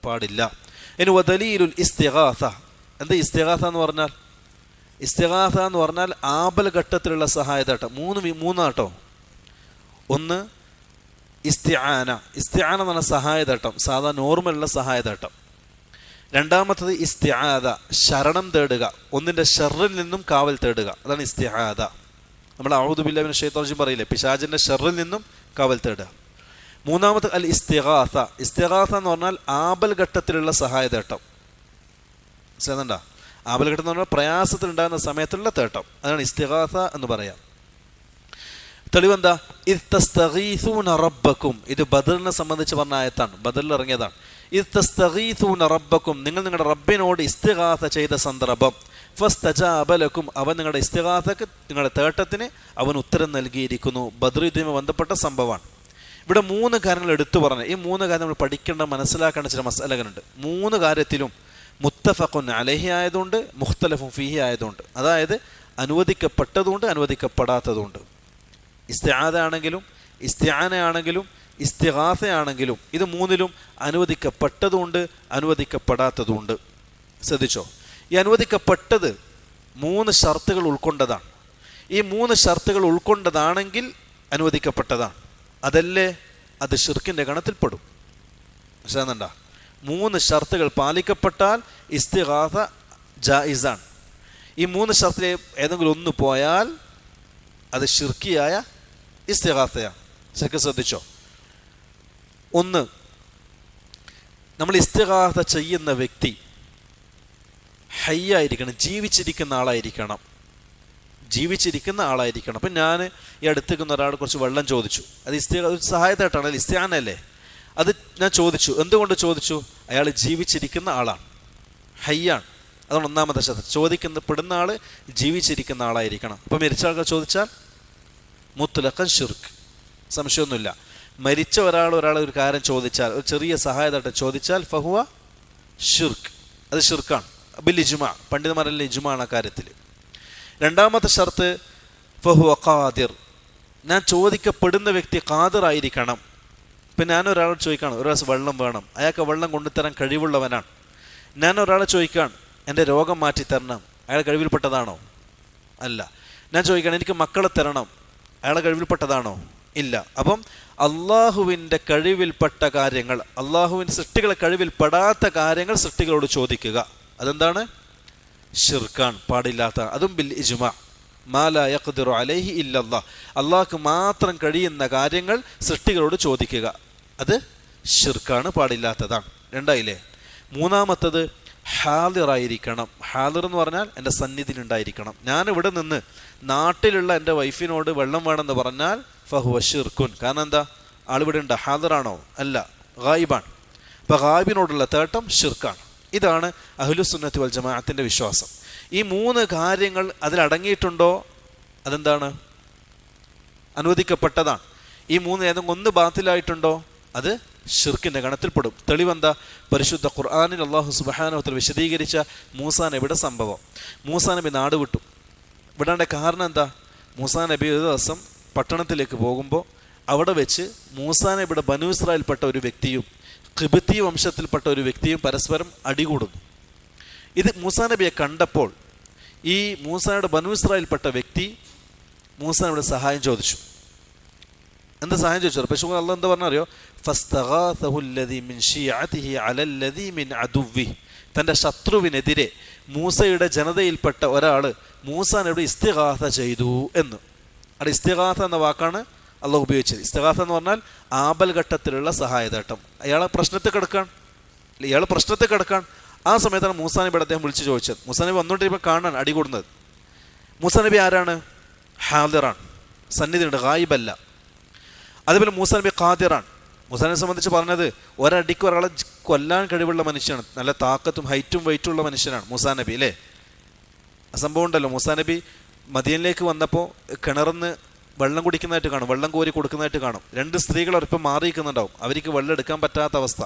പാടില്ല. ഇനി വദലീലുൽ ഇസ്തിഗാസ. എന്താ ഇസ്തിഗാസ എന്ന് പറഞ്ഞാൽ? ഇസ്തിഗാസ എന്ന് പറഞ്ഞാൽ ആപൽ ഘട്ടത്തിലുള്ള സഹായതാട്ടം. മൂന്നാട്ടോ. ഒന്ന് ഇസ്തിആന. ഇസ്തിആന എന്ന് പറഞ്ഞാൽ സഹായതാട്ടം, സാധാ നോർമലുള്ള സഹായതാട്ടം. രണ്ടാമത്തത് ഇസ്തിആദ, ശരണം തേടുക, ഒന്നിൻ്റെ ഷർറിൽ നിന്നും കാവൽ തേടുക. അതാണ് ഇസ്തിആദ. നമ്മൾ അഊദു ബില്ലാഹി മിനശ് ശൈത്വാനിർ റജീം പറയില്ലേ, പിശാചിൻ്റെ ഷർറിൽ നിന്നും കാവൽ തേടുക. മൂന്നാമത്തെ അൽ ഇസ്തിഗാസ. ഇസ്തിഗാസ എന്ന് പറഞ്ഞാൽ ആപൽ ഘട്ടത്തിലുള്ള സഹായതേട്ടം. മനസ്സിലാകുന്നുണ്ടോ? ആപൽ ഘട്ടം എന്ന് പറഞ്ഞാൽ പ്രയാസത്തിലുണ്ടാകുന്ന സമയത്തുള്ള തേട്ടം. അതാണ് ഇസ്തിഗാസ എന്ന് പറയാം. തെളിവെന്താ? ഇദ് തസ്തഗീസൂന റബ്ബക്കും. ഇത് ബദറിനെ സംബന്ധിച്ച് പറഞ്ഞ ആയത്താണ്, ബദറിൽ ഇറങ്ങിയതാണ്. ഇദ് തസ്തഗീസൂന റബ്ബക്കും, നിങ്ങൾ നിങ്ങളുടെ റബ്ബിനോട് ഇസ്തിഗാസ ചെയ്ത സന്ദർഭം. ഫസ്തജാബ ലക്കും, അവൻ നിങ്ങളുടെ ഇസ്തിഗാസക്ക്, നിങ്ങളുടെ തേട്ടത്തിന് അവൻ ഉത്തരം നൽകിയിരിക്കുന്നു. ബദർ യുദ്ധവുമായി ബന്ധപ്പെട്ട സംഭവമാണ്. ഇവിടെ 3 കാര്യങ്ങൾ എടുത്തു പറഞ്ഞു. ഈ 3 കാര്യം നമ്മൾ പഠിക്കേണ്ട, മനസ്സിലാക്കേണ്ട ചില മസലകളുണ്ട്. 3 കാര്യത്തിലും മുത്തഫഖുൻ അലൈഹി ആയതുകൊണ്ട്, മുഖ്തലഫുൻ ഫീഹി ആയതുകൊണ്ട്. അതായത് അനുവദിക്കപ്പെട്ടതുകൊണ്ട് അനുവദിക്കപ്പെടാത്തതുകൊണ്ട്. ഇസ്തിആദ ആണെങ്കിലും ഇസ്തിആന ആണെങ്കിലും ഇസ്തിഗാസ ആണെങ്കിലും ഇത് 3ലും അനുവദിക്കപ്പെട്ടതുകൊണ്ട് അനുവദിക്കപ്പെടാത്തതുകൊണ്ട്. ശ്രദ്ധിച്ചോ? ഈ അനുവദിക്കപ്പെട്ടത് 3 ഷർത്തുകൾ ഉൾക്കൊണ്ടതാണ്. ഈ 3 ഷർത്തുകൾ ഉൾക്കൊണ്ടതാണെങ്കിൽ അനുവദിക്കപ്പെട്ടതാണ്. അതല്ലേ അത് ഷിർക്കിൻ്റെ ഗണത്തിൽപ്പെടും. മനസ്സിലാകുന്നുണ്ടോ? 3 ഷർത്തുകൾ പാലിക്കപ്പെട്ടാൽ ഇസ്തിഗാസ ജായിസാണ്. ഈ 3 ഷർത്തിലെ ഏതെങ്കിലും ഒന്ന് പോയാൽ അത് ഷിർക്കിയായ ഇസ്തിഗാസയാണ്. ശരിക്കും ശ്രദ്ധിച്ചോ? 1, നമ്മൾ ഇസ്തിഗാസ ചെയ്യുന്ന വ്യക്തി ഹയ്യായിരിക്കണം, ജീവിച്ചിരിക്കുന്ന ആളായിരിക്കണം. ജീവിച്ചിരിക്കുന്ന ആളായിരിക്കണം. അപ്പം ഞാൻ ഈ അടുത്തേക്കുന്ന ഒരാൾ കുറച്ച് വെള്ളം ചോദിച്ചു. അത് സഹായത്തായിട്ടാണ്, അത് ഇസ്തിആനല്ലേ. അത് ഞാൻ ചോദിച്ചു. എന്തുകൊണ്ട് ചോദിച്ചു? അയാൾ ജീവിച്ചിരിക്കുന്ന ആളാണ്, ഹയ്യാണ്. അതാണ് 1ാമത്തെ ഷർത്ത്. പെടുന്ന ആൾ ജീവിച്ചിരിക്കുന്ന ആളായിരിക്കണം. അപ്പം മരിച്ച ആൾക്കാർ ചോദിച്ചാൽ മുത്ലഖൻ ഷിർക്ക്, സംശയമൊന്നുമില്ല. മരിച്ച ഒരാൾ ഒരു കാര്യം ചോദിച്ചാൽ, ഒരു ചെറിയ സഹായതായിട്ട് ചോദിച്ചാൽ ഫഹുവ ഷിർക്ക്, അത് ഷിർക്കാണ് ബിൽ ഇജ്മാ. പണ്ഡിതന്മാരെല്ലാം ഇജ്മാണ് ആ കാര്യത്തിൽ. 2ാമത്തെ ഷർത്ത് ഫഹുവ ഖാദിർ, ഞാൻ ചോദിക്കപ്പെടുന്ന വ്യക്തി ഖാദിർ ആയിരിക്കണം. ഇപ്പം ഞാനൊരാളോട് ചോദിക്കുകയാണ്, ഒരു ഗ്ലാസ് വെള്ളം വേണം, അയാൾക്ക് വെള്ളം കൊണ്ടുതരാൻ കഴിവുള്ളവനാണ്. ഞാൻ ഒരാളെ ചോദിക്കുകയാണ്, എൻ്റെ രോഗം മാറ്റി തരണം, അയാൾ കഴിവിൽപ്പെട്ടതാണോ? അല്ല. ഞാൻ ചോദിക്കുകയാണ്, എനിക്ക് മക്കളെ തരണം, അയാളെ കഴിവിൽപ്പെട്ടതാണോ? ഇല്ല. അപ്പം അള്ളാഹുവിൻ്റെ കഴിവിൽപ്പെട്ട കാര്യങ്ങൾ, അള്ളാഹുവിൻ്റെ സൃഷ്ടികളെ കഴിവിൽപ്പെടാത്ത കാര്യങ്ങൾ സൃഷ്ടികളോട് ചോദിക്കുക, അതെന്താണ്? ഷിർക്കാണ്, പാടില്ലാത്ത. അതും ബിൽ ഇജ്മാ. മാ ലാ യഖ്ദിറു അലൈഹി ഇല്ലല്ലാഹ്, അള്ളാഹ്ക്ക് മാത്രം കഴിയുന്ന കാര്യങ്ങൾ സൃഷ്ടികളോട് ചോദിക്കുക, അത് ഷിർക്കാണ്, പാടില്ലാത്തതാണ്. 2ആയില്ലേ? 3ാമത്തത് ഹാദിറായിരിക്കണം. ഹാദിർ എന്ന് പറഞ്ഞാൽ എൻ്റെ സന്നിധിയിലുണ്ടായിരിക്കണം. ഞാനിവിടെ നിന്ന് നാട്ടിലുള്ള എൻ്റെ വൈഫിനോട് വെള്ളം വേണമെന്ന് പറഞ്ഞാൽ ഫഹുവ ഷിർക്കുൻ. കാരണം എന്താ? ആളിവിടെ ഉണ്ട്, ഹാദിറാണോ? അല്ല, ഗായിബാണ്. അപ്പോൾ ഗായിബിനോടുള്ള തേട്ടം ഷിർക്കാണ്. ഇതാണ് അഹ്ലുസുന്നത്തി വൽ ജമാഅത്തിൻ്റെ വിശ്വാസം. ഈ 3 കാര്യങ്ങൾ അതിലടങ്ങിയിട്ടുണ്ടോ അതെന്താണ്? അനുവദിക്കപ്പെട്ടതാണ്. ഈ 3 ഏതെങ്കിലും ഒന്ന് ബാത്തിലായിട്ടുണ്ടോ അത് ഷിർക്കിൻ്റെ ഗണത്തിൽപ്പെടും. തെളിവെന്താ? പരിശുദ്ധ ഖുർആനിൽ അല്ലാഹു സുബ്ഹാനഹു വ തആല വിശദീകരിച്ച മൂസാ നബിയുടെ സംഭവം. മൂസാ നബി നാട് വിട്ടു. വിടാൻ്റെ കാരണം എന്താ? മൂസാ നബി ഒരു ദിവസം പട്ടണത്തിലേക്ക് പോകുമ്പോൾ അവിടെ വെച്ച് മൂസാ നബിയുടെ ബനൂ ഇസ്രായേൽപ്പെട്ട ഒരു വ്യക്തിയും ഖിബ്തി വംശത്തിൽപ്പെട്ട ഒരു വ്യക്തിയും പരസ്പരം അടികൂടുന്നു. ഇത് മൂസാ നബിയെ കണ്ടപ്പോൾ ഈ മൂസായുടെ ബനൂ ഇസ്രായേൽപ്പെട്ട വ്യക്തി മൂസാ നബിയുടെ സഹായം ചോദിച്ചു. എന്താ സഹായം ചോദിച്ചത്? പക്ഷേ അള്ളാഹ് എന്താ പറഞ്ഞറിയോ? ഫസ്തഗാസഹു അല്ലദീ മിൻ ശിയഅതിഹി അലല്ലദീ മിൻ അദുവ്വി, തൻ്റെ ശത്രുവിനെതിരെ മൂസയുടെ ജനതയിൽപ്പെട്ട ഒരാൾ മൂസാ നബിയുടെ ഇസ്തിഗാസ ചെയ്തു എന്ന്. അവിടെ ഇസ്തിഗാസ എന്ന വാക്കാണ് അള്ളാഹ് ഉപയോഗിച്ചത്. ഇസ്തിഗാസ എന്ന് പറഞ്ഞാൽ ആപൽ ഘട്ടത്തിലുള്ള സഹായതേട്ടം. ഇയാളെ പ്രശ്നത്തിൽ കിടക്കാൻ ആ സമയത്താണ് മൂസാ നബിയുടെ അദ്ദേഹം വിളിച്ച് ചോദിച്ചത്. മൂസാ നബി വന്നുകൊണ്ടിരിക്കുമ്പോൾ കാണാൻ അടികൂടുന്നത്. മൂസാ നബി ആരാണ്? ഹാദിറാണ്, സന്നിധിയുണ്ട്, ഗായിബല്ല. അതേപോലെ മൂസാ നബി ഖാദിറാണ്. മൂസാ നബിയെ സംബന്ധിച്ച് പറഞ്ഞത് ഒരടിക്ക് ഒരാളെ കൊല്ലാൻ കഴിവുള്ള മനുഷ്യനാണ്, നല്ല താക്കത്തും ഹൈറ്റും വെയിറ്റും ഉള്ള മനുഷ്യനാണ് മൂസാ നബി, അല്ലേ? ആ സംഭവം ഉണ്ടല്ലോ, മൂസാ നബി മദീനയിലേക്ക് വന്നപ്പോൾ കിണറിന്ന് വെള്ളം കുടിക്കുന്നതായിട്ട് കാണും, വെള്ളം കോരി കൊടുക്കുന്നതായിട്ട് കാണും. 2 സ്ത്രീകൾ ഒരിപ്പം മാറിയിരിക്കുന്നുണ്ടാവും, അവർക്ക് വെള്ളം എടുക്കാൻ പറ്റാത്ത അവസ്ഥ.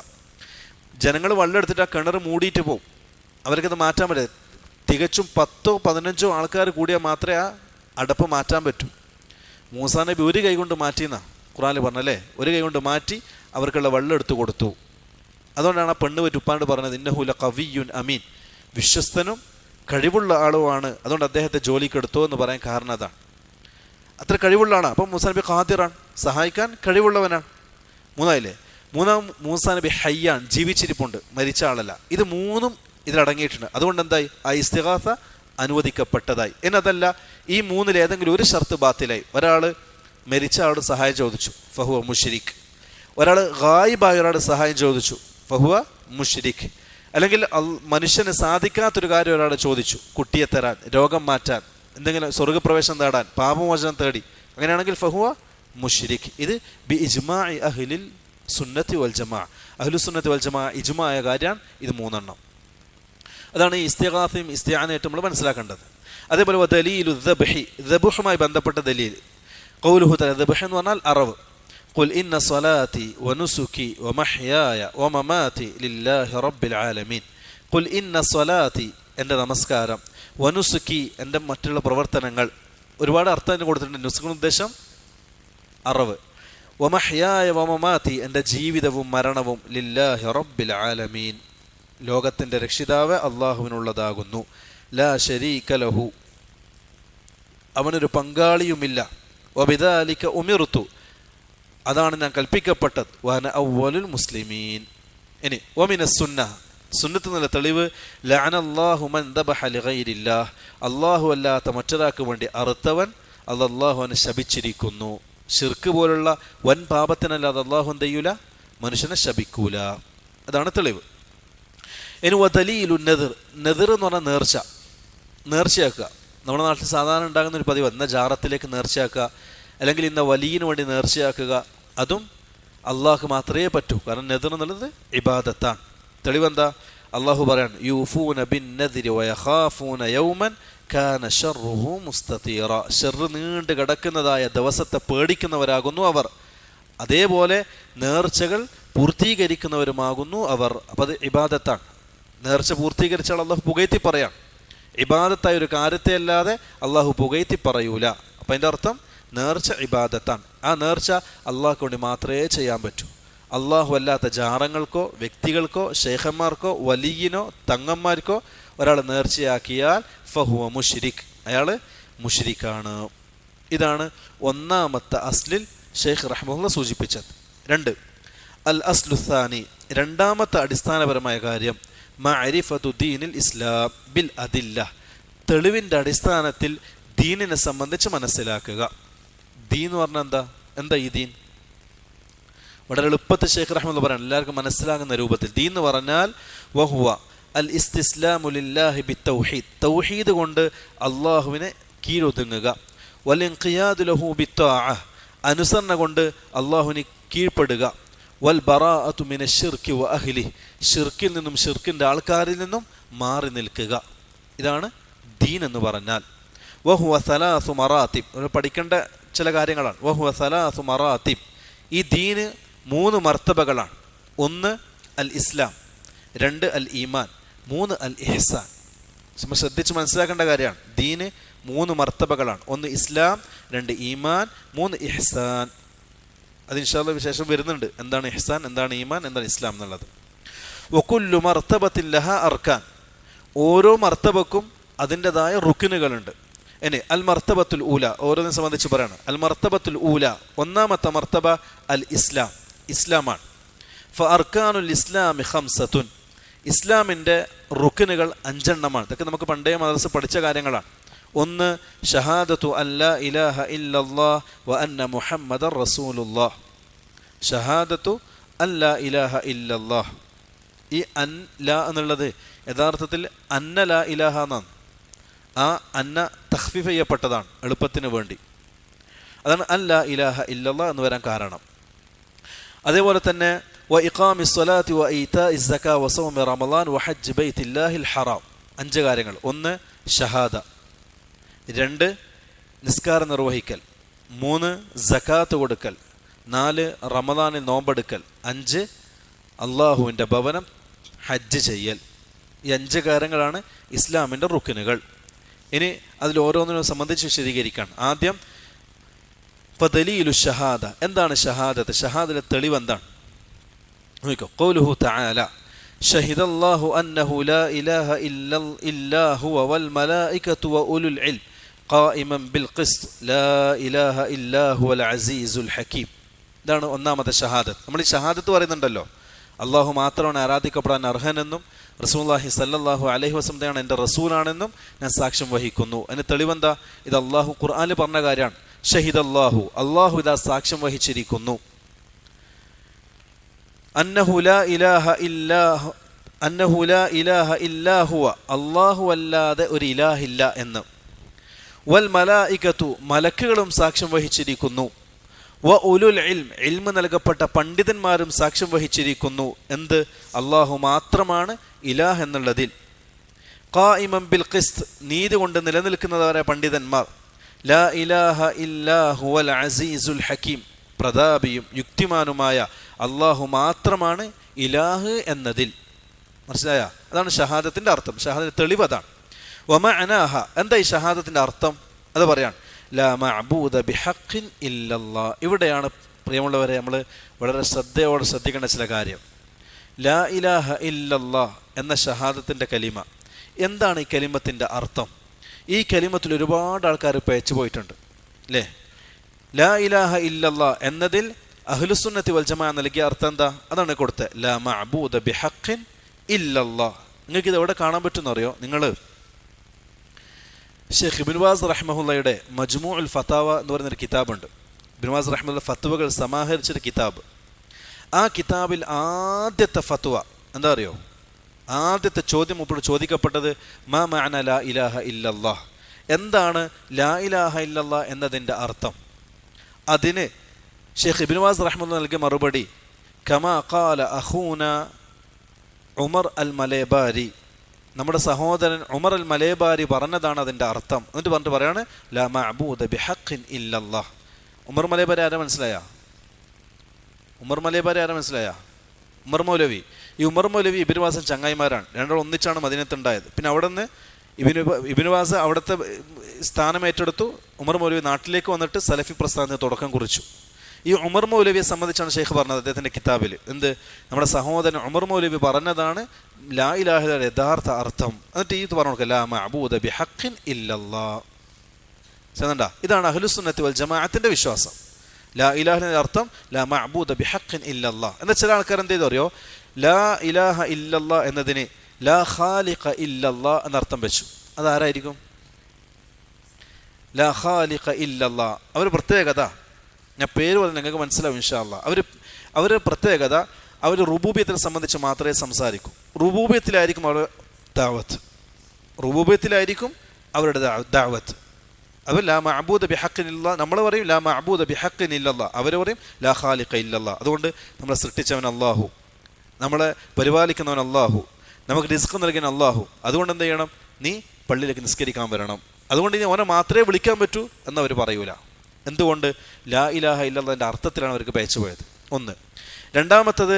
ജനങ്ങൾ വെള്ളം എടുത്തിട്ട് ആ കിണർ മൂടിയിട്ട് പോകും, അവർക്കത് മാറ്റാൻ പറ്റില്ല. തികച്ചും 10ഓ 15ഓ ആൾക്കാർ കൂടിയാൽ മാത്രമേ ആ അടപ്പ് മാറ്റാൻ പറ്റൂ. മൂസാ നബി ഒരു കൈ കൊണ്ട് മാറ്റിയെന്നാണ് ഖുർആനിൽ പറഞ്ഞല്ലേ. ഒരു കൈ കൊണ്ട് മാറ്റി അവർക്കുള്ള വെള്ളം എടുത്തു കൊടുത്തു. അതുകൊണ്ടാണ് ആ പെണ്ണ് പറ്റി ഉപ്പാണ്ട് പറഞ്ഞത് ഇന്നഹു ലഖവിയ്യുൻ അമീൻ, വിശ്വസ്തനും കഴിവുള്ള ആളുമാണ്, അതുകൊണ്ട് അദ്ദേഹത്തെ ജോലിക്കെടുത്തോ എന്ന് പറയാൻ കാരണം അതാണ്. അത്ര കഴിവുള്ള ആളാണ്. അപ്പം മൂസാ നബി ഖാദിറാണ്, സഹായിക്കാൻ കഴിവുള്ളവനാണ്. മൂന്നായില്ലേ? മൂസാ നബി ഹയ്യാൻ, ജീവിച്ചിരിപ്പുണ്ട്, മരിച്ച ആളല്ല. ഇത് മൂന്നും ഇതിലടങ്ങിയിട്ടുണ്ട്. അതുകൊണ്ട് എന്തായി? ആ ഇസ്തിഗാസ അനുവദിക്കപ്പെട്ടതായി. എന്നതല്ല, ഈ മൂന്നിൽ ഏതെങ്കിലും ഒരു ഷർത്ത് ബാത്തിലായി. ഒരാൾ മരിച്ച ആളോട് സഹായം ചോദിച്ചു, ഫഹുവ മുശ്രിക്. ഒരാൾ ഗായിബായ ഒരാളുടെ സഹായം ചോദിച്ചു, ഫഹുവ മുശ്രിക്. അല്ലെങ്കിൽ മനുഷ്യന് സാധിക്കാത്തൊരു കാര്യം ഒരാൾ ചോദിച്ചു, കുട്ടിയെ തരാൻ, രോഗം മാറ്റാൻ, എന്തെങ്കിലും സ്വർഗ്ഗപ്രവേശനം തേടാൻ, പാപമോചനം തേടി, അങ്ങനെയാണെങ്കിൽ ഫഹുവ മുശ്രിക്. ഇത് ബി ഇജ്മാഇ അഹ്ലിൽ സുന്നത്തി വൽ ജമാഅ, അഹ്ലു സുന്നത്തി വൽ ജമാഅ ഇജ്മാഅ കാര്യമാണ് ഇത് മൂന്നെണ്ണം. അതാണ് ഈ ഇസ്തിഗാസയും ഇസ്തിആനയും നമ്മൾ മനസ്സിലാക്കേണ്ടത്. അതേപോലെ ദലീലു ദബ്ഹി, ദബ്ഹുമായി ബന്ധപ്പെട്ട ദലീൽ ഖൗലുഹു തആല, ദബ്ഹ് എന്ന് പറഞ്ഞാൽ അറവ്. ഖുൽ ഇന്ന സ്വലാത്തി വനുസുകി വമഹ്യായ വമമാതി ലില്ലാഹി റബ്ബിൽ ആലമീൻ. ഖുൽ ഇന്ന സ്വലാത്തി, എൻ്റെ നമസ്കാരം, വനുസുകി, എൻ്റെ മറ്റുള്ള പ്രവർത്തനങ്ങൾ. ഒരുപാട് അർത്ഥം കൊടുത്തിട്ടുണ്ട്. നുസുക്കിന് ഉദ്ദേശം അറവ്. വമഹ്യായ വമമാതി, എൻ്റെ ജീവിതവും മരണവും, ലില്ലാഹി റബ്ബിൽ ആലമീൻ, ലോകത്തിൻ്റെ രക്ഷിതാവ് അള്ളാഹുവിനുള്ളതാകുന്നു. ലാ ശരീക ലഹു, അവനൊരു പങ്കാളിയുമില്ല. വബിദാലിക ഉമിർതു, അതാണ് ഞാൻ കൽപ്പിക്കപ്പെട്ടത്. വഅന അവ്വലുൽ മുസ്ലിമീൻ. ഇനി വമിനസ് സുന്ന, സുന്നത്ത് എന്നുള്ള തെളിവ്, ലഅനല്ലാഹു മൻ ദബഹ ലിഗൈരില്ലാഹ്, അല്ലാഹു അല്ലാത്ത മറ്റൊരാൾക്ക് വേണ്ടി അറുത്തവൻ അല്ലാഹുവിനെ ശപിച്ചിരിക്കുന്നു. ശിർക്ക് പോലുള്ള വൻ പാപത്തിനല്ലാതെ അല്ലാഹു എന്ത് ചെയ്യൂല? മനുഷ്യനെ ശപിക്കൂല. അതാണ് തെളിവ്. ഇനി വദലീലു നദർ, നദർ എന്ന് പറഞ്ഞാൽ നേർച്ച, നേർച്ചയാക്കുക. നമ്മുടെ നാട്ടിൽ സാധാരണ ഉണ്ടാകുന്ന ഒരു പതിവ്, ഇന്ന ജാറത്തിലേക്ക് നേർച്ചയാക്കുക, അല്ലെങ്കിൽ ഇന്ന വലിയന് വേണ്ടി നേർച്ചയാക്കുക. അതും അള്ളാഹു മാത്രമേ പറ്റൂ. കാരണം നദർ എന്നുള്ളത് ഇബാദത്താണ്. തെളിവെന്താ? അള്ളാഹു പറയാണ്, യൂഫൂന ബിൻ നദിരി വയഖാഫൂന യൗമൻ കാന ശർറുഹു മുസ്തതീറ, ശർറ് നീണ്ടു കിടക്കുന്നതായ ദിവസത്തെ പേടിക്കുന്നവരാകുന്നു അവർ. അതേപോലെ നേർച്ചകൾ പൂർത്തീകരിക്കുന്നവരുമാകുന്നു അവർ. അപ്പം അത് ഇബാദത്താണ്. നേർച്ച പൂർത്തീകരിച്ചാൽ അള്ളാഹു പുകഴ്ത്തി പറയാം. ഇബാദത്തായ ഒരു കാര്യത്തെ അല്ലാതെ അള്ളാഹു പുകഴ്ത്തി പറയൂല. അപ്പം അതിൻ്റെ അർത്ഥം നേർച്ച ഇബാദത്താണ്. ആ നേർച്ച അള്ളാഹു കൊണ്ട് മാത്രമേ ചെയ്യാൻ പറ്റൂ. അള്ളാഹു അല്ലാത്ത ജാറങ്ങൾക്കോ വ്യക്തികൾക്കോ ശൈഖന്മാർക്കോ വലിയനോ തങ്ങന്മാർക്കോ ഒരാൾ നേർച്ചയാക്കിയാൽ ഫഹുവ മുശ്രിക്, അയാൾ മുശ്രിക്കാണ്. ഇതാണ് ഒന്നാമത്തെ അസ്ലിൽ ഷെയ്ഖ് റഹ്മത്തുള്ളാഹി സൂചിപ്പിച്ചത്. 2 അൽ അസ്ലുസാനി, രണ്ടാമത്തെ അടിസ്ഥാനപരമായ കാര്യം, മഅരിഫതു ദീനിൽ ഇസ്ലാം ബിൽ അദില്ല, തെളിവിൻ്റെ അടിസ്ഥാനത്തിൽ ദീനിനെ സംബന്ധിച്ച് മനസ്സിലാക്കുക. ദീൻ എന്ന് പറഞ്ഞാൽ എന്താ ഈ ദീൻ? വളരെ എളുപ്പത്തിൽ ഷെയ്ഖ് റഹ്മത്തുള്ളാഹി പറയാൻ എല്ലാവർക്കും മനസ്സിലാകുന്ന രൂപത്തിൽ. ദീൻ എന്ന് പറഞ്ഞാൽ വഹുവ അൽ ഇസ്തിസ്ലാമു ലില്ലാഹി ബിത്തൗഹീദ്, തൗഹീദ് കൊണ്ട് അള്ളാഹുവിനെ കീഴൊതുങ്ങുക. വൽ ഇൻഖിയാദു ലഹു ബിത്വാഅ, അനുസരണ കൊണ്ട് അള്ളാഹുവിനെ കീഴ്പ്പെടുക. വൽ ബറാഅതു മിനശ് ശിർക്കി വ അഹ്ലിഹി, ഷിർക്കിൽ നിന്നും ഷിർക്കിൻ്റെ ആൾക്കാരിൽ നിന്നും മാറി നിൽക്കുക. ഇതാണ് ദീൻ എന്ന് പറഞ്ഞാൽ. വഹുവ സലാസു മറാത്തിബ്, പഠിക്കേണ്ട ചില കാര്യങ്ങളാണ്. വഹുവ സലാസു മറാത്തിബ്, ഈ ദീന് 3 മർത്തബകളാണ്. 1 അൽ ഇസ്ലാം, 2 അൽ ഈമാൻ, 3 അൽ ഇഹ്സാൻ. നമ്മൾ ശ്രദ്ധിച്ച് മനസ്സിലാക്കേണ്ട കാര്യമാണ്. ദീന് 3 മർത്തബകളാണ്. 1 ഇസ്ലാം, 2 ഈമാൻ, 3 ഇഹ്സാൻ. അത് ഇൻഷാ അല്ലാഹ് വിശേഷം വരുന്നുണ്ട്. എന്താണ് ഇഹ്സാൻ, എന്താണ് ഈമാൻ, എന്താണ് ഇസ്ലാം എന്നുള്ളത്. വകുല്ലു മർത്തബത്തിൻ ലഹാ അർക്കാൻ, ഓരോ മർത്തബക്കും അതിൻ്റെതായ റുക്കിനുകളുണ്ട്. ഇനി അൽ മർത്തബത്തുൽ ഊല, ഓരോന്നിനെ സംബന്ധിച്ച് പറയാണ്. അൽ മർത്തബത്തുൽ ഊല, ഒന്നാമത്തെ മർത്തബ അൽ ഇസ്ലാം, ഇസ്ലാമാണ്. ഫ അർക്കാനുൽ ഇസ്ലാമി ഖംസത്തുൻ, ഇസ്ലാമിൻ്റെ റുക്കിനുകൾ 5 എണ്ണമാണ്. ഇതൊക്കെ നമുക്ക് പണ്ടേ മദ്രസ പഠിച്ച കാര്യങ്ങളാണ്. 1 ഷഹാദത്തു അല്ലാ ഇലാഹ ഇല്ലല്ലാഹ് വ അന്ന മുഹമ്മദർ റസൂലുള്ളാഹ്, ഷഹാദത്തു അല്ലാ ഇലാഹ ഇല്ലല്ലാഹ്. ഈ അൻ ലാ എന്നുള്ളത് യഥാർത്ഥത്തിൽ അന്ന ലാ ഇലാഹ എന്നാണ്. ആ അന്ന തഖ്ഫീഫ് ചെയ്യപ്പെട്ടതാണ് എളുപ്പത്തിന് വേണ്ടി. അതാണ് അല്ലാ ഇലാഹ ഇല്ലല്ലാഹ് എന്ന് വരാൻ കാരണം. അതേപോലെ തന്നെ വ ഇഖാമി സ്വലാത്തി വ ഈതാഇ സക്കാ വ സൗമി റമളാൻ വ ഹജ്ജ് ബൈത്തില്ലാഹിൽ ഹറാം. 5 കാര്യങ്ങൾ. 1 ഷഹാദ, 2 നിസ്കാരം നിർവഹിക്കൽ, 3 സക്കാത്ത് കൊടുക്കൽ, 4 റമളാനിൽ നോമ്പെടുക്കൽ, 5 അള്ളാഹുവിൻ്റെ ഭവനം ഹജ്ജ് ചെയ്യൽ. ഈ 5 കാര്യങ്ങളാണ് ഇസ്ലാമിൻ്റെ റുക്കിനുകൾ. ഇനി അതിൽ ഓരോന്നിനും സംബന്ധിച്ച് വിശദീകരിക്കുകയാണ്. ആദ്യം ഫദലീലു ഷഹാദ, എന്താണ് ഷഹാദത്ത്? ഷഹാദിലെ തെളിവ് എന്താണ്? നോക്കൂ, ഖൗലുഹു തആല ഷഹിദല്ലാഹു അന്നഹു ലാ ഇലാഹ ഇല്ലാ ഹുവ വൽ മലായികതു വഉലുൽ ഇൽം ഖായിമൻ ബിൽ ഖിസ്ത് ലാ ഇലാഹ ഇല്ലാ ഹുവൽ അസീസുൽ ഹകീം. ഇതാണ് ഒന്നാമത്തെ ഷഹാദത്ത്. നമ്മൾ ഈ ഷഹാദത്ത് പറയുന്നുണ്ടല്ലോ, അള്ളാഹു മാത്രമാണ് ആരാധിക്കപ്പെടാൻ അർഹനെന്നും റസൂലുള്ളാഹി സ്വല്ലല്ലാഹു അലൈഹി വസല്ലം തന്നെയാണ് എൻ്റെ റസൂലാണെന്നും ഞാൻ സാക്ഷ്യം വഹിക്കുന്നു. അതിന് തെളിവെന്താ? ഇത് അള്ളാഹു ഖുർആനിൽ പറഞ്ഞ കാര്യമാണ്. ഷഹിദല്ലാഹു, അള്ളാഹു ഇതാ സാക്ഷ്യം വഹിച്ചിരിക്കുന്നു. അന്നഹു ലാ ഇലാഹ ഇല്ലാ ഹുവ, അള്ളാഹു അല്ലാതെ ഒരു ഇലാഹില്ല എന്ന്. വൽ മലായികതു, മലക്കുകളും സാക്ഷ്യം വഹിച്ചിരിക്കുന്നു. വ ഉലുൽ ഇൽം, ഇൽമ് നൽകപ്പെട്ട പണ്ഡിതന്മാരും സാക്ഷ്യം വഹിച്ചിരിക്കുന്നു. എന്ത്? അള്ളാഹു മാത്രമാണ് ഇലാഹ് എന്നുള്ളതിൽ. ഖായിമൻ ബിൽ ഖിസ്ത്, നീതി കൊണ്ട് നിലനിൽക്കുന്നവരായ പണ്ഡിതന്മാർ. ലാ ഇലാഹ ഇല്ലാ ഹുവൽ അസീസുൽ ഹകീം, പ്രതാപിയും യുക്തിമാനുമായ അള്ളാഹു മാത്രമാണ് ഇലാഹ് എന്നതിൽ. മനസ്സിലായ? അതാണ് ഷഹാദത്തിന്റെ അർത്ഥം. ഷഹാദത്തിന്റെ തെളിവ് അതാണ്. വമഅനാഹ, എന്താ ഈ ഷഹാദത്തിന്റെ അർത്ഥം? അത് പറയാണ്. ലാ മഅബൂദ ബിഹഖിൻ ഇല്ലല്ലാഹ്. ഇവിടെയാണ് പ്രിയമുള്ളവരെ നമ്മൾ വളരെ ശ്രദ്ധയോടെ ശ്രദ്ധിക്കേണ്ട ചില കാര്യം. ലാ ഇലാഹ ഇല്ലല്ലാഹ് എന്ന ഷഹാദത്തിന്റെ കലിമ, എന്താണ് ഈ കലിമത്തിന്റെ അർത്ഥം? ഈ കലിമത്തിൽ ഒരുപാട് ആൾക്കാർ പേച്ചു പോയിട്ടുണ്ട് അല്ലേ? ലാ ഇലാഹ ഇല്ലല്ലാഹ് എന്നതിൽ അഹ്ലുസുന്നത്തി വൽ ജമാഅ നൽകിയ അർത്ഥം എന്താ? അതാണ് കൊടുത്തത്. ലാ മഅബൂദ ബിഹഖിൻ ഇല്ലല്ലാഹ്. നിങ്ങൾക്ക് ഇത് എവിടെ കാണാൻ പറ്റുമെന്ന് അറിയോ? നിങ്ങൾ ഷെയ്ഖ് ഇബ്നു ബാസ് റഹ്മഹുള്ളയുടെ മജ്മൂഉൽ ഫതാവ എന്ന് പറയുന്നൊരു കിതാബുണ്ട്. ഇബ്നു ബാസ് റഹ്മഹുള്ള ഫത്വകൾ സമാഹരിച്ചൊരു കിതാബ്. ആ കിതാബിൽ ആദ്യത്തെ ഫത്വ എന്താ അറിയോ? ആദ്യത്തെ ചോദ്യം ഇപ്പോൾ ചോദിക്കപ്പെട്ടത് മാ മഅന ലാ ഇലാഹ ഇല്ലല്ലാഹ്, എന്താണ് ലാ ഇലാഹ ഇല്ലല്ലാഹ് എന്നതിൻ്റെ അർത്ഥം? അതിന് ഷെയ്ഖ് ഇബ്നു ബാസ് റഹ്മഹുള്ള നൽകിയ മറുപടി കമാ ഖാല അഖൂന ഉമർ അൽ മലേബാരി, നമ്മുടെ സഹോദരൻ ഉമർ അൽ മലേബാരി പറഞ്ഞതാണ് അതിൻ്റെ അർത്ഥം. എന്നിട്ട് പറഞ്ഞിട്ട് പറയാണ് ലാ മഅബൂദ ബിഹഖിൻ ഇല്ലല്ലാഹ്. ഉമർ മലേബാരി ആരാ മനസ്സിലായ? ഉമർ മലേബാരി ആരാ മനസ്സിലായ? ഉമർ മൗലവി. ഈ ഉമർ മൗലവി ഇബ്നു ബാസ് ചങ്ങായിമാരാണ്. രണ്ടാളും ഒന്നിച്ചാണ് മദീനത്തുണ്ടായത്. പിന്നെ അവിടെ നിന്ന് ഇബ്നു ബാസ് അവിടുത്തെ സ്ഥാനം ഏറ്റെടുത്തു. ഉമർ മൗലവി നാട്ടിലേക്ക് വന്നിട്ട് സലഫി പ്രസ്ഥാനത്തിന് തുടക്കം കുറിച്ചു. ഈ ഉമർ മൗലവിയെ സംബന്ധിച്ചാണ് ഷെയ്ഖ് പറഞ്ഞത് അദ്ദേഹത്തിൻ്റെ കിതാബിൽ. എന്ത്? നമ്മുടെ സഹോദരൻ ഉമർ മൗലവി പറഞ്ഞതാണ് ലാ ഇലാഹയുടെ യഥാർത്ഥ അർത്ഥം. എന്നിട്ട് ഈ പറഞ്ഞു കൊടുക്കുക ലാ മഅബൂദ ബിഹഖിൻ ഇല്ലല്ലാഹ്. ചെന്നണ്ട, ഇതാണ് അഹ്ലുസുന്നത്തി വൽ ജമാഅത്തിന്റെ വിശ്വാസം. ലാ ഇലാഹിന്റെ അർത്ഥം ലാ മഅബൂദ ബിഹഖിൻ ഇല്ലല്ലാഹ്. എന്നാൽ ചില ആൾക്കാർ എന്ത് ചെയ്തു അറിയോ? ലാ ഇലാഹ ഇല്ലല്ലാഹ് എന്നതിന് ലാ ഖാലിഖ ഇല്ലല്ലാഹ് എന്നർത്ഥം വെച്ചു. അതാരായിരിക്കും? ലാ ഖാലിഖ ഇല്ലല്ലാഹ് അവർ പ്രത്യേകത, ഞാൻ പേര് പറഞ്ഞാൽ നിങ്ങൾക്ക് മനസ്സിലാവും ഇൻഷാ അല്ലാഹ്. അവർ പ്രത്യേകത, അവർ റുബൂബിയത്തിനെ സംബന്ധിച്ച് മാത്രമേ സംസാരിക്കൂ. റുബൂബിയത്തിലായിരിക്കും അവർ ദഅവത്ത്, റുബൂബിയത്തിലായിരിക്കും അവരുടെ ദഅവത്ത്. അവർ ലാ മഅബൂദ ബിഹഖിൻ ഇല്ലല്ലാഹ്, നമ്മൾ പറയും ലാ മഅബൂദ ബിഹഖിൻ ഇല്ലല്ലാഹ്, അവർ പറയും ലാ ഖാലിഖ ഇല്ലല്ലാഹ്. അതുകൊണ്ട് നമ്മളെ സൃഷ്ടിച്ചവൻ അല്ലാഹു, നമ്മളെ പരിപാലിക്കുന്നവൻ അല്ലാഹു, നമുക്ക് റിസ്ക് നൽകിയവൻ അല്ലാഹു. അതുകൊണ്ട് എന്ത് ചെയ്യണം? നീ പള്ളിയിലേക്ക് നിസ്കരിക്കാൻ വരണം. അതുകൊണ്ട് ഇനി ഓനെ മാത്രമേ വിളിക്കാൻ പറ്റൂ എന്നവർ പറയൂല. എന്തുകൊണ്ട്? ലാ ഇലാഹ ഇല്ലല്ലാഹിന്റെ അർത്ഥത്തിലാണ് അവർക്ക് പേച്ചു പോയത്. ഒന്ന്. രണ്ടാമത്തത്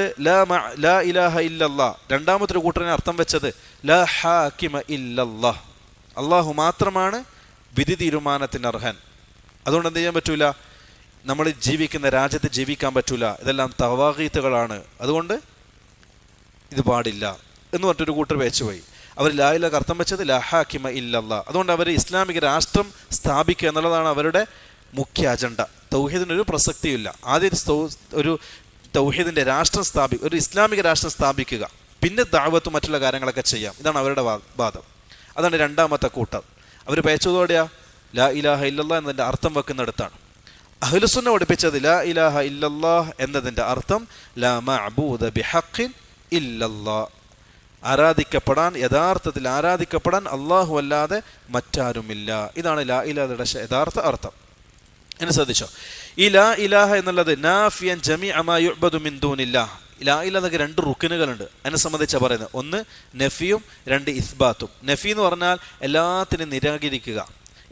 ലാ ഇലാഹ ഇല്ലല്ലാഹ്, രണ്ടാമത്തെ ഒരു കൂട്ടറിനെ അർത്ഥം വെച്ചത് ലാ ഹാകിമ ഇല്ലല്ലാഹ്, അള്ളാഹു മാത്രമാണ് വിധി തീരുമാനത്തിന് അർഹൻ. അതുകൊണ്ട് എന്ത് ചെയ്യാൻ പറ്റൂല? നമ്മൾ ജീവിക്കുന്ന രാജ്യത്ത് ജീവിക്കാൻ പറ്റൂല, ഇതെല്ലാം തവാഗീത്തുകളാണ്, അതുകൊണ്ട് ഇത് പാടില്ല എന്ന് പറഞ്ഞിട്ടൊരു കൂട്ടർ പേച്ചുപോയി. അവർ ലാ ഇലാഹ അർത്ഥം വെച്ചത് ലാ ഹാകിമ ഇല്ലല്ലാഹ്. അതുകൊണ്ട് അവർ ഇസ്ലാമിക രാഷ്ട്രം സ്ഥാപിക്കുക എന്നുള്ളതാണ് അവരുടെ മുഖ്യ അജണ്ട. തൗഹീദിനൊരു പ്രസക്തിയില്ല. ആദ്യം ഒരു തൗഹീദിന്റെ രാഷ്ട്രം ഒരു ഇസ്ലാമിക രാഷ്ട്രം സ്ഥാപിക്കുക, പിന്നെ ദഅവത്തും മറ്റുള്ള കാര്യങ്ങളൊക്കെ ചെയ്യാം. ഇതാണ് അവരുടെ വാദം. അതാണ് രണ്ടാമത്തെ കൂട്ടർ. അവർ പേച്ചതോടെയാ ലാ ഇലാഹ ഇല്ലല്ലാഹ് എന്നതിൻ്റെ അർത്ഥം വെക്കുന്നിടത്താണ്. അഹ്ലുസുന്ന പഠിപ്പിച്ചത് ലാ ഇലാഹ ഇല്ലല്ലാഹ് എന്നതിൻ്റെ അർത്ഥം ലാ മഅബൂദ ബിഹഖിൻ ഇല്ലല്ലാഹ്, യഥാർത്ഥത്തിൽ ആരാധിക്കപ്പെടാൻ അള്ളാഹു അല്ലാതെ മറ്റാരുമില്ല. ഇതാണ് ലാ ഇലാഹയുടെ യഥാർത്ഥ അർത്ഥം. എന്നെ ശ്രദ്ധിച്ചോ? ഈ ലാ ഇലാഹ എന്നുള്ളത് നാഫിയൻ ജമീഅ മാ യുഅ്ബദു മിൻ ദൂനില്ലാഹ്. ലാ ഇലാഹയ്ക്ക് രണ്ട് റുക്നുകളുണ്ട് എന്നെ സംബന്ധിച്ചാണ് പറയുന്നത്. ഒന്ന് നഫിയും, രണ്ട് ഇസ്ബാത്തും. നഫി എന്ന് പറഞ്ഞാൽ എല്ലാത്തിനും നിരാകരിക്കുക,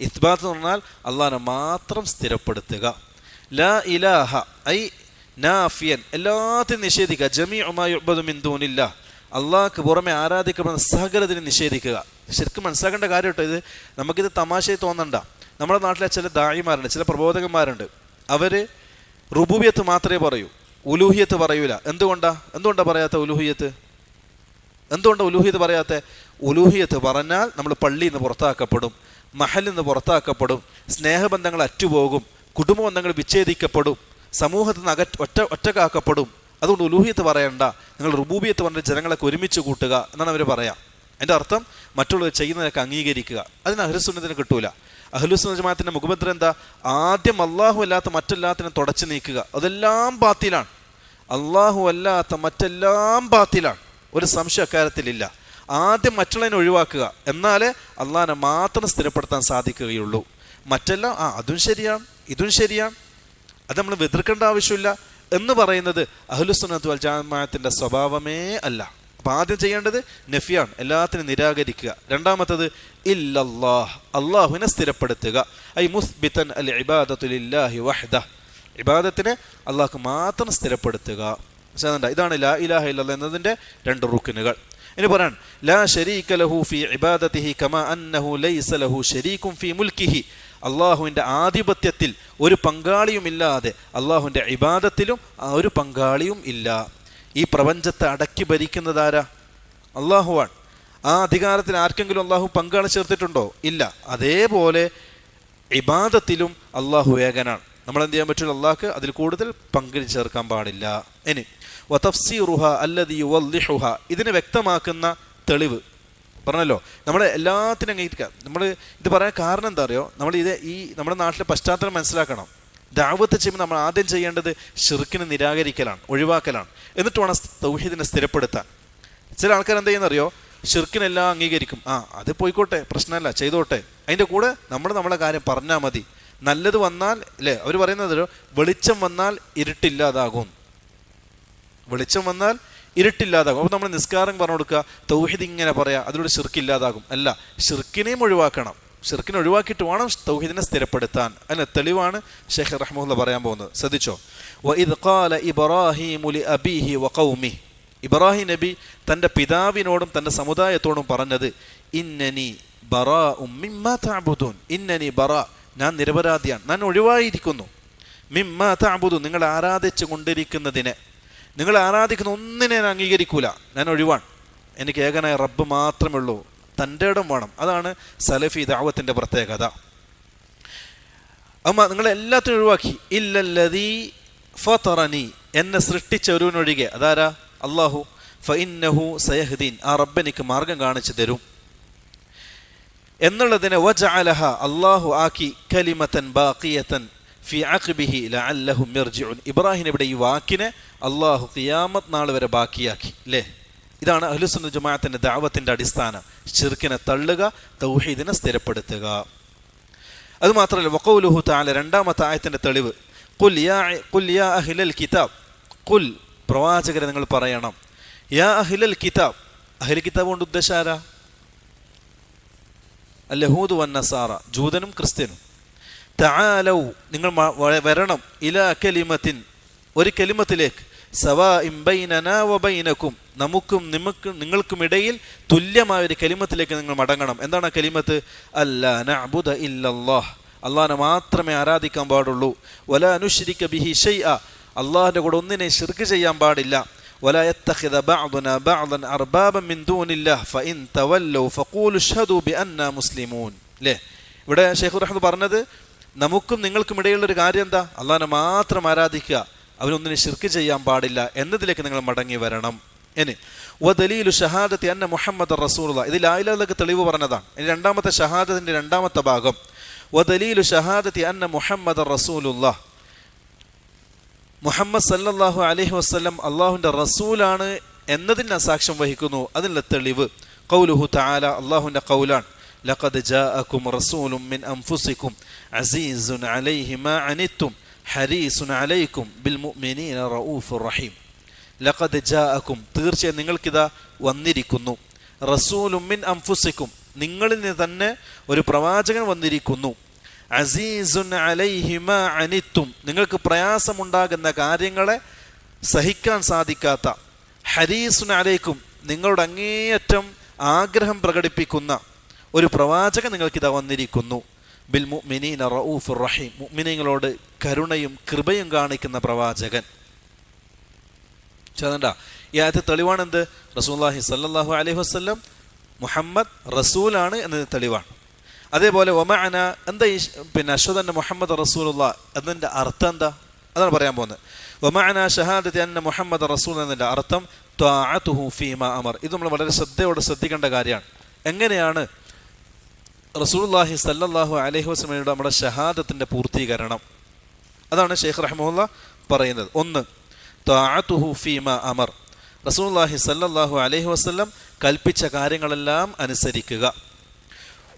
ഇസ്ബാത്ത് എന്ന് പറഞ്ഞാൽ അള്ളാഹനെ മാത്രം സ്ഥിരപ്പെടുത്തുക. ലാ ഇലാഹ ഐ നാഫിയൻ, എല്ലാത്തിനും നിഷേധിക്കുക. ജമീഉ മാ യുഅ്ബദു മിൻ ദൂനില്ലാഹ്, അള്ളാഹ്ക്ക് പുറമെ ആരാധിക്കപ്പെടുന്ന സകലത്തിനും നിഷേധിക്കുക. ശരിക്കും മനസ്സിലാക്കേണ്ട കാര്യം കേട്ടോ, ഇത് നമുക്കിത് തമാശയായി തോന്നണ്ട. നമ്മുടെ നാട്ടിലെ ചില ദായിമാരുണ്ട്, ചില പ്രബോധകന്മാരുണ്ട്, അവർ റുബൂബിയത്ത് മാത്രമേ പറയൂ, ഉലൂഹിയത്ത് പറയൂല. എന്തുകൊണ്ടാ പറയാത്ത ഉലൂഹിയത്ത്? എന്തുകൊണ്ടാണ് ഉലൂഹിയത്ത് പറയാത്ത? ഉലൂഹിയത്ത് പറഞ്ഞാൽ നമ്മൾ പള്ളിയിൽ നിന്ന് പുറത്താക്കപ്പെടും, മഹലിൽ നിന്ന് പുറത്താക്കപ്പെടും, സ്നേഹബന്ധങ്ങൾ അറ്റുപോകും, കുടുംബ ബന്ധങ്ങൾ വിച്ഛേദിക്കപ്പെടും, സമൂഹത്തിൽ നിന്ന് ഒറ്റക്കാക്കപ്പെടും. അതുകൊണ്ട് ഉലൂഹിയത്ത് പറയണ്ട, നിങ്ങൾ റുബൂബിയത്ത് പറഞ്ഞ ജനങ്ങളൊക്കെ ഒരുമിച്ച് കൂട്ടുക എന്നാണ് അവർ പറയാം. അതിൻ്റെ അർത്ഥം മറ്റുള്ളവർ ചെയ്യുന്നതൊക്കെ അംഗീകരിക്കുക. അതിന് അഹ്ലുസുന്നത്തിന് കിട്ടൂല. അഹ്ലുസുന്ന ജമാഅത്തിന്റെ മുഖമുദ്ര എന്താ? ആദ്യം അള്ളാഹു അല്ലാത്ത മറ്റെല്ലാത്തിനും തുടച്ചു നീക്കുക. അതെല്ലാം ബാത്തിലാണ്. അള്ളാഹു അല്ലാത്ത മറ്റെല്ലാം ബാത്തിലാണ്, ഒരു സംശയ അക്കാര്യത്തിലില്ല. ആദ്യം മറ്റുള്ളതിനെ ഒഴിവാക്കുക, എന്നാലേ അള്ളാഹിനെ മാത്രം സ്ഥിരപ്പെടുത്താൻ സാധിക്കുകയുള്ളൂ. മറ്റെല്ലാം അതും ശരിയാണ്, ഇതും ശരിയാണ്, അത് നമ്മൾ എതിർക്കേണ്ട ആവശ്യമില്ല എന്ന് പറയുന്നത് അഹ്ലുസുന്നത്ത് വൽ ജമാഅത്തിന്റെ സ്വഭാവമേ അല്ല. അപ്പം ആദ്യം ചെയ്യേണ്ടത് നഫിയാണ്, എല്ലാത്തിനും നിരാകരിക്കുക. രണ്ടാമത്തത് ഇല്ലല്ലാഹ്, അള്ളാഹുവിനെ സ്ഥിരപ്പെടുത്തുക. ഐ മുസ്ബിതൻ അൽ ഇബാദത്തു ലില്ലാഹി വഹ്ദഹ്, ഇബാദത്തിനെ അള്ളാഹ്ക്ക് മാത്രം സ്ഥിരപ്പെടുത്തുക. ഇതാണ് ലാ ഇലാഹ ഇല്ലല്ലാഹ് എന്നതിൻ്റെ 2 റുക്നുകൾ. ഇനി പറയാൻ ലാ ശരീക ലഹു ഫി ഇബാദതിഹി കമാ അന്നഹു ലൈസ ലഹു ശരീകുൻ ഫി മുൽക്കിഹി, അള്ളാഹുവിൻ്റെ ആധിപത്യത്തിൽ ഒരു പങ്കാളിയുമില്ലാതെ അള്ളാഹുവിൻ്റെ ഇബാദത്തിലും ഒരു പങ്കാളിയും ഇല്ല. ഈ പ്രപഞ്ചത്തെ അടക്കി ഭരിക്കുന്നതാരാ? അള്ളാഹുവാണ്. ആ അധികാരത്തിൽ ആർക്കെങ്കിലും അള്ളാഹു പങ്കാളി ചേർത്തിട്ടുണ്ടോ? ഇല്ല. അതേപോലെ ഇബാദത്തിലും അള്ളാഹു ഏകനാണ്. നമ്മൾ എന്ത് ചെയ്യാൻ പറ്റില്ല? അള്ളാഹ്ക്ക് അതിൽ കൂടുതൽ പങ്ക് ചേർക്കാൻ പാടില്ല. ഇനി വതഫ്സീറുഹ അല്ലദീ യുവദ്ദിഹുഹ, ഇതിനെ വ്യക്തമാക്കുന്ന തെളിവ് പറഞ്ഞല്ലോ. നമ്മൾ എല്ലാത്തിനും അംഗീകരിക്കുക. നമ്മൾ ഇത് പറയാൻ കാരണം എന്താ അറിയോ? നമ്മൾ ഈ നമ്മുടെ നാട്ടിലെ പശ്ചാത്തലം മനസ്സിലാക്കണം. ദഅവത്ത് ചെയ്യുമ്പോൾ നമ്മൾ ആദ്യം ചെയ്യേണ്ടത് ശിർക്കിനെ നിരാകരിക്കലാണ്, ഒഴിവാക്കലാണ്. എന്നിട്ട് വേണം തൗഹീദിനെ സ്ഥിരപ്പെടുത്താൻ. ചില ആൾക്കാർ എന്ത് ചെയ്യുന്നറിയോ? ശിർക്കിനെല്ലാം അംഗീകരിക്കും. അത് പോയിക്കോട്ടെ, പ്രശ്നമല്ല, ചെയ്തോട്ടെ. അതിൻ്റെ കൂടെ നമ്മളെ കാര്യം പറഞ്ഞാൽ മതി. നല്ലത് വന്നാൽ അല്ലേ, അവർ പറയുന്നതല്ലോ, വെളിച്ചം വന്നാൽ ഇരുട്ടില്ലാതാകും, വെളിച്ചം വന്നാൽ ഇരുട്ടില്ലാതാകും. അപ്പോൾ നമ്മൾ നിസ്കാരം പറഞ്ഞു കൊടുക്കുക, തൗഹീദ് ഇങ്ങനെ പറയാം, അതിലൂടെ ശിർക്കില്ലാതാകും. അല്ല, ശിർക്കിനെയും ഒഴിവാക്കണം. ശിർക്കിനെ ഒഴിവാക്കിയിട്ട് വേണം തൗഹീദിനെ സ്ഥിരപ്പെടുത്താൻ. അതിന് തെളിവാണ് ശൈഖ് റഹ്മത്തുള്ളാഹി പറയാൻ പോകുന്നത്. ശ്രദ്ധിച്ചോ. വഇദ് ഖാല ഇബ്രാഹീമു ലിഅബീഹി വഖൗമിഹി, ഇബ്രാഹിം നബി തൻ്റെ പിതാവിനോടും തൻ്റെ സമുദായത്തോടും പറഞ്ഞത് ഇന്നനി ബറാഉം മിമ്മാ തഅബുദൂൻ, ഇന്നനി ബറാ, ഞാൻ നിരപരാധിയാണ്, ഞാൻ ഒഴിവായിരിക്കുന്നു. മിമ്മാ തഅബുദൂൻ, നിങ്ങൾ ആരാധിച്ചു കൊണ്ടിരിക്കുന്നതിനെ, നിങ്ങൾ ആരാധിക്കുന്ന ഒന്നിനെ ഞാൻ അംഗീകരിക്കൂല, ഞാൻ ഒഴിവാണ്. എനിക്ക് ഏകനായ റബ്ബ് മാത്രമേ ഉള്ളൂ. തൻ്റെ ഇടം വേണം. അതാണ് സലഫി ദഅവത്തിൻ്റെ പ്രത്യേകത. അമ്മ നിങ്ങളെല്ലാത്തിനും ഒഴിവാക്കി. ഇല്ലല്ലദീ ഫതറനി, എന്നെ സൃഷ്ടിച്ച ഒരുവനൊഴികെ. അതാരാ? അള്ളാഹു. ഫഇന്നഹു സയഹ്ദീൻ, ആ റബ്ബ് എനിക്ക് മാർഗം കാണിച്ചു തരും എന്നുള്ളതിനെ വജഅലഹ, അള്ളാഹു ആക്കി, കലിമതൻ ബാഖിയതൻ ഫി അഖ്ബിഹി ലഅല്ലഹും യർജിഉൻ. ഇബ്രാഹിം ഇവിടെ ഈ വാക്കിനെ അള്ളാഹു ഖിയാമത്ത് നാൾ വരെ ബാക്കിയാക്കി. അല്ലേ? ഇതാണ് അഹ്ലുസുന്നത്ത് ജമാഅത്തിന്റെ ദഅവത്തിന്റെ അടിസ്ഥാനം. ശിർക്കിനെ തള്ളുക, തൗഹീദിനെ സ്ഥിരപ്പെടുത്തുക. അതുമാത്രമല്ല, വഖൗലുഹു തആല, രണ്ടാമത്തെ ആയത്തിന്റെ തെളിവ്, ഖുൽ യാ അഹ്ലൽ കിതാബ്, ഖുൽ, പ്രവാചകരെ നിങ്ങൾ പറയണം, യാ അഹ്ലൽ കിതാബ്, അഹ്ലൽ കിതാബ് കൊണ്ട് ഉദ്ദേശം ആരാ? അൽ യഹൂദു വൻ നസാറ, ജൂതനും ക്രിസ്ത്യനും. തആലൗ, നിങ്ങൾ വരണം, ഇലാ കലിമത്തിൻ, ഒരു കലിമത്തിലേക്ക്, സവാഇൻ ബൈനനാ വബൈനക്കും, നമുക്കും നിങ്ങൾക്കുമിടയിൽ തുല്യമായ ഒരു കലിമത്തിലേക്ക് നിങ്ങൾ മടങ്ങണം. എന്താണ് ആ കലിമത്ത്? അല്ലാ നഅ്ബുദ ഇല്ലല്ലാഹ്, അള്ളാഹിനെ മാത്രമേ ആരാധിക്കാൻ പാടുള്ളൂ. വലാ നുശ്രിക ബിഹി ശൈഅ, അള്ളാഹിന്റെ കൂടെ ഒന്നിനെ ശിർക്ക് ചെയ്യാൻ പാടില്ല. വലാ യത്തഖിദ ബഅദുനാ ബഅദൻ അർബാബൻ മിൻ ദൂനില്ലാഹ് ഫഇൻ തവല്ലൗ ഫഖൂലു അശ്ഹദു ബിഅന്നാ മുസ്ലിമൂൻ. അല്ലേ? ഇവിടെ ശൈഖ് റഹ്മത്ത് പറഞ്ഞത് നമുക്കും നിങ്ങൾക്കും ഇടയിലുള്ളൊരു കാര്യം എന്താ? അള്ളാഹിനെ മാത്രം ആരാധിക്കുക, അവനൊന്നിനെ ശിർക്ക് ചെയ്യാൻ പാടില്ല എന്നതിലേക്ക് നിങ്ങൾ മടങ്ങി വരണം. ഇനി വദലീലു ഷഹാദത്തി അന്ന മുഹമ്മദ് റസൂലുള്ളാഹ്, ഇത് ലാ ഇലാഹ ഇല്ലല്ലാഹ് തെളിവ് പറഞ്ഞതാണ്. ഇനി രണ്ടാമത്തെ ഷഹാദത്തിന്റെ രണ്ടാമത്തെ ഭാഗം, വദലീലു ഷഹാദത്തി അന്ന മുഹമ്മദ് റസൂലുള്ളാഹ്, മുഹമ്മദ് സല്ലല്ലാഹു അലൈഹി വസല്ലം അള്ളാഹുവിൻ്റെ റസൂലാണ് എന്നതിന് സാക്ഷ്യം വഹിക്കുന്നു. അതിനുള്ള തെളിവ് ഖൗലുഹു തആല, അള്ളാഹുവിൻ്റെ ഖൗലാണ്, ലഖദ് ജാഅകും റസൂലുൻ മിൻ അൻഫുസികും അസീസുൻ അലൈഹി മാ അനിത്തും ഹരീസുൻ അലൈക്കും ബിൽ മുഅ്മിനീന റഊഫുർ റഹീം. ലഖദ് ജാഅകും, തീർച്ചയായും നിങ്ങൾക്കിതാ വന്നിരിക്കുന്നു, റസൂലുൻ മിൻ അൻഫുസികും, നിങ്ങളിൽ നിന്ന് തന്നെ ഒരു പ്രവാചകൻ വന്നിരിക്കുന്നു, അസീസുൻ അലൈഹി മാ അനിത്തും, നിങ്ങൾക്ക് പ്രയാസമുണ്ടാകുന്ന കാര്യങ്ങളെ സഹിക്കാൻ സാധിക്കാത്ത, ഹരീസുൻ അലൈക്കും, നിങ്ങളുടെ അങ്ങേയറ്റം ആഗ്രഹം പ്രകടിപ്പിക്കുന്ന ഒരു പ്രവാചകൻ നിങ്ങൾക്കിതാ വന്നിരിക്കുന്നു, ബിൽ മുഅ്മിനീന റഊഫുർ റഹീം, മുഅ്മിനീങ്ങളോട് കരുണയും കൃപയും കാണിക്കുന്ന പ്രവാചകൻ. ചേതണ്ട ഈ ആയത്ത് തെളിവാണ് എന്ത്? റസൂലുള്ളാഹി സ്വല്ലല്ലാഹു അലൈഹി വസല്ലം മുഹമ്മദ് റസൂലാണ് എന്നത് തെളിവാണ്. അതേപോലെ ഒമഅന എന്താ ഈ അഷ്ഹദു അന്ന മുഹമ്മദ് റസൂലുള്ളാഹ് എന്നതിൻ്റെ അർത്ഥം എന്താ? അതാണ് പറയാൻ പോകുന്നത്. ഒമഅന ഷഹാദത്തി അന്ന മുഹമ്മദ് റസൂൽ എന്നതിൻ്റെ അർത്ഥം ത്വാഅതുഹു ഫീമാ അമർ. ഇത് നമ്മൾ വളരെ ശ്രദ്ധയോടെ ശ്രദ്ധിക്കേണ്ട കാര്യമാണ്. എങ്ങനെയാണ് റസൂലുള്ളാഹി സ്വല്ലല്ലാഹു അലൈഹി വസല്ലമയുടെ നമ്മുടെ ഷഹാദത്തിൻ്റെ പൂർത്തീകരണം? അതാണ് ശൈഖ് റഹിമഹുല്ലാ പറയുന്നത്. ഒന്ന്, ത്വാഅതുഹു ഫീമാ അമർ, റസൂലുള്ളാഹി സ്വല്ലല്ലാഹു അലൈഹി വസല്ലം കൽപ്പിച്ച കാര്യങ്ങളെല്ലാം അനുസരിക്കുക.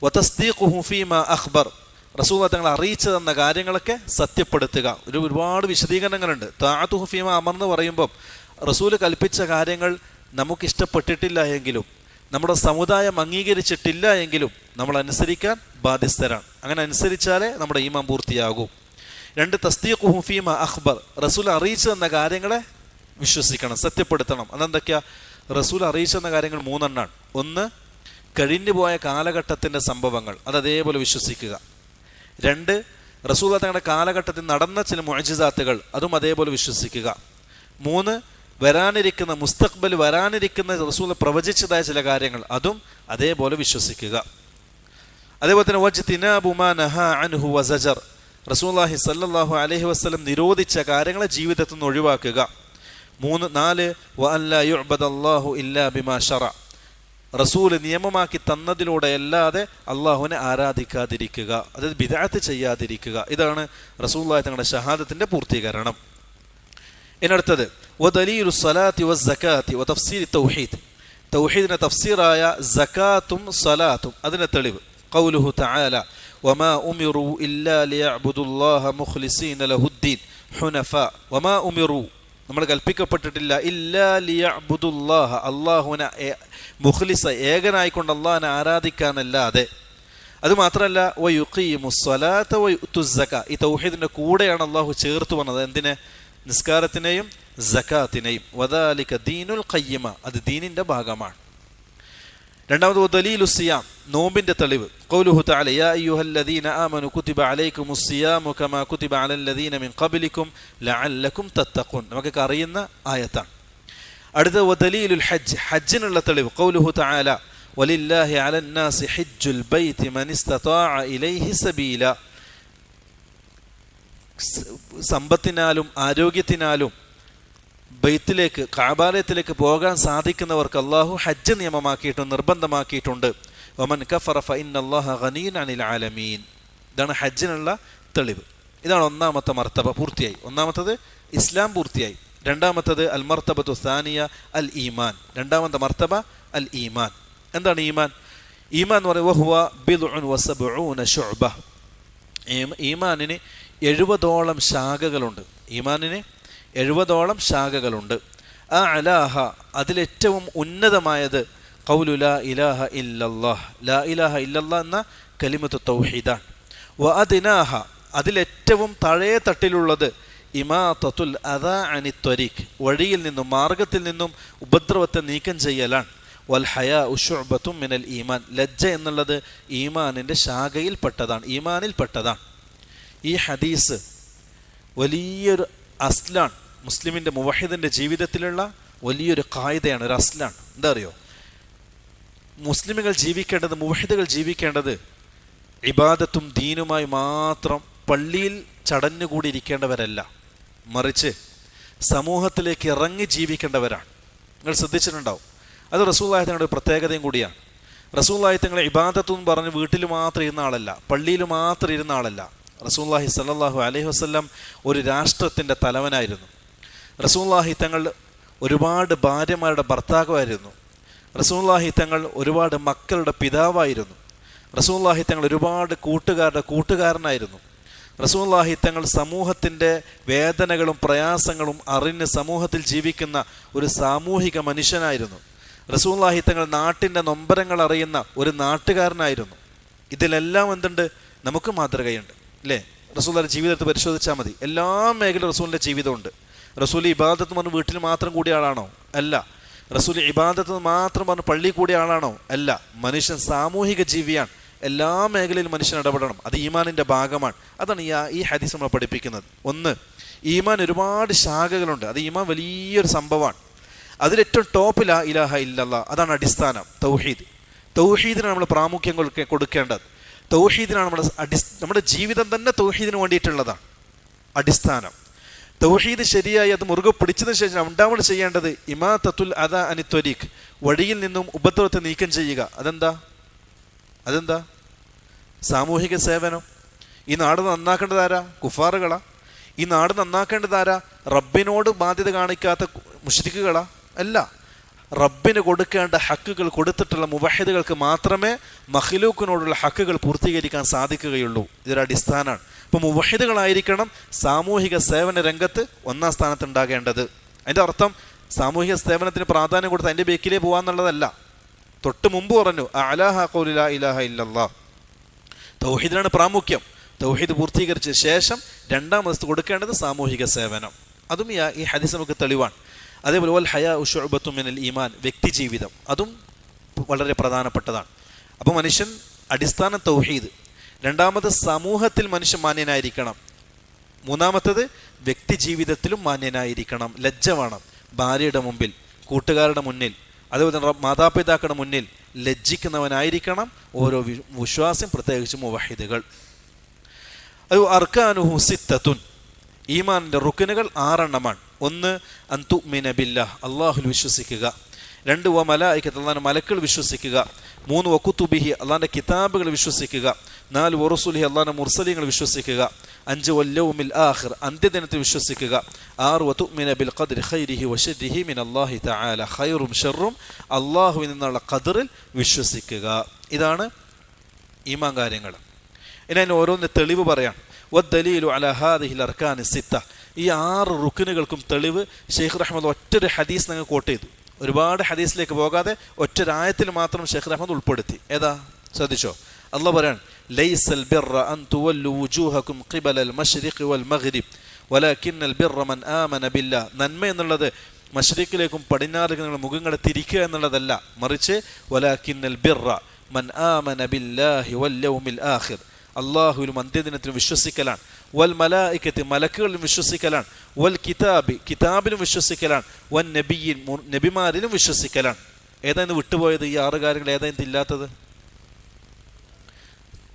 വതസ്ദീഖുഹു ഫീമാ അഖ്ബർ, റസൂലുള്ളാഹി തങ്ങൾ അറിയിച്ചു തന്ന കാര്യങ്ങളൊക്കെ സത്യപ്പെടുത്തുക. ഒരുപാട് വിശദീകരണങ്ങളുണ്ട്. ത്വാഅതുഹു ഫീമാ അമർ എന്ന് പറയുമ്പോൾ റസൂൽ കൽപ്പിച്ച കാര്യങ്ങൾ നമുക്കിഷ്ടപ്പെട്ടിട്ടില്ല എങ്കിലും നമ്മുടെ സമുദായം അംഗീകരിച്ചിട്ടില്ല എങ്കിലും നമ്മൾ അനുസരിക്കാൻ ബാധ്യസ്ഥരാണ്. അങ്ങനെ അനുസരിച്ചാലേ നമ്മുടെ ഈമാൻ പൂർത്തിയാകൂ. രണ്ട്, തസ്ദീഖുഹു ഫീമാ അഖ്ബർ, റസൂൽ അറിയിച്ചു തന്ന കാര്യങ്ങളെ വിശ്വസിക്കണം, സത്യപ്പെടുത്തണം. അതെന്തൊക്കെയാ? റസൂൽ അറിയിച്ചു തന്ന കാര്യങ്ങൾ മൂന്നെണ്ണാണ്. ഒന്ന്, കഴിഞ്ഞു പോയ കാലഘട്ടത്തിൻ്റെ സംഭവങ്ങൾ, അതേപോലെ വിശ്വസിക്കുക. രണ്ട്, റസൂൽ തങ്ങളുടെ കാലഘട്ടത്തിൽ നടന്ന ചില മുഅ്ജിസാത്തുകൾ, അതും അതേപോലെ വിശ്വസിക്കുക. മൂന്ന്, വരാനിരിക്കുന്ന മുസ്തഖ്ബൽ വരാനിരിക്കുന്ന റസൂൽ പ്രവചിച്ചതായ ചില കാര്യങ്ങൾ, അതും അതേപോലെ വിശ്വസിക്കുക. അതേപോലെ തന്നെ വജ്തിനാബു മാ നഹാ അൻഹു വസജർ, റസൂലുള്ളാഹി സ്വല്ലല്ലാഹു അലൈഹി വസല്ലം നിരോധിച്ച കാര്യങ്ങളെ ജീവിതത്തിൽ നിന്ന് ഒഴിവാക്കുക. നാല്, വഅല്ലാ യുഅ്ബദല്ലാഹു ഇല്ലാ ബിമാ ശറഅ, റസൂൽ നിയമമാക്കി തന്നതിലൂടെ അല്ലാതെ അള്ളാഹുവിനെ ആരാധിക്കാതിരിക്കുക, അതായത് ബിദ്അത്ത് ചെയ്യാതിരിക്കുക. ഇതാണ് റസൂലുള്ളാഹി തങ്ങളുടെ ഷഹാദത്തിന്റെ പൂർത്തീകരണം. ഇനടുത്തത് വദലീലു സ്വലാത്തി വസ്സകാത്തി വതഫ്സീർ തൗഹീദ്, തൗഹീദിന്റെ തഫ്സീറായ സകാത്തും സ്വലാത്തും അതിന്റെ തെളിവ്. ഖൗലുഹു തആല വമാ ഉമിറു ഇല്ലാ ലിയഅ്ബുദുല്ലാഹ മുഖ്ലിസീന ലഹുദ്ദീൻ ഹുനഫാ, വമാ ഉമിറു നമ്മൾ കൽപ്പിക്കപ്പെട്ടിട്ടില്ല ഇല്ലാ ലിയഅ്ബുദുല്ലാഹ, അല്ലാഹുവിനെ മുഖ്ലിസ ഏകനായിക്കൊണ്ട് അല്ലാഹുവിനെ ആരാധിക്കാനല്ലാതെ. അതുമാത്രമല്ല വയുഖീമുസ്സലാത്ത വയുത്തുസ്സക, ഈ തൗഹീദിന്റെ കൂടെയാണ് അല്ലാഹു ചേർത്ത് വന്നത്. എന്തിനെ? നിസ്കാരത്തിനെയും സകാത്തിനെയും. വദാലിക ദീനുൽ ഖയ്യിമ, അത് ദീനിന്റെ ഭാഗമാണ്. രണ്ടാമത് വദലീലു സിയാം, നോമ്പിന്റെ തെളിവ്. ഖൗലുഹു തആല യാ അയ്യുഹല്ലദീന ആമനു കുതിബ അലൈക്കുമുസ് സിയാമു കമാ കുതിബ അലല്ലദീന മിൻ ഖബ്ലിക്കും ലഅല്ലക്കും തത്തഖൂൻ, നമുക്കൊക്കെ അറിയുന്ന ആയത്താണ്. അടുത്ത വദലീലുൽ ഹജ്ജ്, ഹജ്ജിനുള്ള തെളിവ്. ഖൗലുഹു തആല വലില്ലാഹി അലന്നാസി ഹജ്ജുൽ ബൈത്തി മൻ ഇസ്തതാഅ ഇലൈഹി സബീല, സമ്പത്തിനാലും ആരോഗ്യത്തിനാലും ബൈത്തിലേക്ക് കഅബാലയത്തിലേക്ക് പോകാൻ സാധിക്കുന്നവർക്ക് അല്ലാഹു ഹജ്ജ് നിയമമാക്കിയിട്ടുണ്ട്, നിർബന്ധമാക്കിയിട്ടുണ്ട്. വമൻ കഫറ ഫഇന്നല്ലാഹ ഗനിയ്യുൻ അനിൽ ആലമീൻ, ഇതാണ് ഹജ്ജിനുള്ള തെളിവ്. ഇതാണ് ഒന്നാമത്തെ മർത്തബ പൂർത്തിയായി. ഒന്നാമത്തത് ഇസ്ലാം പൂർത്തിയായി. രണ്ടാമത്തത് അൽ മർത്തബത്തു സാനിയ അൽ ഈമാൻ, രണ്ടാമത്തെ മർത്തബ അൽ ഈമാൻ. എന്താണ് ഈമാൻ? ഈമാൻ എന്ന് പറയുന്നത് വഹുവ ബിദ്ഉൻ വസബ്ഊന ശുഅബ, ഈമാനിന് 70ഓളം ശാഖകളുണ്ട്. ഈമാനിന് 70ഓളം ശാഖകളുണ്ട്. അഅലാഹ, അതിലേറ്റവും ഉന്നതമായത് ഖൗലു ലാ ഇലാഹ ഇല്ലല്ലാഹ്, ലാ ഇലാഹ ഇല്ലല്ലാഹ് എന്ന കലിമത്തു തൗഹീദാണ്. വഅദ്നാഹ, അതിലേറ്റവും താഴെ തട്ടിലുള്ളത് ഇമാതത്തുൽ അദാ അനി ത്വരീഖ്, വഴിയിൽ നിന്നും മാർഗത്തിൽ നിന്നും ഉപദ്രവത്തെ നീക്കം ചെയ്യലാണ്. വൽ ഹയാഉ ശുഅബത്തും മിനൽ ഈമാൻ, ലജ്ജ എന്നുള്ളത് ഈമാനിൻ്റെ ശാഖയിൽപ്പെട്ടതാണ്, ഈമാനിൽപ്പെട്ടതാണ്. ഈ ഹദീസ് വലിയൊരു അസ്ലാണ്, മുസ്ലിമിൻ്റെ മുവഹിദിൻ്റെ ജീവിതത്തിലുള്ള വലിയൊരു ഖായിദയാണ്, ഒരു അസ്ലാണ്. എന്താ അറിയോ? മുസ്ലിമുകൾ ജീവിക്കേണ്ടത്, മുവഹിദുകൾ ജീവിക്കേണ്ടത് ഇബാദത്തും ദീനുമായി മാത്രം പള്ളിയിൽ ചടഞ്ഞുകൂടി ഇരിക്കേണ്ടവരല്ല, മറിച്ച് സമൂഹത്തിലേക്ക് ഇറങ്ങി ജീവിക്കേണ്ടവരാണ്. നിങ്ങൾ ശ്രദ്ധിച്ചിട്ടുണ്ടാവും. അത് റസൂലുള്ളാഹി തങ്ങളുടെ പ്രത്യേകതയും കൂടിയാണ്. റസൂലുള്ളാഹി തങ്ങളെ ഇബാദത്ത് എന്ന് പറഞ്ഞ് വീട്ടിൽ മാത്രം ഇരുന്ന ആളല്ല, പള്ളിയിൽ മാത്രം ഇരുന്ന ആളല്ല. റസൂലുള്ളാഹി സ്വല്ലല്ലാഹു അലൈഹി വസല്ലം ഒരു രാഷ്ട്രത്തിൻ്റെ തലവനായിരുന്നു. റസൂലുള്ളാഹി തങ്ങൾ ഒരുപാട് ഭാര്യമാരുടെ ഭർത്താവായിരുന്നു. റസൂലുള്ളാഹി തങ്ങൾ ഒരുപാട് മക്കളുടെ പിതാവായിരുന്നു. റസൂലുള്ളാഹി തങ്ങൾ ഒരുപാട് കൂട്ടുകാരുടെ കൂട്ടുകാരനായിരുന്നു. റസൂലുള്ളാഹി തങ്ങൾ സമൂഹത്തിൻ്റെ വേദനകളും പ്രയാസങ്ങളും അറിഞ്ഞ് സമൂഹത്തിൽ ജീവിക്കുന്ന ഒരു സാമൂഹിക മനുഷ്യനായിരുന്നു. റസൂലുള്ളാഹി തങ്ങൾ നാട്ടിൻ്റെ നൊമ്പരങ്ങൾ അറിയുന്ന ഒരു നാട്ടുകാരനായിരുന്നു. ഇതിലെല്ലാം എന്തുണ്ട്? നമുക്ക് മാതൃകയുണ്ട്, അല്ലേ? റസൂലുള്ളാഹിയുടെ ജീവിതത്തെ പരിശോധിച്ചാൽ മതി. എല്ലാ മേഖലയും റസൂലിൻ്റെ ജീവിതമുണ്ട്. റസൂൽ ഇബാദത്ത് പറഞ്ഞ് വീട്ടിൽ മാത്രം കൂടിയ ആളാണോ? അല്ല. റസൂൽ ഇബാദത്ത് മാത്രം പറഞ്ഞ് പള്ളി കൂടിയ ആളാണോ? അല്ല. മനുഷ്യൻ സാമൂഹിക ജീവിയാണ്. എല്ലാ മേഖലയിലും മനുഷ്യൻ ഇടപെടണം. അത് ഈമാനിൻ്റെ ഭാഗമാണ്. അതാണ് ഈ ഹദീസ് നമ്മളെ പഠിപ്പിക്കുന്നത്. ഒന്ന്, ഈമാൻ ഒരുപാട് ശാഖകളുണ്ട്. അത് ഈമാൻ വലിയൊരു സംഭവമാണ്. അതിലേറ്റവും ടോപ്പ് ലാ ഇലാഹ ഇല്ലല്ലാഹ്, അതാണ് അടിസ്ഥാനം. തൗഹീദ്, തൗഹീദിനാണ് നമ്മൾ പ്രാമുഖ്യം കൊടുക്കേണ്ടത്. തൗഹീദിനാണ് നമ്മുടെ ജീവിതം തന്നെ തൗഹീദിന് വേണ്ടിയിട്ടുള്ളതാണ് അടിസ്ഥാനം. തൗഹീദ് ശരിയായി അത് മുറുകെ പിടിച്ചതിന് ശേഷം രണ്ടാമത് ചെയ്യേണ്ടത് ഇമാതത്തുൽ അദാ അനി ത്വരീഖ്, വഴിയിൽ നിന്നും ഉപദ്രവത്തെ നീക്കം ചെയ്യുക. അതെന്താ? സാമൂഹിക സേവനം. ഈ നാട് നന്നാക്കേണ്ടതാരാ? കുഫാറുകളാ? ഈ നാട് നന്നാക്കേണ്ടതാരാ? റബ്ബിനോട് ബാധ്യത കാണിക്കാത്ത മുശ്രിക്കുകളാ? അല്ല. റബ്ബിന് കൊടുക്കേണ്ട ഹക്കുകൾ കൊടുത്തിട്ടുള്ള മുവഹിദുകൾക്ക് മാത്രമേ മഖ്ലൂക്കിനോടുള്ള ഹക്കുകൾ പൂർത്തീകരിക്കാൻ സാധിക്കുകയുള്ളൂ. ഇതൊരു അടിസ്ഥാനമാണ്. അപ്പോൾ മുവഹിദുകളായിരിക്കണം സാമൂഹിക സേവന രംഗത്ത് ഒന്നാം സ്ഥാനത്തുണ്ടാകേണ്ടത്. അതിൻ്റെ അർത്ഥം സാമൂഹിക സേവനത്തിന് പ്രാധാന്യം കൊടുത്ത് അതിൻ്റെ ബേക്കിലേ പോകാന്നുള്ളതല്ല. തൊട്ട് മുമ്പ് പറഞ്ഞു അഅലാഹ ഖൗലു ലാ ഇലാഹ ഇല്ലല്ലാഹ്, തൗഹീദിനാണ് പ്രാമുഖ്യം. തൗഹീദ് പൂർത്തീകരിച്ച ശേഷം രണ്ടാമത് കൊടുക്കേണ്ടത് സാമൂഹിക സേവനം. അതും ഈ ഹദീസ് നമുക്ക് തെളിവാണ്. അതേപോലെ വൽ ഹയാഉ ശുഅബത്തും മിനൽ ഈമാൻ, വ്യക്തി ജീവിതം അതും വളരെ പ്രധാനപ്പെട്ടതാണ്. അപ്പോൾ മനുഷ്യൻ അടിസ്ഥാന തൗഹീദ്, രണ്ടാമത് സമൂഹത്തിൽ മനുഷ്യൻ മാന്യനായിരിക്കണം, മൂന്നാമത്തത് വ്യക്തി ജീവിതത്തിലും മാന്യനായിരിക്കണം. ലജ്ജ വേണം, ഭാര്യയുടെ മുമ്പിൽ, കൂട്ടുകാരുടെ മുന്നിൽ, അതുപോലെ തന്നെ മാതാപിതാക്കളുടെ മുന്നിൽ ലജ്ജിക്കുന്നവനായിരിക്കണം ഓരോ വിശ്വാസം, പ്രത്യേകിച്ച് മുവഹിദുകൾ. അത് അർക്കാനുഹു സിത്തത്തുൻ, ഈമാനിൻ്റെ റുക്കനുകൾ 6 ഒന്ന് അൻ തുഅ്മിന ബില്ലാഹ്, അല്ലാഹുൽ വിശ്വസിക്കുക. 2 വ മലായികത്ത്, അല്ലാഹുവിന്റെ മലക്കുകൾ വിശ്വസിക്കുക. 3 വ കുതുബിഹി, അല്ലാഹുവിന്റെ കിതാബുകൾ വിശ്വസിക്കുക. 4 വ റസൂലിഹി, അല്ലാഹുവിന്റെ മുർസലീങ്ങൾ വിശ്വസിക്കുക. 5 വൽ യൗമിൽ ആഖിർ, അന്ത്യദിനത്തിൽ വിശ്വസിക്കുക. 6 വ തുഅ്മിന ബിൽ ഖദ്രി ഖൈരിഹി വ ശർരിഹി മിനല്ലാഹി തആല, ഖൈറും ശർറും അല്ലാഹുവിൽ നിന്നുള്ള ഖദറിൽ വിശ്വസിക്കുക. ഇതാണ് ഈമാൻ കാര്യങ്ങൾ. ഇനി അതിന് ഓരോന്ന് തെളിവ് പറയാം. വദ്ദലീലു അലാ ഹാദിഹിൽ അർക്കാനി സിത്ത, ഈ 6 റുക്നുകൾക്കും തെളിവ് ഷെയ്ഖ് റഹ്മത്ത് ഒറ്റൊരു ഹദീസ് നിങ്ങൾ കോട്ട് ചെയ്തു. ഒരുപാട് ഹദീസിലേക്ക് പോകാതെ ഒറ്റൊരായത്തിൽ മാത്രം ഷെയ്ഖ് റഹ്മത്ത് ഉൾപ്പെടുത്തി. ഏതാ? ശ്രദ്ധിച്ചോ? അല്ലാഹ് പറയാണ് ലൈസൽ ബിർറ അൻ തുവല്ലു വുജൂഹകും ഖിബലൽ മശ്രിഖി വൽ മഗ്രിബ് വലാകിന്നൽ ബിർറ മൻ ആമന ബില്ലാഹ്, നന്മ എന്നുള്ളത് മശ്രിഖിലേക്കും പടിഞ്ഞാറിലേക്കും നിങ്ങളുടെ മുഖങ്ങളെ തിരിക്കുക എന്നുള്ളതല്ല, മറിച്ച് വലാകിന്നൽ ബിർറ മൻ ആമന ബില്ലാഹി വൽ യൗമിൽ ആഖിർ, അള്ളാഹുവിലും അന്ത്യദിനത്തിലും വിശ്വസിക്കലാണ്. വൽ മലായികത്തി, മലക്കുകളിലും വിശ്വസിക്കലാണ്. വൽ കിതാബി, കിതാബിലും വിശ്വസിക്കലാണ്. വൻ നബിയിൻ, നബിമാരിലും വിശ്വസിക്കലാണ്. ഏതായിരുന്നു വിട്ടുപോയത്? ഈ 6 കാര്യങ്ങൾ ഏതായിരുന്നു ഇല്ലാത്തത്?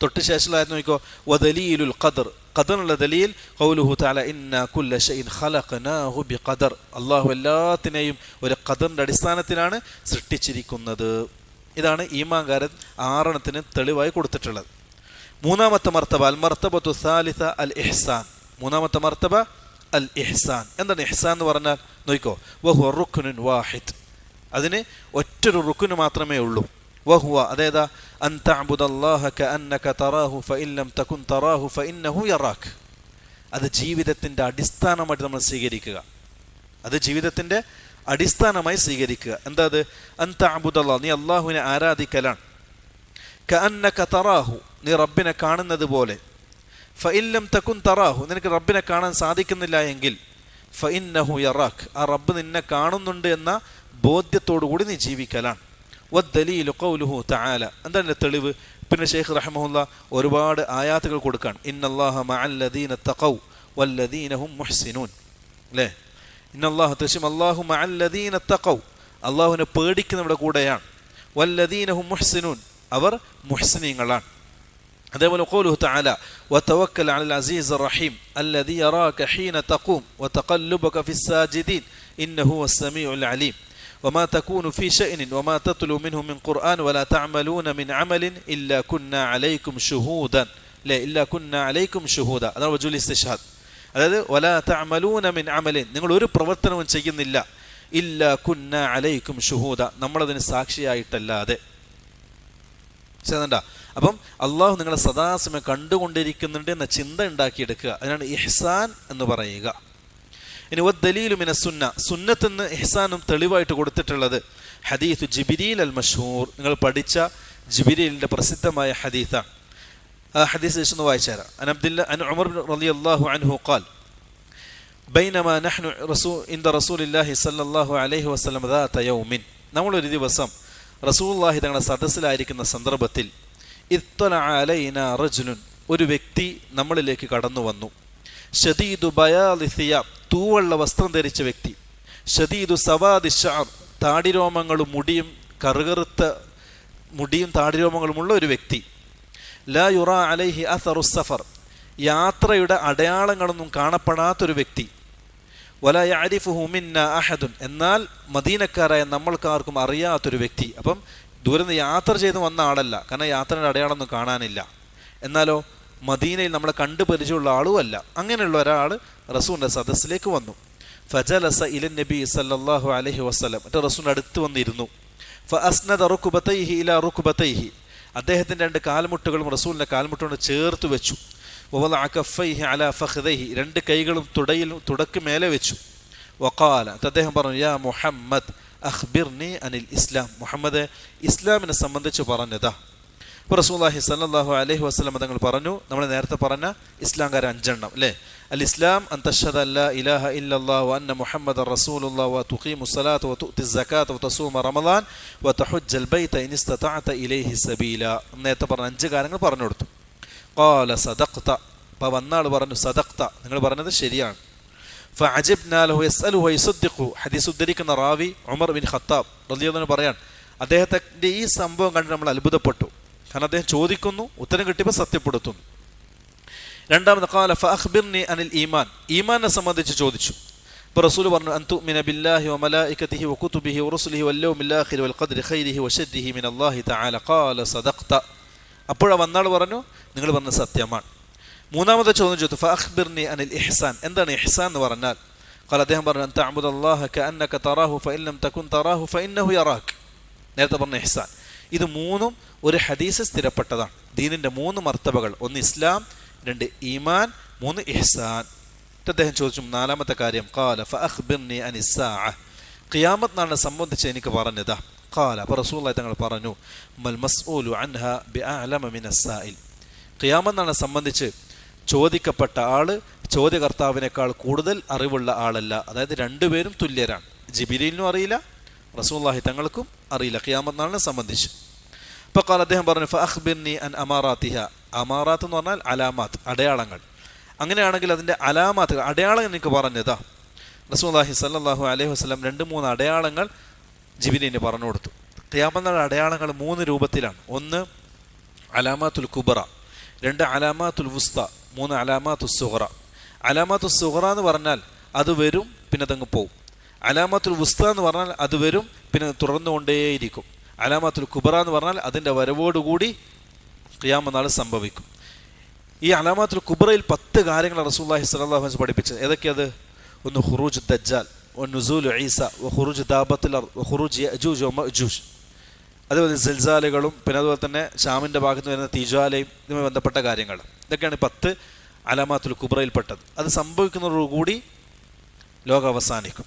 തൊട്ട് ശേഷമായിരുന്നു നോക്കോ, വദലീലുൽ ഖദർ, ഖദറിനുള്ള ദലീൽ ഖൗലുഹു തആല ഇന്നാ കുല്ല ഷൈഇൻ ഖലഖനാഹു ബിഖദർ, അല്ലാഹു എല്ലാത്തിനെയും ഒരു ഖദറിന്റെ അടിസ്ഥാനത്തിലാണ് സൃഷ്ടിച്ചിരിക്കുന്നത്. ഇതാണ് ഈമാൻകാരൻ 6 തെളിവായി കൊടുത്തിട്ടുള്ളത്. മൂന്നാമത്തെ മർത്തബ അൽ മർത്തബത്തു സാലിസ അൽ ഇഹ്സാൻ, മൂന്നാമത്തെ മർത്തബ അൽ ഇഹ്സാൻ. എന്താണ് ഇഹ്സാൻ എന്ന് പറഞ്ഞാൽ? നോക്കിക്കോ, വഹുവ റുക്നുൻ വാഹിദ്, അതിന് ഒറ്റൊരു റുക്ന് മാത്രമേ ഉള്ളൂ. വഹുവ, അതേതാ? അൻ തഅബുദല്ലാഹ കഅന്നക തറാഹു ഫഇൻ ലം തകുൻ തറാഹു ഫഇന്നഹു യറാക്, അത് ജീവിതത്തിൻ്റെ അടിസ്ഥാനമായിട്ട് നമ്മൾ സ്വീകരിക്കുക. അത് ജീവിതത്തിൻ്റെ അടിസ്ഥാനമായി സ്വീകരിക്കുക. എന്താ അത്? അൻ തഅബുദല്ലാഹ്, നീ അള്ളാഹുവിനെ ആരാധിക്കലാണ്. കഅന്നക തറാഹു, നീ റബ്ബിനെ കാണുന്നത് പോലെ. ഫഇൻ ലം തകുൻ തറാഹു, നിനക്ക് റബ്ബിനെ കാണാൻ സാധിക്കുന്നില്ല എങ്കിൽ ഫഇന്നഹു യറാക്, ആ റബ്ബ് നിന്നെ കാണുന്നുണ്ട് എന്ന ബോധ്യത്തോടു കൂടി നീ ജീവിക്കലാണ്. വദ്ദലീലു ഖൗലുഹു തആല, എന്താണ് തെളിവ്? പിന്നെ ഷെയ്ഖ് റഹ്മഹുല്ലാ ഒരുപാട് ആയാത്തുകൾ കൊടുക്കാണ്. ഇന്നല്ലാഹ മഅല്ലദീന തഖൗ വല്ലദീന ഹും മുഹ്സിനൂൻ, അല്ലേ? ഇന്നല്ലാഹ, തീർച്ചയായും അല്ലാഹു മഅല്ലദീന തഖൗ, അല്ലാഹുവിനെ പേടിക്കുന്നവരുടെ കൂടെയാണ്. വല്ലദീന ഹും മുഹ്സിനൂൻ, അവർ മുഹ്സിനീങ്ങളാണ്. അതേപോലെ ഖൗലുഹു തആല വതവക്കൽ അലൽ അസീസിർ റഹീം അല്ലദീ യറാക ഹീന തഖൂം വതഖല്ലുബക ഫിസ്സാജിദീൻ ഇന്നഹു വസ്സമീഉൽ അലീം വമാ തകൂനു ഫീ ശഅ്നിൻ വമാ തത്ലു മിൻഹു മിൻ ഖുർആൻ വലാ തഅമലൂന മിൻ അമലിൻ ഇല്ലാ കുന്നാ അലൈക്കും ശുഹൂദൻ, ലാ ഇല്ലാ കുന്നാ അലൈക്കും ശുഹൂദ, അതാണ് വജുൽ ഇസ്തിഷ്ഹാദ്. അതായത് വലാ തഅമലൂന മിൻ അമലിൻ, നിങ്ങൾ ഒരു പ്രവർത്തനവും ചെയ്യുന്നില്ല, ഇല്ലാ കുന്നാ അലൈക്കും ശുഹൂദ, നമ്മളതിന് സാക്ഷിയായിട്ടല്ലാതെ. അപ്പം അള്ളാഹു നിങ്ങളെ സദാസമയം കണ്ടുകൊണ്ടിരിക്കുന്നുണ്ട് എന്ന ചിന്ത ഉണ്ടാക്കിയെടുക്കുക, അതിനാണ് ഇഹ്സാൻ എന്ന് പറയുക. ഇനി വദ്ദലീലു മിന സുന്ന, സുന്നത്തെന്ന് ഇഹ്സാനും തെളിവായിട്ട് കൊടുത്തിട്ടുള്ളത് ഹദീസ് ജിബ്രീൽ അൽ മഷ്ഹൂർ, നിങ്ങൾ പഠിച്ച ജിബ്രീലിന്റെ പ്രസിദ്ധമായ ഹദീസാണ്. ആ ഹദീസ് ഒന്ന് വായിച്ചു തരാം. അൻ ഉമർ റളിയല്ലാഹു അൻഹു ഖാൽ ബൈനമാ നഹ്നു ഇൻദ റസൂലില്ലാഹി സ്വല്ലല്ലാഹു അലൈഹി വസല്ലം ദാത യൗമിൻ, നമ്മളൊരു ദിവസം റസൂലുള്ളാഹി തങ്ങളുടെ സദസ്സിലായിരിക്കുന്ന സന്ദർഭത്തിൽ ഇത്തൊലഅ അലൈനാ റജുലുൻ, ഒരു വ്യക്തി നമ്മളിലേക്ക് കടന്നു വന്നു. ഷദീദു ബയാദി സിയാബ്, തൂവള്ള വസ്ത്രം ധരിച്ച വ്യക്തി. ഷദീദു സവാദി ഷഅർ, താടിരോമങ്ങളും മുടിയും കറുകറുത്ത മുടിയും താടിരോമങ്ങളുമുള്ള ഒരു വ്യക്തി. ലാ യുറാ അലൈഹി അഥറു സഫർ, യാത്രയുടെ അടയാളങ്ങളൊന്നും കാണപ്പെടാത്തൊരു വ്യക്തി. വലാ യഅരിഫുഹു മിന്നാ അഹദുൻ, എന്നാൽ മദീനക്കാരായ നമ്മൾക്കാർക്കും അറിയാത്തൊരു വ്യക്തി. അപ്പം ദൂരെ നിന്ന് യാത്ര ചെയ്ത് വന്ന ആളല്ല, കാരണം യാത്രയുടെ അടയാളമൊന്നും കാണാനില്ല. എന്നാലോ മദീനയിൽ നമ്മളെ കണ്ടു പരിചയമുള്ള ആളുമല്ല. അങ്ങനെയുള്ള ഒരാൾ റസൂലിൻ്റെ സദസ്സിലേക്ക് വന്നു. ഫജലസ ഇലൻ നബി സല്ലല്ലാഹു അലൈഹി വസല്ലം, മറ്റേ റസൂലിൻ്റെ അടുത്ത് വന്നിരുന്നു. ഫഅസ്നദ റുക്ബതൈഹി ഇലാ റുക്ബതൈഹി, അദ്ദേഹത്തിൻ്റെ രണ്ട് കാൽമുട്ടുകളും റസൂലിൻ്റെ കാൽമുട്ടുകൊണ്ട് ചേർത്ത് വെച്ചു. വവളഅ കഫൈഹി അലാ ഫഖദൈഹി, രണ്ട് കൈകളും തുടക്ക് മേലെ വെച്ചു. വഖാല, അദ്ദേഹം പറഞ്ഞു, യാ മുഹമ്മദ് അഖ്ബിർനി അനിൽ ഇസ്ലാം, മുഹമ്മദ് ഇസ്ലാമിനെ സംബന്ധിച്ച് പറഞ്ഞതാ. ഇപ്പോൾ റസൂലുള്ളാഹി സ്വല്ലല്ലാഹു അലൈഹി വസല്ലം തങ്ങൾ പറഞ്ഞു, നമ്മൾ നേരത്തെ പറഞ്ഞ ഇസ്ലാം കാര്യം 5 എണ്ണം അല്ലേ. അൽ ഇസ്ലാം അൻ തശ്ഹദ അല്ലാ ഇലാഹ ഇല്ലല്ലാഹു വ അന്ന മുഹമ്മദൻ റസൂലുള്ളാഹി വ തുഖീമു സ്വലാത്ത വ തുഅതി സകാത്ത വ തസൂമ റമളാൻ വ തഹജ്ജൽ ബൈത ഇൻ ഇസ്തതഅത ഇലൈഹി സബീല. നേരത്തെ പറഞ്ഞ 5 കാര്യങ്ങൾ പറഞ്ഞു കൊടുത്തു. ഖാല സദഖ്ത, അപ്പോൾ വന്നാൾ പറഞ്ഞു സദഖ്ത, നിങ്ങൾ പറഞ്ഞത് ശരിയാണ്. ഫഅജബ്നാ ലഹു യസ്അലുഹു വയസ്ദിഖു, ഹദീസ് ഉദ്ധരിക്കുന്ന റാവി ഉമർ ബിൻ ഖത്താബ് റളിയല്ലാഹു അൻഹു പറയാൻ, അദ്ദേഹത്തിൻ്റെ ഈ സംഭവം കണ്ട് നമ്മൾ അത്ഭുതപ്പെട്ടു. കാരണം അദ്ദേഹം ചോദിക്കുന്നു, ഉത്തരം കിട്ടിയപ്പോൾ സത്യപ്പെടുത്തുന്നു. രണ്ടാമത് ഖാല ഫഅഖ്ബിർനി അനിൽ ഈമാൻ, ഈമാനെ സംബന്ധിച്ച് ചോദിച്ചു. ഇപ്പോൾ റസൂൽ പറഞ്ഞു, അൻ തുഅ്മിന ബില്ലാഹി വ മലായികതിഹി വ കുതുബിഹി വ റുസുലിഹി വൽ യൗമിൽ ആഖിർ വൽ ഖദ്രി ഖൈരിഹി വ ശർരിഹി മിനല്ലാഹി തആല. ഖാല സദഖ്ത, അപ്പോഴാ വന്നാൾ പറഞ്ഞു, നിങ്ങൾ പറഞ്ഞത് സത്യമാണ്. മൂന്നാമത്തെ ചോദ്യം ചോദിച്ചു, ഫഅഖ്ബിർനി അനിൽ ഇഹ്സാൻ, എന്താണ് ഇഹ്സാൻ എന്ന് പറഞ്ഞാൽ? ഖാല, അദ്ദേഹം പറഞ്ഞു, അൻ തഅബുദല്ലാഹ കഅന്നക തറാഹു ഫഇൻ ലം തകുൻ തറാഹു ഫഇന്നഹു യറാക്. നേരത്തെ പറഞ്ഞ ഇഹ്സാൻ. ഇത് മൂന്നും ഒരു ഹദീസ് സ്ഥിരപ്പെട്ടതാണ്. ദീനിൻ്റെ 3 മർത്തബകൾ: 1 ഇസ്ലാം, 2 ഈമാൻ, 3 ഇഹ്സാൻ. അദ്ദേഹം ചോദിച്ചു നാലാമത്തെ കാര്യം, ഖാല ഫഅഖ്ബിർനി അനിസ്സാഅ, ഖിയാമത്ത് നാളിനെ സംബന്ധിച്ച് എനിക്ക് പറഞ്ഞതാ. ഖാല, അപ്പോൾ റസൂലുള്ളാഹി തങ്ങൾ പറഞ്ഞു, മൽ മസ്ഊലു അൻഹാ ബിഅഅലമ മിനസ്സാഇൽ, ഖിയാമത്ത് നാളിനെ സംബന്ധിച്ച് ചോദിക്കപ്പെട്ട ആൾ ചോദ്യകർത്താവിനേക്കാൾ കൂടുതൽ അറിവുള്ള ആളല്ല. അതായത് രണ്ടുപേരും തുല്യരാണ്. ജിബ്രീലിനും അറിയില്ല, റസൂലുള്ളാഹി തങ്ങൾക്കും അറിയില്ല ഖിയാമത്ത് നാളിനെ സംബന്ധിച്ച്. അപ്പോൾ ഖാല, അദ്ദേഹം പറഞ്ഞു, ഫഅഖ്ബിർനി അൻ അമാറാത്തിഹ, അമാറാത്ത് എന്ന് പറഞ്ഞാൽ അലാമാത്ത്, അടയാളങ്ങൾ. അങ്ങനെയാണെങ്കിൽ അതിൻ്റെ അലാമാത്ത്, അടയാളങ്ങൾ എനിക്ക് പറഞ്ഞതാ. റസൂലുള്ളാഹി സ്വല്ലല്ലാഹു അലൈഹി വസല്ലം 2-3 അടയാളങ്ങൾ ജിബ്രീലിന് പറഞ്ഞു കൊടുത്തു. ഖിയാമത്ത് നാൾ അടയാളങ്ങൾ 3 രൂപത്തിലാണ്. 1 അലാമാത്തുൽ കുബറ, 2 അലാമാത്തുൽ വുസ്ത, 3 അലാമാത്തുൽ സുഗ്റ. അലാമാത്തുൽ സുഗ്റ എന്ന് പറഞ്ഞാൽ അത് വരും പിന്നെ അതങ്ങ് പോവും. അലാമാത്തുൽ വുസ്ത എന്ന് പറഞ്ഞാൽ അത് വരും പിന്നെ തുടർന്നുകൊണ്ടേയിരിക്കും. അലാമാത്തുൽ കുബറ എന്ന് പറഞ്ഞാൽ അതിൻ്റെ വരവോടുകൂടി ഖിയാമത്ത് നാൾ സംഭവിക്കും. ഈ അലാമാത്തുൽ കുബറയിൽ 10 കാര്യങ്ങൾ റസൂലുള്ളാഹി സ്വല്ലല്ലാഹു അലൈഹി വസല്ലം പഠിപ്പിച്ചത്. ഏതൊക്കെയത്? 1 ഖുറൂജ് ദജ്ജാൽ, 1 നുസൂലു ഈസ, വ ഖുറൂജ് ദാബത്തുൽ അർദ്, വ ഖുറൂജ് യഅജൂജ് വ മഅജൂജ്. അതുപോലെ സിൽസാലുകളും പിന്നെ അതുപോലെ തന്നെ ഷാമിൻ്റെ ഭാഗത്ത് വരുന്ന തീജ്വാലയും ഇതുമായി ബന്ധപ്പെട്ട കാര്യങ്ങൾ. ഇതൊക്കെയാണ് 10 അലാമാത്തുൽ കുബറയിൽപ്പെട്ടത്. അത് സംഭവിക്കുന്നതോടുകൂടി ലോകം അവസാനിക്കും.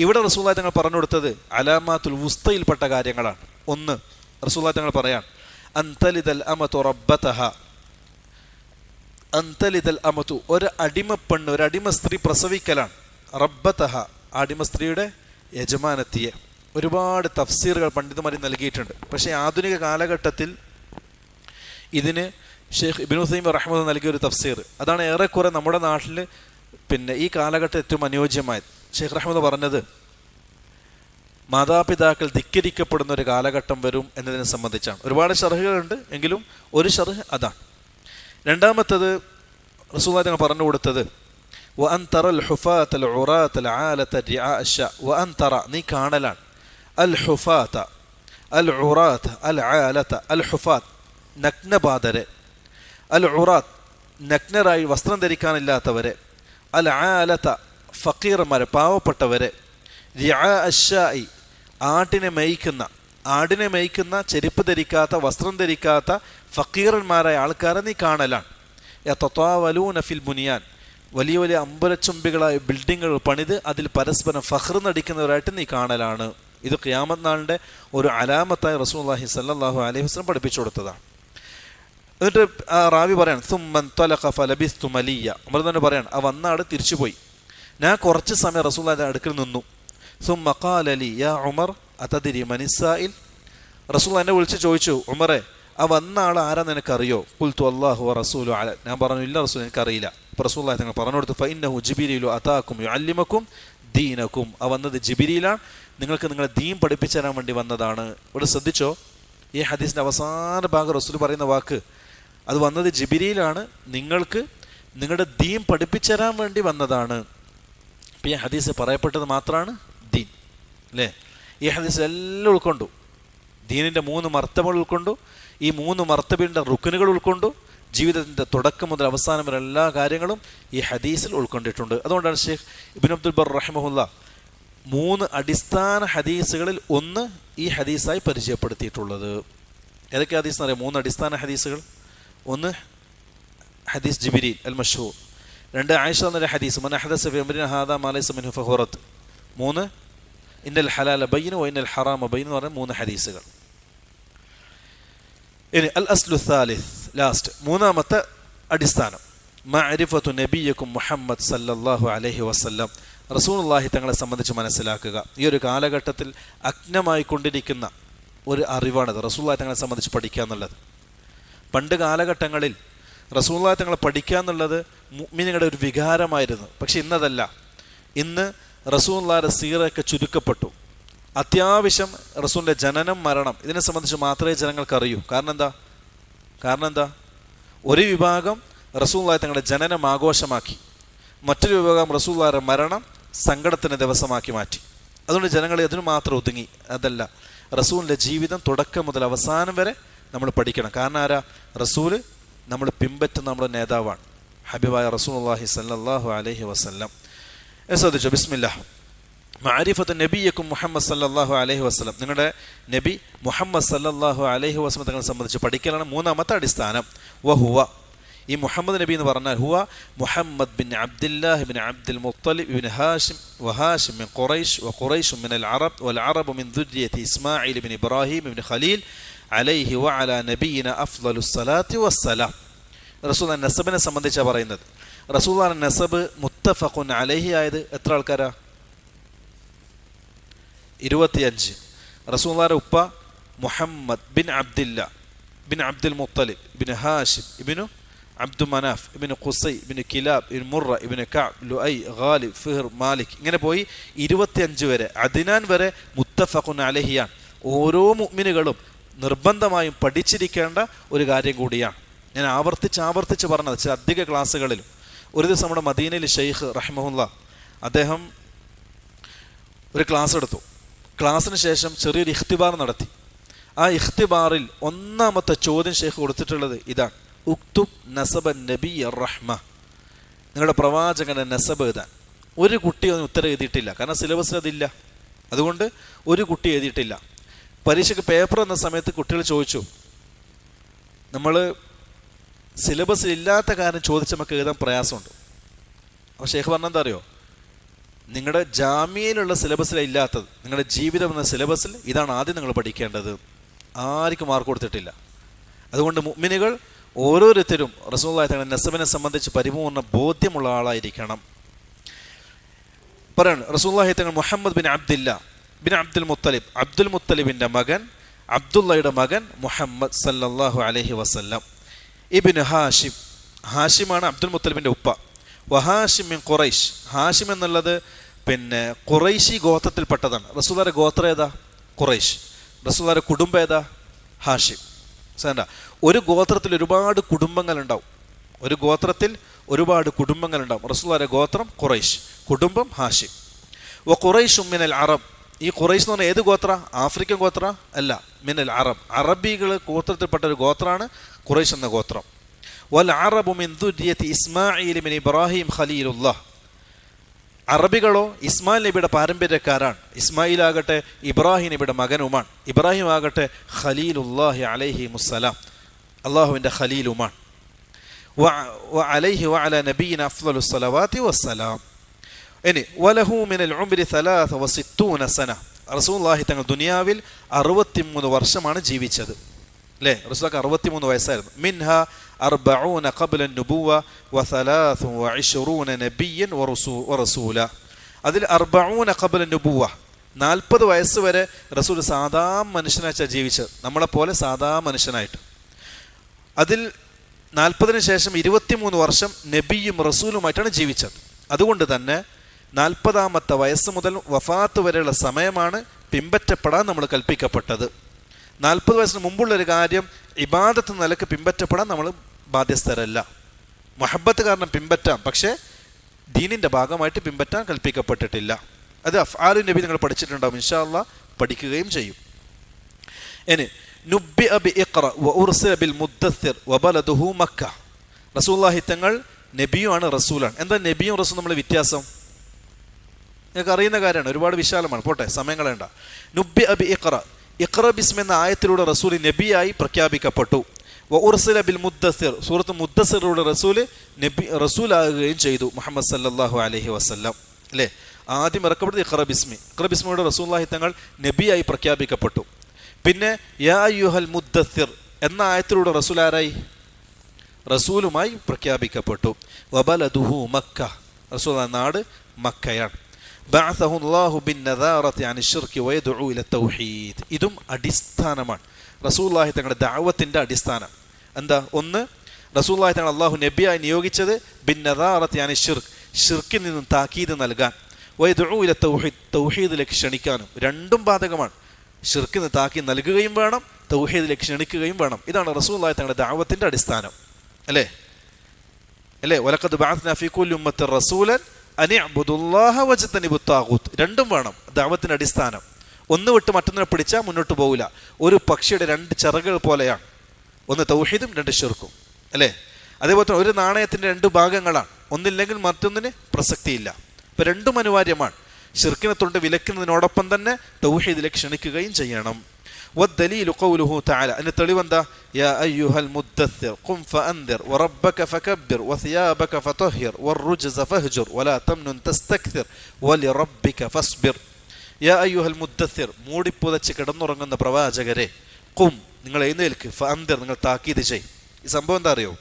ഇവിടെ റസൂലുള്ളാഹി തങ്ങൾ പറഞ്ഞു കൊടുത്തത് അലാമാത്തുൽ വുസ്തയിൽപ്പെട്ട കാര്യങ്ങളാണ്. 1, റസൂലുള്ളാഹി തങ്ങൾ പറയാൻ, അൻതലിദൽ അമതു റബ്ബതഹ, അൻതലിദൽ അമതു, ഒരു അടിമപ്പെണ്ണ്, ഒരു അടിമ സ്ത്രീ പ്രസവിക്കലാണ്. റബ്ബതഹ, അടിമ സ്ത്രീയുടെ യജമാനത്തിയെ. ഒരുപാട് തഫ്സീറുകൾ പണ്ഡിതന്മാർ നൽകിയിട്ടുണ്ട്. പക്ഷേ ആധുനിക കാലഘട്ടത്തിൽ ഇതിന് ഷെയ്ഖ് ഇബ്നു ഉസൈമീൻ റഹ്മത്തുള്ളാഹി നൽകിയ ഒരു തഫ്സീർ, അതാണ് ഏറെക്കുറെ നമ്മുടെ നാട്ടിൽ പിന്നെ ഈ കാലഘട്ടം ഏറ്റവും അനുയോജ്യമായത്. ഷെയ്ഖ് റഹ്മത്തുള്ളാഹി പറഞ്ഞത്, മാതാപിതാക്കൾ ധിക്കരിക്കപ്പെടുന്ന ഒരു കാലഘട്ടം വരും എന്നതിനെ സംബന്ധിച്ചാണ്. ഒരുപാട് ഷർഹുകളുണ്ട്, എങ്കിലും ഒരു ഷർഹ് അതാണ്. രണ്ടാമത്തത് റസൂലുള്ളാഹി തങ്ങൾ പറഞ്ഞു കൊടുത്തത്, വ അൻ തറൽ ഹുഫാത അൽ ഉറാത അൽ ആലത റിആ അശ, വ അൻ തറ, നീ കാണലാണ്, അൽ ഹുഫാത അൽ ഉറാത അൽ ആലത, അൽ ഹുഫാത്ത് നഗ്നപാതരെ, അൽ ഉറാത്ത് നഗ്നരായി വസ്ത്രം ധരിക്കാനില്ലാത്തവരെ, അൽ ആലത ഫക്കീർമാരെ പാവപ്പെട്ടവരെ, റിആ അശായി ആടിനെ മേയ്ക്കുന്ന ചെരുപ്പ് ധരിക്കാത്ത വസ്ത്രം ധരിക്കാത്ത ഫക്കീറന്മാരായ ആൾക്കാരെ നീ കാണലാണ്. യതതാവലൂന ഫിൽ ബുനിയാൻ, വലിയ വലിയ അമ്പലച്ചുംബികളായ ബിൽഡിങ്ങുകൾ പണിത് അതിൽ പരസ്പരം ഫഖ്ർ നടിക്കുന്നവരായിട്ട് നീ കാണലാണ്. ഇത് ഖിയാമത്ത് നാളിൻ്റെ ഒരു അലാമത്തായി റസൂലുള്ളാഹി സ്വല്ലല്ലാഹു അലൈഹി വസല്ലം പഠിപ്പിച്ചു കൊടുത്തതാണ്. എന്നിട്ട് ആ റാവി പറയാണ്, സുമ്മൻ തലഖ ഫലബിസ്തു മലിയ, നമ്മൾ തന്നെ പറയാണ്, ആ വന്ന ആൾ തിരിച്ചുപോയി, ഞാൻ കുറച്ച് സമയം റസൂലുള്ളാഹിയുടെ അടുക്കൽ നിന്നു. സുമ്മ ഖാല ലി യാ ഉമർ അതദ്രി മനിസ്സായിൽ, റസൂലുള്ളാഹി എന്നെ വിളിച്ച് ചോദിച്ചു, ഉമറെ ആ വന്ന ആൾ ആരാ നിനക്കറിയോ? ഖുൽതു അല്ലാഹു വ റസൂലു അലം, ഞാൻ പറഞ്ഞു ഇല്ല റസൂൽ എനിക്കറിയില്ല. അപ്പോൾ റസൂലുള്ളാഹി തങ്ങൾ പറഞ്ഞു കൊടുത്തു, ഫഇന്നഹു ജിബ്രീലു അതാകും യുഅല്ലിമകും ദീനക്കും. ആ വന്നത് ജിബിരിയിലാണ്, നിങ്ങൾക്ക് നിങ്ങളെ ദീൻ പഠിപ്പിച്ചു തരാൻ വേണ്ടി വന്നതാണ്. ഇവിടെ ശ്രദ്ധിച്ചോ, ഈ ഹദീസിൻ്റെ അവസാന ഭാഗം റസൂൽ പറയുന്ന വാക്ക്, അത് വന്നത് ജിബിരിയിലാണ്, നിങ്ങൾക്ക് നിങ്ങളുടെ ദീൻ പഠിപ്പിച്ചു തരാൻ വേണ്ടി വന്നതാണ്. ഇപ്പം ഈ ഹദീസ് പറയപ്പെട്ടത് മാത്രമാണ് ദീൻ അല്ലേ. ഈ ഹദീസിൽ എല്ലാം ഉൾക്കൊണ്ടു. ദീനിൻ്റെ 3 മർത്തബകൾ ഉൾക്കൊണ്ടു, ഈ 3 മർത്തബിൻ്റെ റുക്കനുകൾ ഉൾക്കൊണ്ടു. ജീവിതത്തിൻ്റെ തുടക്കം മുതൽ അവസാനം വരെ എല്ലാ കാര്യങ്ങളും ഈ ഹദീസിൽ ഉൾക്കൊണ്ടിട്ടുണ്ട്. അതുകൊണ്ടാണ് ഷെയ്ഖ് ഇബ്നു അബ്ദുൽ ബർ റഹിമഹുല്ല 3 അടിസ്ഥാന ഹദീസുകളിൽ ഒന്ന് ഈ ഹദീസായി പരിചയപ്പെടുത്തിയിട്ടുള്ളത്. ഏതൊക്കെ ഹദീസ് എന്ന് അറിയാം? 3 അടിസ്ഥാന ഹദീസുകൾ. ഒന്ന് ഹദീസ് ജിബ്രീൽ അൽ മഷ്ഹൂർ. 2 ആയിഷ എന്നൊരു ഹദീസ്, മൻ അഹദസ ഫി അംരിനാ ഹാദാ മാ ലൈസ മിൻഹു ഫഹുറത്ത്. 3 ഇന്നൽ ഹലാല ബയ്യിൻ വ ഇന്നൽ ഹറാമ ബയ്യിൻ എന്ന് പറഞ്ഞ 3 ഹദീസുകൾ. ഇനി അൽ അസ്ലു സാലിസ്, ലാസ്റ്റ് 3-ാമത്തെ അടിസ്ഥാനം, മഅരിഫത്തു നബിയക്കും മുഹമ്മദ് സല്ലല്ലാഹു അലൈഹി വസല്ലം. റസൂലുള്ളാഹി തങ്ങളെ സംബന്ധിച്ച് മനസ്സിലാക്കുക. ഈ ഒരു കാലഘട്ടത്തിൽ അജ്ഞമായി കൊണ്ടിരിക്കുന്ന ഒരു അറിവാണത്, റസൂലുള്ളാഹി തങ്ങളെ സംബന്ധിച്ച് പഠിക്കുക എന്നുള്ളത്. പണ്ട് കാലഘട്ടങ്ങളിൽ റസൂലുള്ളാഹി തങ്ങളെ പഠിക്കുക എന്നുള്ളത് മുഅ്മിനീങ്ങളുടെ ഒരു വികാരമായിരുന്നു. പക്ഷെ ഇന്നതല്ല. ഇന്ന് റസൂലുള്ളാഹിയുടെ സീറയൊക്കെ ചുരുക്കപ്പെട്ടു. അത്യാവശ്യം റസൂലിൻ്റെ ജനനം, മരണം ഇതിനെ സംബന്ധിച്ച് മാത്രമേ ജനങ്ങൾക്ക് അറിയൂ. കാരണം എന്താ? ഒരു വിഭാഗം റസൂലുള്ളാഹി തങ്ങളുടെ ജനനം ആഘോഷമാക്കി, മറ്റൊരു വിഭാഗം റസൂലുള്ളാഹിയുടെ മരണം സങ്കടത്തിന് ദിവസമാക്കി മാറ്റി. അതുകൊണ്ട് ജനങ്ങൾ അതിനു മാത്രം ഒതുങ്ങി. അതല്ല, റസൂലിൻ്റെ ജീവിതം തുടക്കം മുതൽ അവസാനം വരെ നമ്മൾ പഠിക്കണം. കാരണം ആരാ? റസൂല് നമ്മൾ പിൻപറ്റുന്ന നമ്മുടെ നേതാവാണ്, ഹബീബായ റസൂലുള്ളാഹി സല്ലല്ലാഹു അലൈഹി വസല്ലം. ശ്രദ്ധിച്ചോ, ബിസ്മില്ലാഹ്. മഅരിഫത്തു നബിയക്കും മുഹമ്മദ് സല്ലല്ലാഹു അലൈഹി വസല്ലം. നിങ്ങളുടെ നബി മുഹമ്മദ് സല്ലല്ലാഹു അലൈഹി വസല്ലം തങ്ങളെ സംബന്ധിച്ച് പഠിക്കലാണ് 3-ാമത്തെ അടിസ്ഥാനം. വഹുവ, ഈ മുഹമ്മദ് നബി എന്ന് പറഞ്ഞാൽ ഹുവ മുഹമ്മദ് ബിൻ അബ്ദില്ലാഹ് ബിൻ അബ്ദുൽ മുത്തലിബ് ബിൻ ഹാഷിം വഹാഷിം മിൻ ഖുറൈശ് വഖുറൈശ് മിൻ അൽ അറബ് വൽ അറബ് മിൻ ദുർരിയത്തി ഇസ്മാഈൽ ബിൻ ഇബ്രാഹിം ബിൻ ഖലീൽ അലൈഹി വഅലാ നബിയിന അഫ്ളലുസ് സ്വലാത്തി വസ്സലാം. റസൂലുള്ളാഹിന്റെ നസബിനെ സംബന്ധിച്ചാണ് പറയുന്നത്. റസൂലുള്ളാഹിന്റെ നസബ് മുത്തഫഖുൻ അലൈഹി ആയത് എത്ര ആൾക്കാരാ? 25. റസൂലുള്ളാഹിന്റെ ഉപ്പ മുഹമ്മദ് ബിൻ അബ്ദില്ല ബിൻ അബ്ദുൽ മുത്തലിബ് ബിൻ ഹാഷിം ഇബ്നു അബ്ദു മനാഫ് ഇബ്നു ഖുസൈ ഇബ്നു കിലാബ് ഇബ്നു മുറ ഇബ്നു കഅബ് ലുഐ ഗാലിബ് ഫിഹ്ർ മാലിക്, ഇങ്ങനെ പോയി 25 വരെ, അദ്നാൻ വരെ മുത്തഫഖുൻ അലൈഹിയാണ്. ഓരോ മുഅ്മിനുകളും നിർബന്ധമായും പഠിച്ചിരിക്കേണ്ട ഒരു കാര്യം കൂടിയാണ്. ഞാൻ ആവർത്തിച്ച് പറഞ്ഞത് ചില അധിക ക്ലാസ്സുകളിലും. ഒരു ദിവസം നമ്മുടെ മദീനയിൽ ഷെയ്ഖ് റഹിമഹുല്ലാ അദ്ദേഹം ഒരു ക്ലാസ് എടുത്തു. ക്ലാസ്സിന് ശേഷം ചെറിയൊരു ഇഖ്തിബാർ നടത്തി. ആ ഇഖ്തിബാറിൽ 1-ാമത്തെ ചോദ്യം ഷെയ്ഖ് കൊടുത്തിട്ടുള്ളത് ഇതാണ്: ഉക്തുബ് നസബ നബി റഹ്മ. നിങ്ങളുടെ പ്രവാചകന്റെ നസബ് എഴുതാൻ. ഒരു കുട്ടി ഒന്നും ഉത്തരം എഴുതിയിട്ടില്ല, കാരണം സിലബസിൽ അതില്ല. അതുകൊണ്ട് ഒരു കുട്ടി എഴുതിയിട്ടില്ല. പരീക്ഷയ്ക്ക് പേപ്പർ എന്ന സമയത്ത് കുട്ടികൾ ചോദിച്ചു, നമ്മൾ സിലബസിൽ ഇല്ലാത്ത കാര്യം ചോദിച്ച് നമുക്ക് എഴുതാൻ പ്രയാസമുണ്ട്. അപ്പോൾ ഷെയ്ഖ് പറഞ്ഞെന്താ അറിയോ? നിങ്ങളുടെ ജാമ്യയിലുള്ള സിലബസിലാണ് ഇല്ലാത്തത്, നിങ്ങളുടെ ജീവിതം എന്ന സിലബസിൽ ഇതാണ് ആദ്യം നിങ്ങൾ പഠിക്കേണ്ടത്. ആർക്കും മാർക്ക് കൊടുത്തിട്ടില്ല. അതുകൊണ്ട് മുഅ്മിനുകൾ ഓരോരുത്തരും റസൂലുള്ളാഹി തങ്ങളുടെ നസബിനെ സംബന്ധിച്ച് പരിപൂർണ്ണ ബോധ്യമുള്ള ആളായിരിക്കണം. പറയാണ് റസൂലുള്ളാഹി തങ്ങൾ മുഹമ്മദ് ബിൻ അബ്ദില്ല ബിൻ അബ്ദുൽ മുത്തലിബ്, അബ്ദുൽ മുത്തലിബിൻ്റെ മകൻ, അബ്ദുള്ളയുടെ മകൻ മുഹമ്മദ് സല്ലല്ലാഹു അലൈഹി വസല്ലം. ഇബ്നു ഹാഷിം, ഹാഷിമാണ് അബ്ദുൽ മുത്തലിബിൻ്റെ ഉപ്പ. വഹാഷിം മിൻ ഖുറൈശ്, ഹാഷിം എന്നുള്ളത് പിന്നെ ഖുറൈശി ഗോത്രത്തിൽപ്പെട്ടതാണ്. റസൂലുള്ളാഹിയുടെ ഗോത്രം ഏതാ? ഖുറൈശ്. റസൂലുള്ളാഹിയുടെ കുടുംബം ഏതാ? ഹാഷിം. ഒരു ഗോത്രത്തിൽ ഒരുപാട് കുടുംബങ്ങളുണ്ടാവും. ഒരു ഗോത്രത്തിൽ ഒരുപാട് കുടുംബങ്ങളുണ്ടാവും. റസൂലുള്ളാഹിയുടെ ഗോത്രം ഖുറൈശ്, കുടുംബം ഹാഷിം. വ ഖുറൈശും മിനൽ അറബ്. ഈ ഖുറൈശ് എന്ന് പറഞ്ഞാൽ ഏത് ഗോത്ര? ആഫ്രിക്കൻ ഗോത്ര അല്ല, മിനൽ അറബ്, അറബികൾ ഗോത്രത്തിൽപ്പെട്ട ഒരു ഗോത്രമാണ് ഖുറൈശ് എന്ന ഗോത്രം. വൽ അറബു മിൻ ദുർരിയത്തി ഇസ്മാഈൽ ബിൻ ഇബ്രാഹിം ഖലീലുല്ലാഹ്. അറബികളോ ഇസ്മായിൽ നബിയുടെ പാരമ്പര്യക്കാരാണ്. ഇസ്മായിൽ ആകട്ടെ ഇബ്രാഹിം നബിയുടെ മകനുമാണ്. ഇബ്രാഹിം ആകട്ടെ ഖലീലുല്ലാഹി അലൈഹി മുസ്സലാം, അള്ളാഹുവിൻ്റെ ഖലീലുമാണ്. വ അലൈഹി വഅലാ നബിയിന അഫ്ളലുസ് സ്വലവാതി വസ്സലാം. ഇനി വലഹു മിനൽ ഉംരി 63 സന. റസൂലുള്ളാഹി തങ്ങൾ ദുനിയാവിൽ 63 വർഷമാണ് ജീവിച്ചത്. അല്ലേ? റസൂലുള്ളാഹിക്ക് 63 വയസ്സായിരുന്നു. മിൻഹ 40 ഖബ്ല നുബുവ വ 23 നബിയ്യൻ വറസൂല. അതിൽ 40 ഖബ്ല നുബുവ, 40 വയസ്സ് വരെ റസൂൽ സാധാ മനുഷ്യനായിട്ടാണ് ജീവിച്ചത്, നമ്മളെപ്പോലെ സാധാ മനുഷ്യനായിട്ട്. അതിൽ 40-ന് ശേഷം 23 വർഷം നബിയും റസൂലുമായിട്ടാണ് ജീവിച്ചത്. അതുകൊണ്ട് തന്നെ 40-ാമത്തെ വയസ്സ് മുതൽ വഫാത്ത് വരെയുള്ള സമയമാണ് പിൻപറ്റപ്പെടാൻ നമ്മൾ കൽപ്പിക്കപ്പെട്ടത്. 40 വയസ്സിന് മുമ്പുള്ളൊരു കാര്യം ഇബാദത്ത് നിലക്ക് പിൻപറ്റപ്പെടാൻ നമ്മൾ ബാധ്യസ്ഥരല്ല. മുഹബ്ബത്ത് കാരണം പിൻപറ്റാം, പക്ഷേ ദീനിൻ്റെ ഭാഗമായിട്ട് പിൻപറ്റാൻ കൽപ്പിക്കപ്പെട്ടിട്ടില്ല. അത് അഫ്ആലു നബി നിങ്ങൾ പഠിച്ചിട്ടുണ്ടാവും, ഇൻഷാ അല്ലാഹ് പഠിക്കുകയും ചെയ്യും. ഇനി നുബ്ബിഅ ബിഇഖ്റ വഉർസില ബിൽ മുദ്ദസ്സിർ വബലദുഹു മക്ക. റസൂലുള്ളാഹി തങ്ങൾ നബിയുമാണ് റസൂലാണ്. എന്താ നബിയും റസൂലും നമ്മൾ വ്യത്യാസം? നിങ്ങൾക്ക് അറിയുന്ന കാര്യമാണ്, ഒരുപാട് വിശാലമാണ്, പോട്ടെ സമയം കളയണ്ട. നുബ്ബിഅ ബിഇഖ്റ, ഇഖ്റ ബിസ്മി എന്ന ആയത്തിലൂടെ റസൂൽ നബിയായി പ്രഖ്യാപിക്കപ്പെട്ടു. വഉർസില ബിൽ മുദ്ദസ്സിർ, സൂറത്ത് മുദ്ദസ്സിറിലൂടെ റസൂലാകുകയും ചെയ്തു മുഹമ്മദ് സല്ലല്ലാഹു അലൈഹി വസല്ലം. അല്ലേ, ആദ്യം ഇറക്കപ്പെട്ടത് ഇഖ്റ ബിസ്മിയുടെ റസൂലുള്ളാഹി തങ്ങൾ നബിയായി പ്രഖ്യാപിക്കപ്പെട്ടു. പിന്നെ യാ അയ്യുഹൽ മുദ്ദസ്സിർ എന്ന ആയത്തിലൂടെ റസൂൽ ആരായി? റസൂലുമായി പ്രഖ്യാപിക്കപ്പെട്ടു. വബലദുഹു മക്ക, റസൂൽ നാട് മക്കയാണ്. ബഅസഹു അല്ലാഹു ബിന്നദാറത്തി അനി ശിർകി വയദ്ഉ ഇല തൗഹീദ്. ഇതും അടിസ്ഥാനമാണ്, റസൂലുള്ളാഹി തങ്ങളുടെ ദഅവത്തിന്റെ അടിസ്ഥാനം. എന്താ? ഒന്ന്, റസൂലുള്ളാഹി തങ്ങൾ അല്ലാഹു നബിയായി നിയോഗിച്ചത് ബിന്നദാറത്തി അനി ശിർക്ക്, ഷിർക്കിൽ നിന്നും താക്കീത് നൽകാൻ, വയദ്ഉ ഇല തൗഹീദ്, തൗഹീദിലേക്ക് ക്ഷണിക്കാനും. രണ്ടും ബാധകമാണ്. ഷിർക്കിന് താക്കീത് നൽകുകയും വേണം, തൗഹീദിലേക്ക് ക്ഷണിക്കുകയും വേണം. ഇതാണ് റസൂലുള്ളാഹി തങ്ങളുടെ ദഅവത്തിന്റെ അടിസ്ഥാനം. അല്ലേ അല്ലേ വലഖദ് ബഅത്നാ ഫീ കുല്ലി ഉമ്മത്തിൻ റസൂലൻ അൻ ഇഅ്ബുദുല്ലാഹ വജ്തനിബുത് താഗൂത്ത്. രണ്ടും വേണം ദഅവത്തിന്റെ അടിസ്ഥാനം. ഒന്ന് വിട്ട് മറ്റൊന്നിനെ പിടിച്ചാൽ മുന്നോട്ട് പോകില്ല. ഒരു പക്ഷിയുടെ 2 ചിറകുകൾ പോലെയാണ്, ഒന്ന് തൗഹീദും 2 ശിർക്കും. അല്ലേ, അതേപോലെ തന്നെ ഒരു നാണയത്തിന്റെ 2 ഭാഗങ്ങളാണ്, ഒന്നില്ലെങ്കിൽ മറ്റൊന്നിന് പ്രസക്തിയില്ല. ഇപ്പൊ രണ്ടും അനിവാര്യമാണ്. ഷിർക്കിനെ തൊട്ട് വിലക്കുന്നതിനോടൊപ്പം തന്നെ തൗഹീദിലേക്ക് ക്ഷണിക്കുകയും ചെയ്യണം. വദ്ദലീലു ഖൗലുഹു തആല, അതിന്റെ തെളിവെന്താ? യാ അയ്യുഹൽ മുദ്ദസ്സിർ ഖും ഫഅൻദിർ വറബ്ബക ഫകബ്ബിർ വസിയാബക ഫതഹിർ വറുജ്സ ഫഹ്ജുർ വലാ തംനുൻ തസ്തക്തിർ വലിറബ്ബിക ഫസ്ബിർ. യാ അയ്യുഹൽ മുദ്ദസ്സിർ, മൂടിപ്പുതച്ച് കിടന്നുറങ്ങുന്ന പ്രവാചകരെ, ഖും, നിങ്ങൾ എഴുന്നേൽക്ക്, ഫഅൻദിർ, നിങ്ങൾ താക്കീത് ചെയ്. ഈ സംഭവം എന്താ അറിയോ?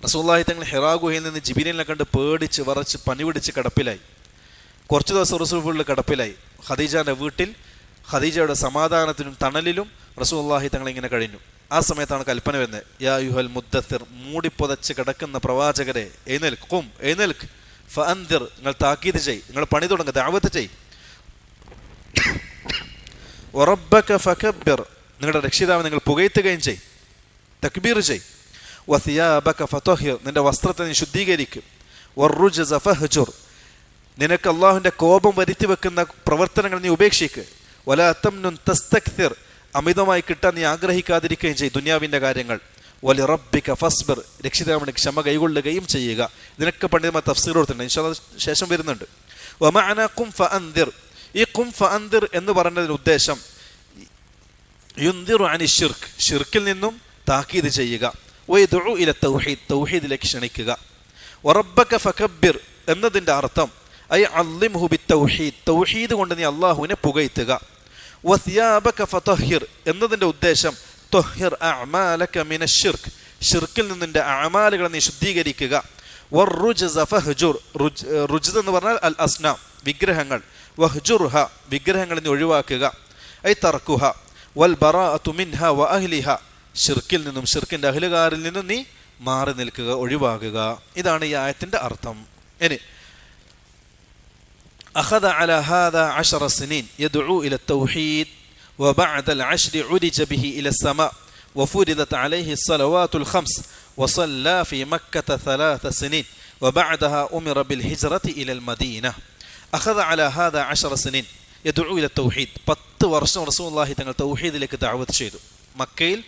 റസൂലുള്ളാഹി തങ്ങൾ ഹിറാ ഗുഹയിൽ നിന്ന് ജിബ്രീലിനെ കണ്ട് പേടിച്ച് വറച്ച് പനി പിടിച്ച് കിടപ്പിലായി. കുറച്ച് ദിവസം റസൂൽ ഫുള്ള് കിടപ്പിലായി. ഖദീജാന്റെ വീട്ടിൽ ഖദീജയുടെ സമാധാനത്തിനും തണലിലും റസൂലുള്ളാഹി തങ്ങൾ ഇങ്ങനെ കഴിഞ്ഞു. ആ സമയത്താണ് കൽപ്പന വരുന്നത്, യാ അയ്യുഹൽ മുദ്ദസ്സിർ, മൂടിപ്പുതച്ച് കിടക്കുന്ന പ്രവാചകരെ എഴുന്നേൽക്ക്, ഖും, എഴുന്നേൽക്ക്, ഫഅൻദിർ, നിങ്ങൾ താക്കീത് ചെയ്, നിങ്ങൾ പണി തുടങ്ങുക, ദഅവത്ത് ചെയ്. വറബ്ബക ഫകബ്ബിർ, നിങ്ങളുടെ രക്ഷിതാവ് നിങ്ങൾ പുകഴ്ത്തുകയും ചെയ്, തക്ബീർ ചെയ്. വസിയാബക ഫതഹിർ, നിന്റെ വസ്ത്രത്തെ നീ ശുദ്ധീകരിക്കും. വറുജ്സ ഫഹ്ജുർ, നിനക്ക് അള്ളാഹുവിന്റെ കോപം വരുത്തി വെക്കുന്ന പ്രവർത്തനങ്ങൾ നീ ഉപേക്ഷിക്ക്. വലാ തംനുൻ തസ്തക്തിർ, അമിതമായി കിട്ടാൻ നീ ആഗ്രഹിക്കാതിരിക്കുകയും ചെയ്യും ദുനിയാവിന്റെ കാര്യങ്ങൾ. വലിറബ്ബിക ഫസ്ബിർ, രക്ഷിതാവിന് ക്ഷമ കൈകൊള്ളുകയും ചെയ്യുക. ഇതിനൊക്കെ പണ്ഡിതന്മാർ തഫ്സീർ കൊടുത്തിട്ടുണ്ട്, ഇൻഷാ അല്ലാഹ് ശേഷം വരുന്നുണ്ട്. വമഅന ഖും ഫഅൻദിർ, ഈ ഖും ഫഅൻദിർ എന്ന് പറയുന്നതിന് ഉദ്ദേശം യുൻദിറു അനി ശിർക്ക്, ഷിർക്കിൽ നിന്നും താക്കീത് ചെയ്യുക. വയദ്ഉ ഇല തൗഹീദ്, തൗഹീദിലേക്ക് ക്ഷണിക്കുക. വറബ്ബക ഫകബ്ബിർ എന്നതിന്റെ അർത്ഥം ഐ അള്ളിംഹു ബിത്തൗഹീദ്, തൗഹീദ് കൊണ്ട് നീ അല്ലാഹുവിനെ പുകഴ്ത്തുക. വസിയാബക ഫതഹിർ എന്നതിന്റെ ഉദ്ദേശം തുഹിർ അഅമാലക മിനശ്ശിർക്ക്, ഷിർക്കിൽ നിന്നിന്റെ അഅമാലുകളെ നീ ശുദ്ധീകരിക്കുക. വറുജ്സ ഫഹ്ജുർ, റുജ്സ് എന്ന് പറഞ്ഞാൽ അൽ അസ്നാം, വിഗ്രഹങ്ങൾ. വഹ്ജുർഹ, വിഗ്രഹങ്ങളെ നീ ഒഴിവാക്കുക. ഐ തർക്കുഹ വൽ ബറാഅതു മിൻഹ വഅഹ്ലിഹ, ഷിർക്കിൽ നിന്നും ഷിർക്കിന്റെ അഹ്ലുകാരിൽ നിന്നും നീ മാറി നിൽക്കുക, ഒഴിവാകുക. ഇതാണ് ഈ ആയത്തിന്റെ അർത്ഥം. ഇനി أخذ على هذا 10 سنين يدعو إلى التوحيد وبعد العشر عرج به إلى السماء وفرضت عليه الصلوات الخمس وصلى في مكة 3 سنين وبعدها أمر بالهجرة إلى المدينة. أخذ على هذا 10 سنين يدعو إلى التوحيد. 10 വർഷം റസൂലുള്ളാഹി തങ്ങൾ തൗഹീദിലേക്ക് ദഅവത്ത് ചെയ്തു. മക്കയിൽ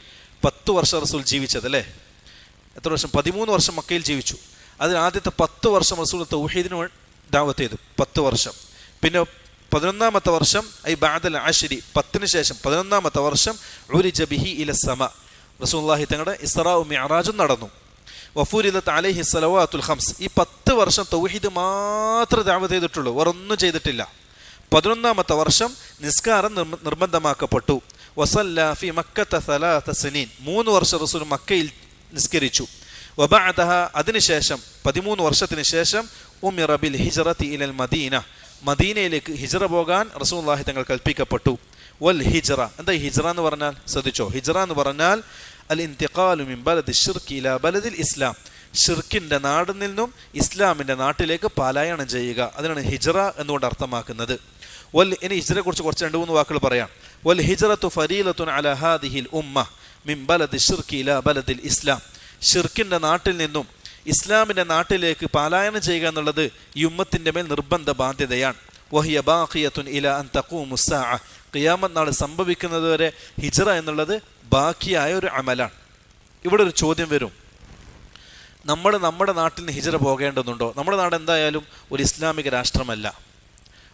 10 വർഷം റസൂൽ ജീവിച്ചത് അല്ലേ? എത്ര വർഷം? 13 വർഷം മക്കയിൽ ജീവിച്ചു. അതിൽ ആദ്യത്തെ 10 വർഷം റസൂൽ തൗഹീദിന് ദഅവത്ത് ചെയ്തു, 10 വർഷം. പിന്നെ 11ാമത്തെ വർഷം ഐ ബഅദൽ അശ്രി, 10ന് ശേഷം 11ാമത്തെ വർഷം ഉരിജ ബിഹി ഇല സമാ, റസൂലുള്ളാഹി തങ്ങളുടെ ഇസ്റാഉ മിഅ്റാജും നടന്നു. വഫുരിദത് അലൈഹി സ്വലവാത്തുൽ ഖംസ്, ഈ 10 വർഷം തൗഹീദ് മാത്രം ദഅവത്ത് ചെയ്തിട്ടുള്ളൂ, വേറൊന്നും ചെയ്തിട്ടില്ല. 11ാമത്തെ വർഷം നിസ്കാരം നിർബന്ധമാക്കപ്പെട്ടു. വസല്ല ഫി മക്കത 3 സനീൻ, 3 വർഷം റസൂൽ മക്കയിൽ നിസ്കരിച്ചു. വബഅദഹ, അതിനുശേഷം 13 വർഷത്തിന് ശേഷം ഉമിറ ബിൽ ഹിജ്റതി ഇലൽ മദീന, മദീനയിലേക്ക് ഹിജ്റ പോകാൻ റസൂലുള്ളാഹി തങ്ങൾ കൽപ്പിക്കപ്പെട്ടു. വൽ ഹിജ്റ, എന്താ ഹിജ്റ എന്ന് പറഞ്ഞാൽ? ശ്രദ്ധിച്ചോ, ഹിജ്റ എന്ന് പറഞ്ഞാൽ അൽ ഇന്തിഖാലു മിൻ ബലദി ശിർക്ക് ഇലാ ബലദിൽ ഇസ്ലാം, ഷിർക്കിൻ്റെ നാടിൽ നിന്നും ഇസ്ലാമിൻ്റെ നാട്ടിലേക്ക് പലായനം ചെയ്യുക. അതിനാണ് ഹിജ്റ എന്നുകൊണ്ട് അർത്ഥമാക്കുന്നത്. ഇനി ഹിജ്റയെ കുറിച്ച് കുറച്ച് 2-3 വാക്കുകൾ പറയാം. വൽ ഹിജ്റത്തു ഫരീലത്തുൻ അലാ ഹാദിഹിൽ ഉമ്മ മിൻ ബലദി ഷിർക്കി ഇലാ ബലദിൽ ഇസ്ലാം. ഷിർക്കിൻ്റെ നാട്ടിൽ നിന്നും ഇസ്ലാമിൻ്റെ നാട്ടിലേക്ക് പലായനം ചെയ്യുക എന്നുള്ളത് ഈ ഉമ്മത്തിൻ്റെ മേൽ നിർബന്ധ ബാധ്യതയാണ്. വഹിയ ബാഖിയത്തുൻ ഇലാ അൻ തഖൂമു സ്സാഅ. ഖിയാമത്ത് നാൾ സംഭവിക്കുന്നത് വരെ ഹിജ്റ എന്നുള്ളത് ബാക്കിയായ ഒരു അമലാണ്. ഇവിടെ ഒരു ചോദ്യം വരും, നമ്മുടെ നാട്ടിൽ നിന്ന് ഹിജ്റ പോകേണ്ടതുണ്ടോ? നമ്മുടെ നാട് എന്തായാലും ഒരു ഇസ്ലാമിക രാഷ്ട്രമല്ല,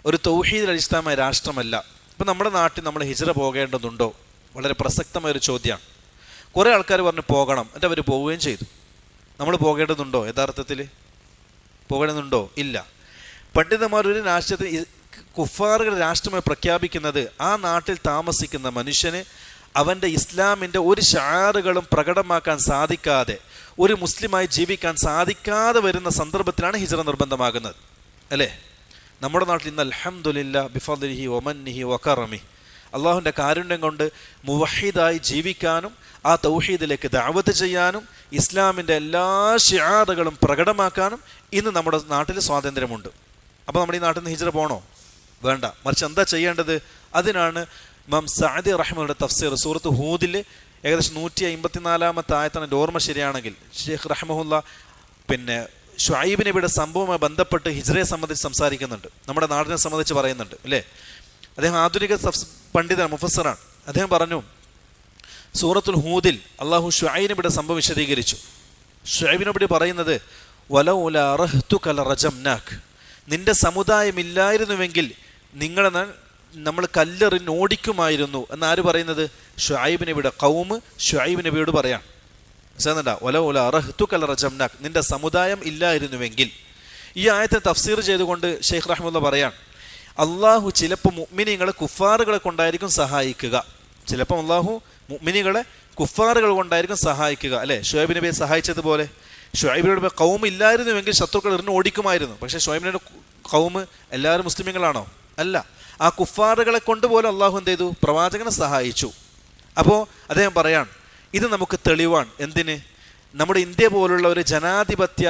ഒരു തൗഹീദ് അടിസ്ഥാനമായ രാഷ്ട്രമല്ല. ഇപ്പം നമ്മുടെ നാട്ടിൽ നമ്മൾ ഹിജ്റ പോകേണ്ടതുണ്ടോ? വളരെ പ്രസക്തമായൊരു ചോദ്യമാണ്. കുറേ ആൾക്കാർ പറഞ്ഞു പോകണം, എന്നിട്ട് അവർ പോവുകയും ചെയ്തു. നമ്മൾ പോകേണ്ടതുണ്ടോ? യഥാർത്ഥത്തിൽ പോകേണ്ടതുണ്ടോ? ഇല്ല. പണ്ഡിതന്മാർ ഒരു രാഷ്ട്രത്തിൽ കുഫാറുകൾ രാഷ്ട്രമായി പ്രഖ്യാപിക്കുന്നത് ആ നാട്ടിൽ താമസിക്കുന്ന മനുഷ്യന് അവൻ്റെ ഇസ്ലാമിൻ്റെ ഒരു ശഅറുകളും പ്രകടമാക്കാൻ സാധിക്കാതെ, ഒരു മുസ്ലിമായി ജീവിക്കാൻ സാധിക്കാതെ വരുന്ന സന്ദർഭത്തിലാണ് ഹിജ്റ നിർബന്ധമാകുന്നത്, അല്ലേ? നമ്മുടെ നാട്ടിൽ ഇന്ന് അൽഹംദുലില്ലാ ബിഫദ്ലിഹി വമന്നിഹി വകറമിഹി, അള്ളാഹുവിൻ്റെ കാരുണ്യം കൊണ്ട് മുവഹിദായി ജീവിക്കാനും ആ തൗഹീദിലേക്ക് ദഅവത്ത് ചെയ്യാനും ഇസ്ലാമിൻ്റെ എല്ലാ ശിആറുകളും പ്രകടമാക്കാനും ഇന്ന് നമ്മുടെ നാട്ടിൽ സ്വാതന്ത്ര്യമുണ്ട്. അപ്പോൾ നമ്മുടെ ഈ നാട്ടിൽ നിന്ന് ഹിജ്റ പോകണോ? വേണ്ട. മറിച്ച് എന്താ ചെയ്യേണ്ടത്? അതിനാണ് ഇമാം സഅദി റഹിമയുടെ തഫ്സീർ സൂറത്ത് ഹൂദിൽ ഏകദേശം 154-ാമത്തെ ആയത്താണ് എൻ്റെ ഓർമ്മ ശരിയാണെങ്കിൽ. ഷെയ്ഖ് റഹിമഹുല്ല ഷുഐബ് നബിയുടെ സംഭവവുമായി ബന്ധപ്പെട്ട് ഹിജ്റയെ സംബന്ധിച്ച് സംസാരിക്കുന്നുണ്ട്, നമ്മുടെ നാടിനെ സംബന്ധിച്ച് പറയുന്നുണ്ട്, അല്ലേ? അദ്ദേഹം ആധുനിക പണ്ഡിതൻ മുഫസ്സിറാണ്. അദ്ദേഹം പറഞ്ഞു, സൂറത്തുൽ ഹൂദിൽ അള്ളാഹു ഷുഐബ് നബിയുടെ സംഭവം വിശദീകരിച്ചു. ഷുഐബ് നബി പറയുന്നത്, വലൗലാ റഹ്തുക ലറജംനാക്, നിന്റെ സമുദായം ഇല്ലായിരുന്നുവെങ്കിൽ നിങ്ങളെ നമ്മൾ കല്ലെറിഞ്ഞ് ഓടിക്കുമായിരുന്നു എന്നാര് പറയുന്നത്? ഷുഐബ് നബിയുടെ ഖൗമ് ഷുഐബ് നബിയോട് പറയാം. മനസ്സിലാകുന്നുണ്ടോ? വലൗലാ റഹ്തുക ലറജംനാക്, നിന്റെ സമുദായം ഇല്ലായിരുന്നുവെങ്കിൽ. ഈ ആയത്തെ തഫ്സീർ ചെയ്തുകൊണ്ട് ഷെയ്ഖ് റഹ്മുല്ല പറയാം, അള്ളാഹു ചിലപ്പോൾ മുഅ്മിനീങ്ങളെ കുഫാറുകളെ കൊണ്ടായിരിക്കും സഹായിക്കുക. ചിലപ്പോൾ അള്ളാഹു മുഅ്മിനീങ്ങളെ കുഫാറുകൾ കൊണ്ടായിരിക്കും സഹായിക്കുക, അല്ലേ? ഷുഐബ് നബിയെ സഹായിച്ചതുപോലെ. ഷുഐബ് നബിയുടെ ഖൗമ് ഇല്ലായിരുന്നുവെങ്കിൽ ശത്രുക്കൾ എറിഞ്ഞ് ഓടിക്കുമായിരുന്നു. പക്ഷേ ഷുഐബ് നബിയുടെ ഖൗമ് എല്ലാവരും മുസ്ലിമീങ്ങളാണോ? അല്ല. ആ കുഫാറുകളെ കൊണ്ടുപോലെ അള്ളാഹു എന്ത് ചെയ്തു? പ്രവാചകനെ സഹായിച്ചു. അപ്പോൾ അദ്ദേഹം പറയാണ്, ഇത് നമുക്ക് തെളിവാണ്. എന്തിന്? നമ്മുടെ ഇന്ത്യ പോലുള്ള ഒരു ജനാധിപത്യ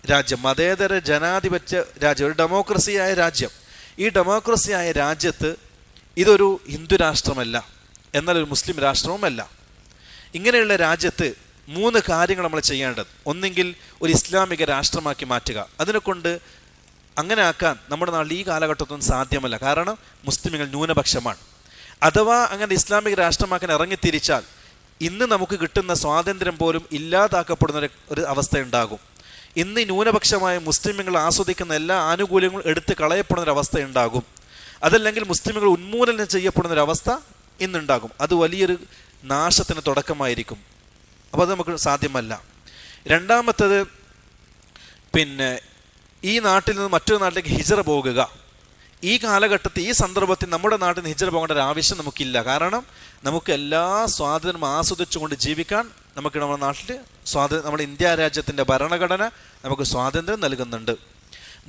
രാജ്യം, മതേതര ജനാധിപത്യ രാജ്യം, ഒരു ഡെമോക്രസിയായ രാജ്യം, ഈ ഡെമോക്രസിയായ രാജ്യത്ത് ഇതൊരു ഹിന്ദു രാഷ്ട്രമല്ല, എന്നാൽ ഒരു മുസ്ലിം രാഷ്ട്രവുമല്ല. ഇങ്ങനെയുള്ള രാജ്യത്ത് 3 കാര്യങ്ങൾ നമ്മൾ ചെയ്യേണ്ടത്. ഒന്നെങ്കിൽ ഒരു ഇസ്ലാമിക രാഷ്ട്രമാക്കി മാറ്റുക. അതിനെക്കൊണ്ട് അങ്ങനെ ആക്കാൻ നമ്മുടെ നാട്ടിൽ ഈ കാലഘട്ടത്തൊന്നും സാധ്യമല്ല, കാരണം മുസ്ലിമുകൾ ന്യൂനപക്ഷമാണ്. അഥവാ അങ്ങനെ ഇസ്ലാമിക രാഷ്ട്രമാക്കാൻ ഇറങ്ങിത്തിരിച്ചാൽ ഇന്ന് നമുക്ക് കിട്ടുന്ന സ്വാതന്ത്ര്യം പോലും ഇല്ലാതാക്കപ്പെടുന്ന ഒരു അവസ്ഥയുണ്ടാകും. ഇന്ന് ന്യൂനപക്ഷമായ മുസ്ലിമുകൾ ആസ്വദിക്കുന്ന എല്ലാ ആനുകൂല്യങ്ങളും എടുത്ത് കളയപ്പെടുന്നൊരവസ്ഥ ഉണ്ടാകും. അതല്ലെങ്കിൽ മുസ്ലിമുകൾ ഉന്മൂലനം ചെയ്യപ്പെടുന്നൊരവസ്ഥ ഇന്നുണ്ടാകും. അത് വലിയൊരു നാശത്തിന് തുടക്കമായിരിക്കും. അപ്പോൾ അത് നമുക്ക് സാധ്യമല്ല. രണ്ടാമത്തത്, ഈ നാട്ടിൽ നിന്ന് മറ്റൊരു നാട്ടിലേക്ക് ഹിജ്റ പോകുക. ഈ കാലഘട്ടത്തിൽ ഈ സന്ദർഭത്തിൽ നമ്മുടെ നാട്ടിൽ നിന്ന് ഹിജ്റ പോകേണ്ട ഒരു ആവശ്യം നമുക്കില്ല. കാരണം നമുക്ക് എല്ലാ സ്വാതന്ത്ര്യം ആസ്വദിച്ചുകൊണ്ട് ജീവിക്കാൻ നമുക്ക് നമ്മുടെ നാട്ടിൽ നമ്മുടെ ഇന്ത്യ രാജ്യത്തിൻ്റെ ഭരണഘടന നമുക്ക് സ്വാതന്ത്ര്യം നൽകുന്നുണ്ട്.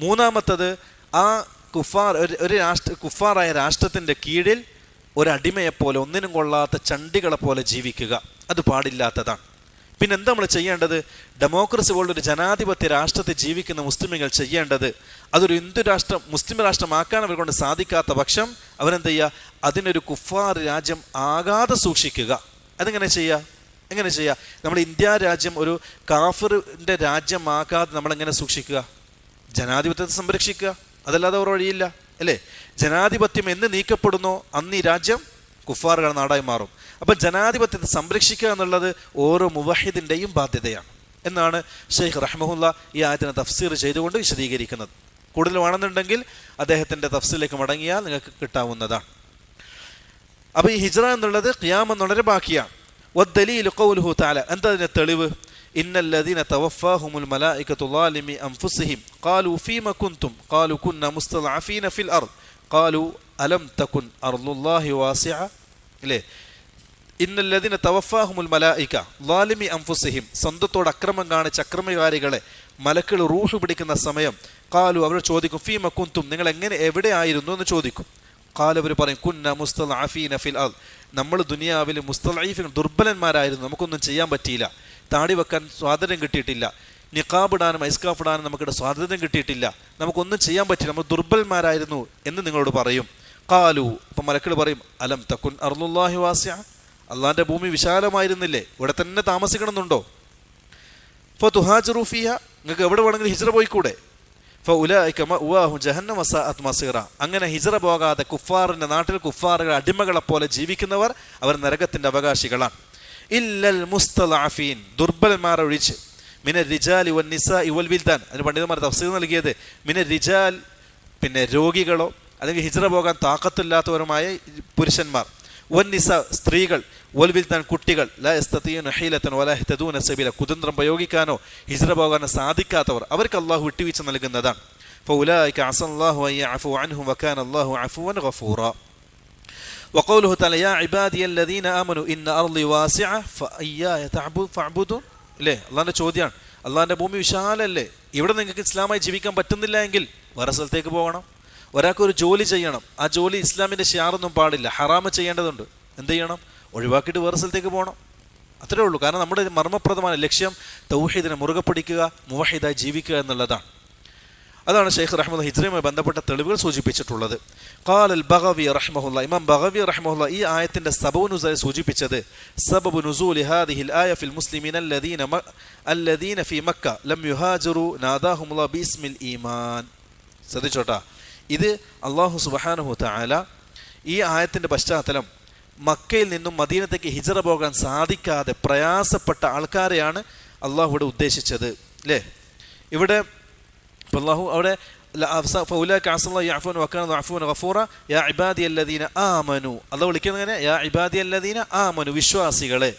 മൂന്നാമത്തത്, ആ കുഫാറായ രാഷ്ട്രത്തിൻ്റെ കീഴിൽ ഒരടിമയെപ്പോലെ, ഒന്നിനും കൊള്ളാത്ത ചണ്ടികളെ പോലെ ജീവിക്കുക. അത് പാടില്ലാത്തതാണ്. പിന്നെ എന്താ നമ്മൾ ചെയ്യേണ്ടത്? ഡെമോക്രസി പോലൊരു ജനാധിപത്യ രാഷ്ട്രത്തിൽ ജീവിക്കുന്ന മുസ്ലിമുകൾ ചെയ്യേണ്ടത്, അതൊരു ഹിന്ദു രാഷ്ട്രം, മുസ്ലിം രാഷ്ട്രമാക്കാൻ അവരെ കൊണ്ട് സാധിക്കാത്ത പക്ഷം അവരെന്ത് ചെയ്യുക? അതിനൊരു കുഫാർ രാജ്യം ആകാതെ സൂക്ഷിക്കുക. അതെങ്ങനെ ചെയ്യുക? എങ്ങനെ ചെയ്യുക? നമ്മുടെ ഇന്ത്യ രാജ്യം ഒരു കാഫിറിൻ്റെ രാജ്യമാകാതെ നമ്മളെങ്ങനെ സൂക്ഷിക്കുക? ജനാധിപത്യത്തെ സംരക്ഷിക്കുക. അതല്ലാതെ ഒരു വഴിയില്ല, അല്ലേ? ജനാധിപത്യം എന്ന് നീക്കപ്പെടുന്നോ അന്ന് ഈ രാജ്യം കുഫാറുകൾ നാടായി മാറും. അപ്പം ജനാധിപത്യത്തെ സംരക്ഷിക്കുക എന്നുള്ളത് ഓരോ മുവഹിദിൻ്റെയും ബാധ്യതയാണ് എന്നാണ് ഷെയ്ഖ് റഹ്മഹുല്ല ഈ ആയത്തിനെ തഫ്സീർ ചെയ്തുകൊണ്ട് വിശദീകരിക്കുന്നത്. കൂടുതൽ വേണമെന്നുണ്ടെങ്കിൽ അദ്ദേഹത്തിൻ്റെ തഫ്സീറിലേക്ക് മടങ്ങിയാൽ നിങ്ങൾക്ക് കിട്ടാവുന്നതാണ്. അപ്പോൾ ഈ ഹിജ്റ എന്നുള്ളത് ഖിയാമത്ത് എന്നുള്ളത് ബാക്കിയാണ്. വദ്ദലീലു ഖൗലുഹു തആല, എന്താ അതിൻ്റെ തെളിവ്? ഇന്നല്ലദീന തവഫാഹുമുൽ മലായികതു ളാലിമി അൻഫുസിഹിം ഖാലു ഫീമ കുൻതും ഖാലു കുന്ന മുസ്തദഅഫീന ഫിൽ അർദ് ഖാലു അലം തകുൻ അർളുല്ലാഹി വാസിഅ. അല്ലേ? ഇന്നല്ലദീന തവഫാഹുമുൽ മലായിക ളാലിമി അൻഫുസിഹിം, സ്വന്തത്തോട് അക്രമം കാണിച്ച അക്രമകാരികളെ മലക്കുകൾ റൂഹ് പിടിക്കുന്ന സമയം ഖാലു, അവർ ചോദിക്കും, ഫീമ കുൻതും, നിങ്ങൾ എവിടെ ആയിരുന്നു എന്ന് ചോദിക്കും. ഖാലു, അവർ പറയും, കുന്ന മുസ്തദഅഫീന ഫിൽ അർദ്, നമ്മൾ ദുനിയാവിൽ മുസ്തദഅഫീൻ, ദുർബലന്മാരായിരുന്നു, നമുക്കൊന്നും ചെയ്യാൻ പറ്റിയില്ല, താടി വെക്കാൻ സ്വാതന്ത്ര്യം കിട്ടിയിട്ടില്ല, നിഖാബിടാനും ഐസ്കാഫിടാനും നമുക്കിവിടെ സ്വാതന്ത്ര്യം കിട്ടിയിട്ടില്ല, നമുക്കൊന്നും ചെയ്യാൻ പറ്റില്ല, നമ്മൾ ദുർബലന്മാരായിരുന്നു എന്ന് നിങ്ങളോട് പറയും. ഖാലു, അപ്പം മലക്കൾ പറയും, അലം തകുൻ അർളുല്ലാഹി വാസിഅ, അള്ളാഹിൻ്റെ ഭൂമി വിശാലമായിരുന്നില്ലേ, ഇവിടെ തന്നെ താമസിക്കണമെന്നുണ്ടോ? ഫതുഹാജിറു ഫിഹ, നിങ്ങൾക്ക് എവിടെ വേണമെങ്കിലും ഹിജ്റ പോയിക്കൂടെ? ഫഉലൈക മഅവാഹും ജഹന്നമ വസഅത് മസീറ, അങ്ങനെ ഹിജ്റ പോകാതെ കുഫാറിൻ്റെ നാട്ടിൽ കുഫാറുകൾ അടിമകളെപ്പോലെ ജീവിക്കുന്നവർ അവർ നരകത്തിൻ്റെ അവകാശികളാണ്. ഇല്ലൽ മുസ്തളഅഫീൻ, ദുർബലന്മാരെ ഒഴിച്ച്, മിനർ റിജാലി വൻ നിസാഇ വൽ വിൽദാൻ, അതിന് പണ്ഡിതന്മാർ തഫ്സീർ നൽകിയത് മിനർ റിജാൽ, പിന്നെ രോഗികളോ അല്ലെങ്കിൽ ഹിജ്റ പോകാൻ താക്കത്തില്ലാത്തവരുമായ പുരുഷന്മാർ, വൻ നിസ സ്ത്രീകൾ, വൽ വിൽദാൻ കുട്ടികൾ, ലാ യസ്തതിഊന ഹീലതൻ വലാ യഹ്തദൂന സബീല, കുതന്ത്രം പ്രയോഗിക്കാനോ ഹിജ്റ പോകാനോ സാധിക്കാത്തവർ, അവർക്ക് അള്ളാഹു വിട്ടുവീഴ്ച നൽകുന്നതാണ്. ഫഉലൈക അസല്ലാഹു അൻ യഅഫു അൻഹും വകാന അല്ലാഹു അഫുവൻ ഗഫൂറ. വഖൗലുഹു തആല യാ ഇബാദിയല്ലദീന ആമനു ഇന്ന അർളി വാസിഅ ഫഇയ്യായ ഫഅബ്ദുൻ. അല്ലേ, അള്ളാഹിൻ്റെ ചോദ്യമാണ്. അള്ളാഹിൻ്റെ ഭൂമി വിശാലല്ലേ, ഇവിടെ നിങ്ങൾക്ക് ഇസ്ലാമായി ജീവിക്കാൻ പറ്റുന്നില്ല എങ്കിൽ വേറെ സ്ഥലത്തേക്ക് പോകണം. ഒരാൾക്കൊരു ജോലി ചെയ്യണം, ആ ജോലി ഇസ്ലാമിൻ്റെ ഷിയാറൊന്നും പാടില്ല, ഹറാമ് ചെയ്യേണ്ടതുണ്ട്, എന്ത് ചെയ്യണം? ഒഴിവാക്കിയിട്ട് വേറെ സ്ഥലത്തേക്ക് പോകണം. അത്രേ ഉള്ളൂ. കാരണം നമ്മുടെ മർമ്മപ്രദമായ ലക്ഷ്യം തൗഹീദിനെ മുറുകെ പിടിക്കുക, മുവഹിദായി ജീവിക്കുക എന്നുള്ളതാണ്. അതാണ് ഷെയ്ഖ് റഹ്മത്തുള്ളാഹി ഹിജ്റയുമായി ബന്ധപ്പെട്ട തെളിവുകൾ സൂചിപ്പിച്ചിട്ടുള്ളത്. ഖാല അൽ ബഗവി റഹ്മഹുല്ലാഹ്, ഇമാം ബഗവി റഹ്മഹുല്ലാഹ് ഈ ആയത്തിന്റെ സബബു നുസൂൽ സൂചിപ്പിച്ചത്, സബബു നുസൂലി ഹാദിഹിൽ ആയ ഫിൽ മുസ്ലിമീന അല്ലദീന ഫീ മക്ക ലം യുഹാജിറു നാദാഹുമുല്ലാഹ് ബിസ്മിൽ ഈമാൻ. ശ്രദ്ധിച്ചോട്ടാ, ഇത് അല്ലാഹു സുബ്ഹാനഹു തആല ഈ ആയത്തിന്റെ പശ്ചാത്തലം മക്കയിൽ നിന്നും മദീനത്തേക്ക് ഹിജ്റ പോകാൻ സാധിക്കാതെ പ്രയാസപ്പെട്ട ആൾക്കാരെയാണ് അള്ളാഹു ഇവിടെ ഉദ്ദേശിച്ചത്. അല്ലേ, ഇവിടെ അള്ളാഹു അവിടെ അള്ളാഹു വിളിക്കുന്നത് എങ്ങനെ? യാ ഇബാദിയല്ലദീന ആമനു, വിശ്വാസികളെ,